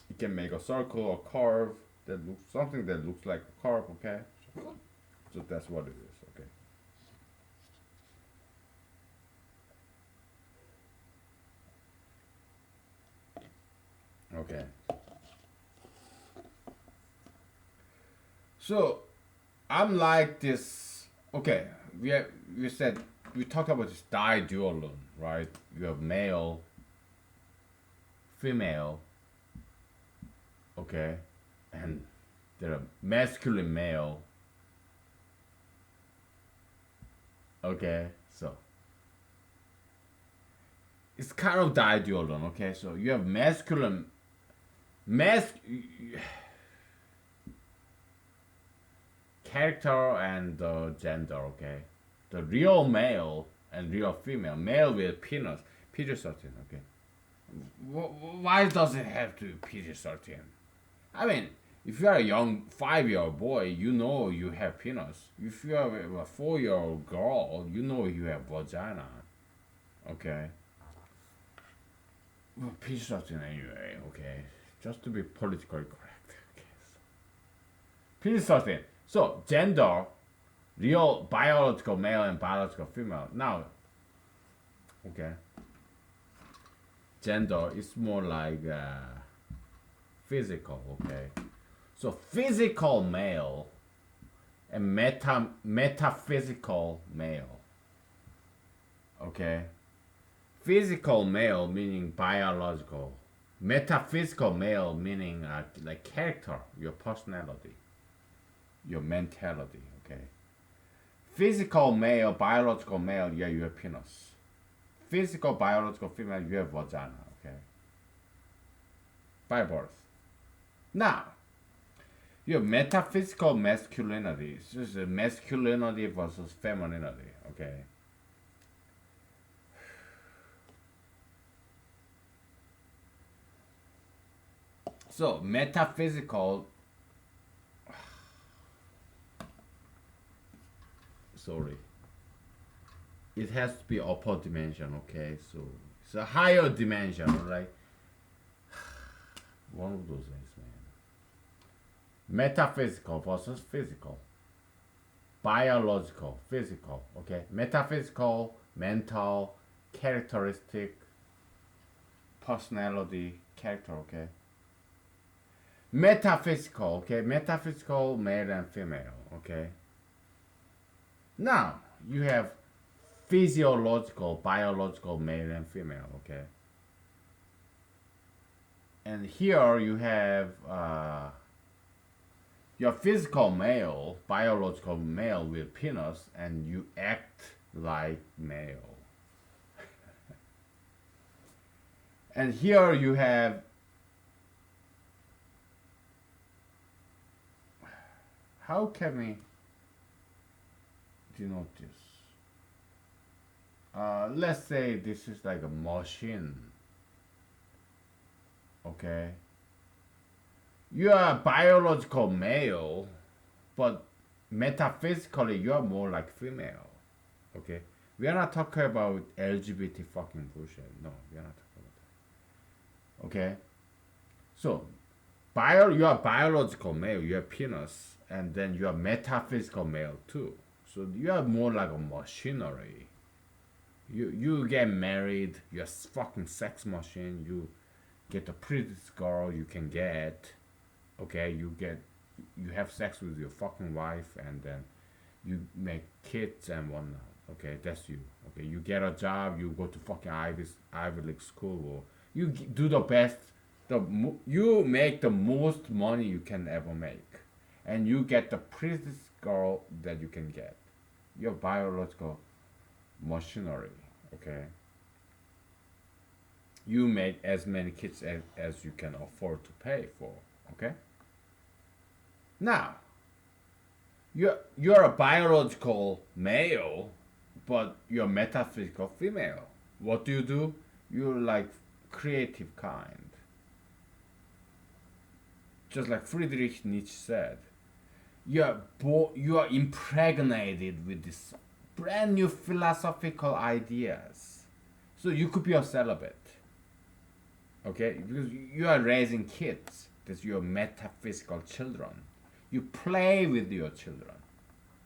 you can make a circle or curve that looks something that looks like a curve. Okay, so that's what it is. Okay. So I'm like this. Okay, we said we talked about this didualism, right? You have male, female, okay, and There are masculine male. Okay, so it's kind of the ideology. Okay, so you have masculine, mas character and gender. Okay, the real male and real female. Male with penis, PG-13. Okay, why does it have to be PG-13? I mean, if you are a young 5-year-old boy, you know you have penis. If you are a 4-year-old girl, you know you have vagina. Okay. Well, PG-13 anyway. Okay, just to be politically correct. Okay. PG-13. So gender, real biological male and biological female. Now, okay, gender is more like physical. Okay, so physical male and metaphysical male. Okay, physical male meaning biological, metaphysical male meaning like character, your personality, your mentality. Okay, physical male, biological male, yeah, you have penis. Physical biological female, you have vagina. Okay, by birth. Now, your metaphysical masculinity. It's just masculinity versus femininity. Okay. So metaphysical. Sorry. It has to be upper dimension. Okay. So it's a higher dimension, right? One of those things, man. Metaphysical versus physical. Biological, physical. Okay. Metaphysical, mental, characteristic, personality, character. Okay. Metaphysical. Okay. Metaphysical, male and female. Okay. Now you have physiological, biological, male and female. Okay. And here you have your physical male, biological male with penis, and you act like male. And here you have how can we denote this? Let's say this is like a machine. Okay. You are a biological male, but metaphysically you are more like female. Okay. We are not talking about LGBT fucking bullshit. No, we are not talking about that. Okay. So, you are biological male. You have penis, and then you are metaphysical male too. So you are more like a machinery. You get married. You're a fucking sex machine. You get the prettiest girl you can get. Okay, you have sex with your fucking wife, and then you make kids and whatnot. Okay, that's you. Okay, you get a job. You go to fucking Ivy League school. Or you do the best. You make the most money you can ever make, and you get the prettiest girl that you can get. Your biological machinery. Okay. You make as many kids as you can afford to pay for. Okay. Now, you're a biological male, but you're metaphysical female. What do? You're like creative kind. Just like Friedrich Nietzsche said, you are impregnated with this brand new philosophical ideas. So you could be a celibate. Okay? Because you are raising kids. That's your metaphysical children. You play with your children.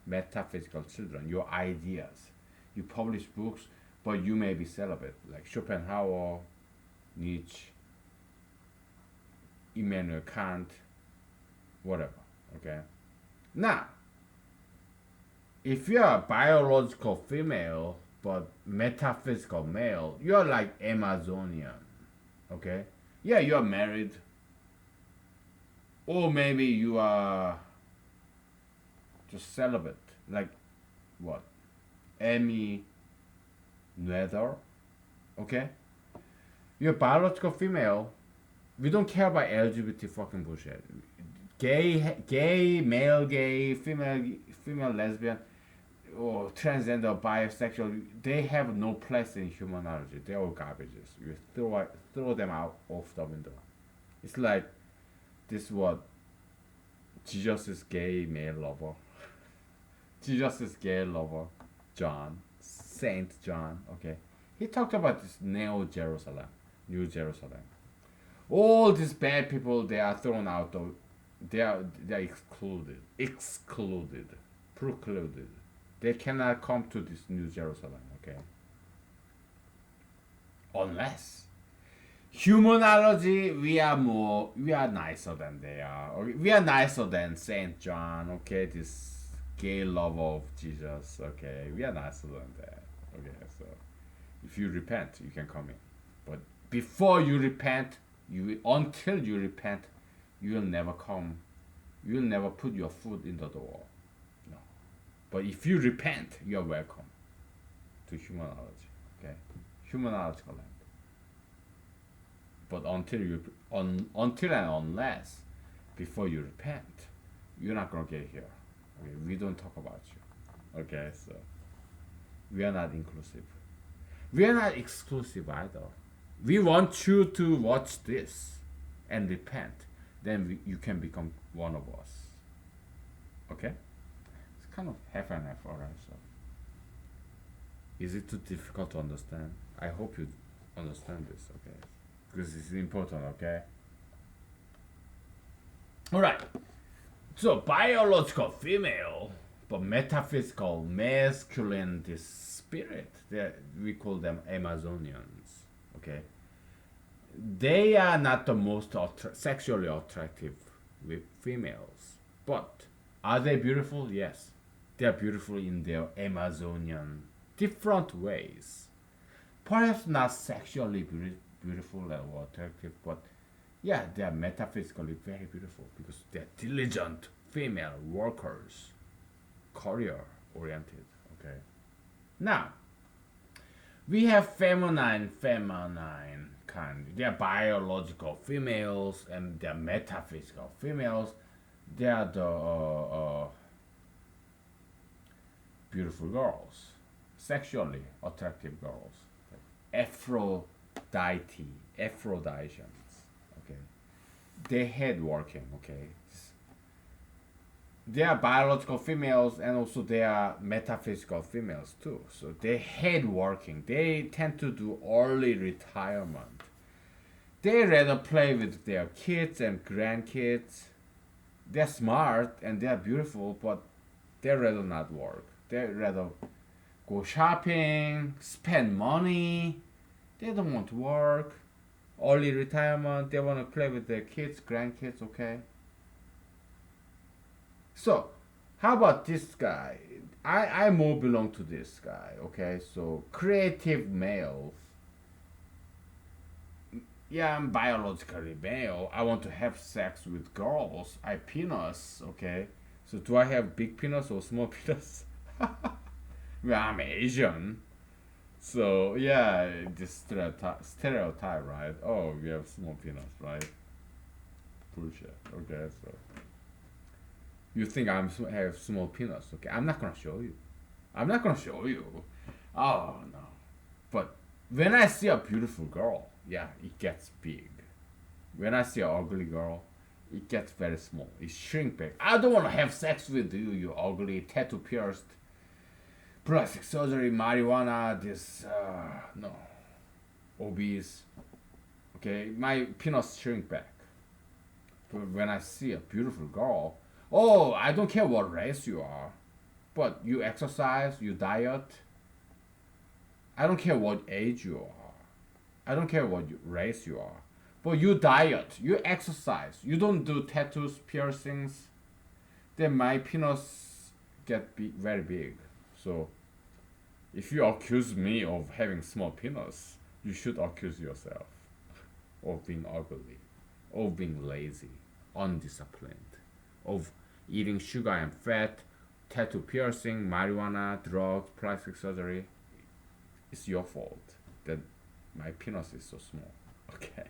Metaphysical children, your ideas. You publish books, but you may be celibate. Like Schopenhauer, Nietzsche, Immanuel Kant, whatever. Okay? Now, if you're a biological female but metaphysical male, you're like Amazonian. Okay? Yeah, you're married. Or maybe you are just celibate, like what? Amy Nether, okay? You're biological female. We don't care about LGBT fucking bullshit. Gay, female, lesbian, or transgender, bisexual, they have no place in humanology. They're all garbages. You throw them out of the window. It's like this what Jesus is gay male lover. Jesus is gay lover. John, Saint John. Okay, he talked about this Neo Jerusalem, New Jerusalem. All these bad people they are thrown out. They are excluded, precluded. They cannot come to this New Jerusalem. Okay, unless humanology, we are nicer than they are. Okay? We are nicer than Saint John. Okay, this gay love of Jesus. Okay, we are nicer than that. Okay, so if you repent, you can come in. But before you repent, until you repent, you will never come. You will never put your foot in the door. No. But if you repent, you are welcome to humanology. Okay, humanological land. But until and unless before you repent, you're not gonna get here. Okay, we don't talk about you. Okay, so we are not inclusive. We are not exclusive either. We want you to watch this and repent. Then you can become one of us. Okay? It's kind of half and half, alright. So, is it too difficult to understand? I hope you understand this. Okay, because it's important. Okay. All right. So biological female, but metaphysical masculine. This spirit. We call them Amazonians. Okay. They are not the most sexually attractive with females, but are they beautiful? Yes, they are beautiful in their Amazonian different ways. Perhaps not sexually beautiful or attractive, but yeah, they are metaphysically very beautiful because they're diligent female workers, career oriented. Okay. Now we have feminine kind. They are biological females and they are metaphysical females. They are the beautiful girls, sexually attractive girls, Aphrodite, Aphrodisians. Okay, they head working. Okay, they are biological females and also they are metaphysical females too. So they hate working. They tend to do early retirement. They rather play with their kids and grandkids. They're smart and they're beautiful, but they rather not work. They rather go shopping, spend money. They don't want to work. Early retirement. They want to play with their kids, grandkids. Okay. So, how about this guy? I more belong to this guy, okay? So, creative males. Yeah, I'm biologically male. I want to have sex with girls. I penis, okay? So, do I have big penis or small penis? Well, I'm Asian. So, yeah, this stereotype, right? Oh, we have small penis, right? Bullshit, okay? So. You think have small penis? Okay, I'm not gonna show you. I'm not gonna show you. Oh no. But when I see a beautiful girl, yeah, it gets big. When I see an ugly girl, it gets very small. It shrink back. I don't wanna have sex with you, you ugly, tattoo pierced, plastic surgery, marijuana. This no, obese. Okay, my penis shrink back. But when I see a beautiful girl. Oh, I don't care what race you are, but you exercise, you diet. I don't care what age you are. I don't care what race you are. But you diet, you exercise, you don't do tattoos, piercings. Then my penis get very big. So if you accuse me of having small penis, you should accuse yourself of being ugly, of being lazy. undisciplined, of eating sugar and fat, tattoo piercing, marijuana, drugs, plastic surgery. It's your fault that my penis is so small. Okay.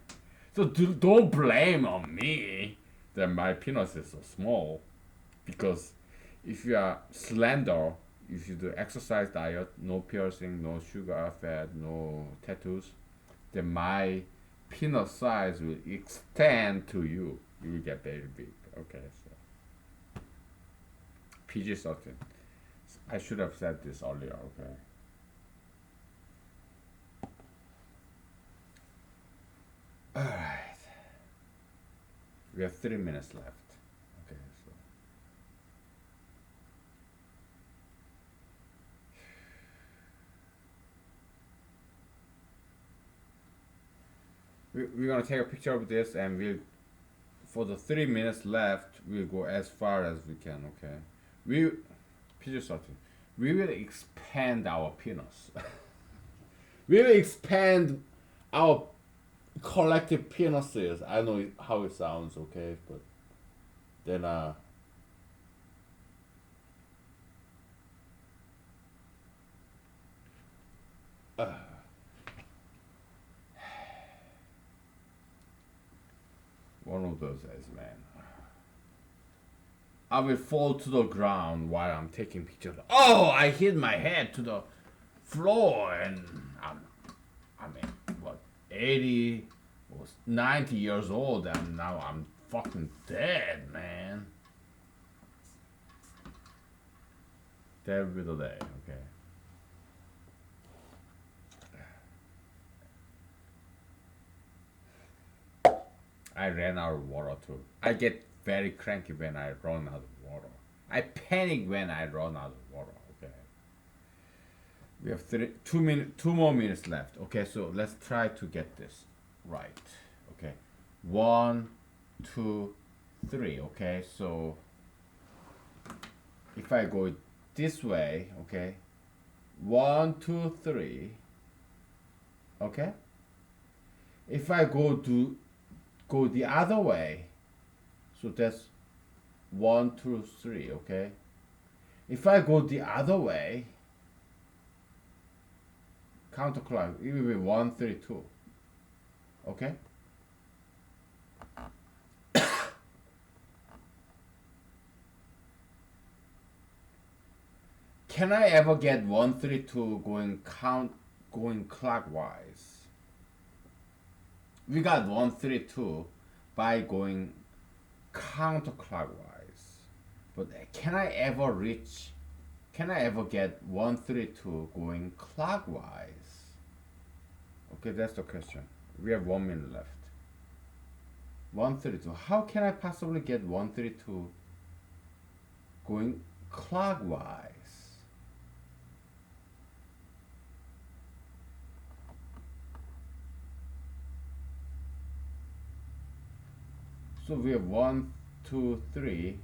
So don't blame on me that my penis is so small, because if you are slender, if you do exercise diet, no piercing, no sugar, fat, no tattoos, then my penis size will extend to you. You will get very big. Okay, so PG-13. I should have said this earlier. Okay. All right. We have 3 minutes left. Okay, so we're gonna take a picture of this, and we'll, for the 3 minutes left, we'll go as far as we can. Okay, we PG-13. We will expand our penis. We will expand our collective penises. I know how it sounds. Okay, but then uh one of those days, man. I will fall to the ground while I'm taking pictures. Oh, I hit my head to the floor, and I mean, what, 80 or 90 years old, and now I'm fucking dead, man. That will be the day, okay? I ran out of water too. I get very cranky when I run out of water. I panic when I run out of water. Okay. We have 2 more minutes left. Okay, so let's try to get this right. Okay, 1, 2, 3. Okay, so if I go this way, okay, 1, 2, 3. Okay. If I go the other way, so that's 1, 2, 3. Okay. If I go the other way, counterclockwise, it will be 1, 3, 2. Okay. Can I ever get 1, 3, 2 going clockwise? We got 1, 3, 2 by going counterclockwise, but can I ever reach? Can I ever get 1, 3, 2 going clockwise? Okay, that's the question. We have 1 minute left. 1, 3, 2. How can I possibly get 1, 3, 2 going clockwise? So we have 1, 2, 3,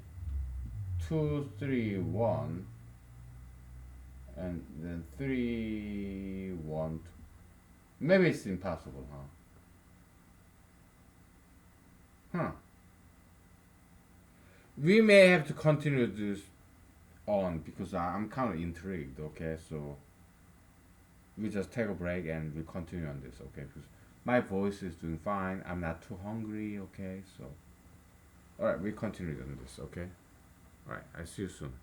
2, 3, 1, and then 3, 1, 2. Maybe it's impossible, huh? We may have to continue this on, because I'm kind of intrigued. Okay, so we just take a break and we continue on this. Okay, because my voice is doing fine. I'm not too hungry. Okay, so all right, we continue on this. Okay, all right. I see you soon.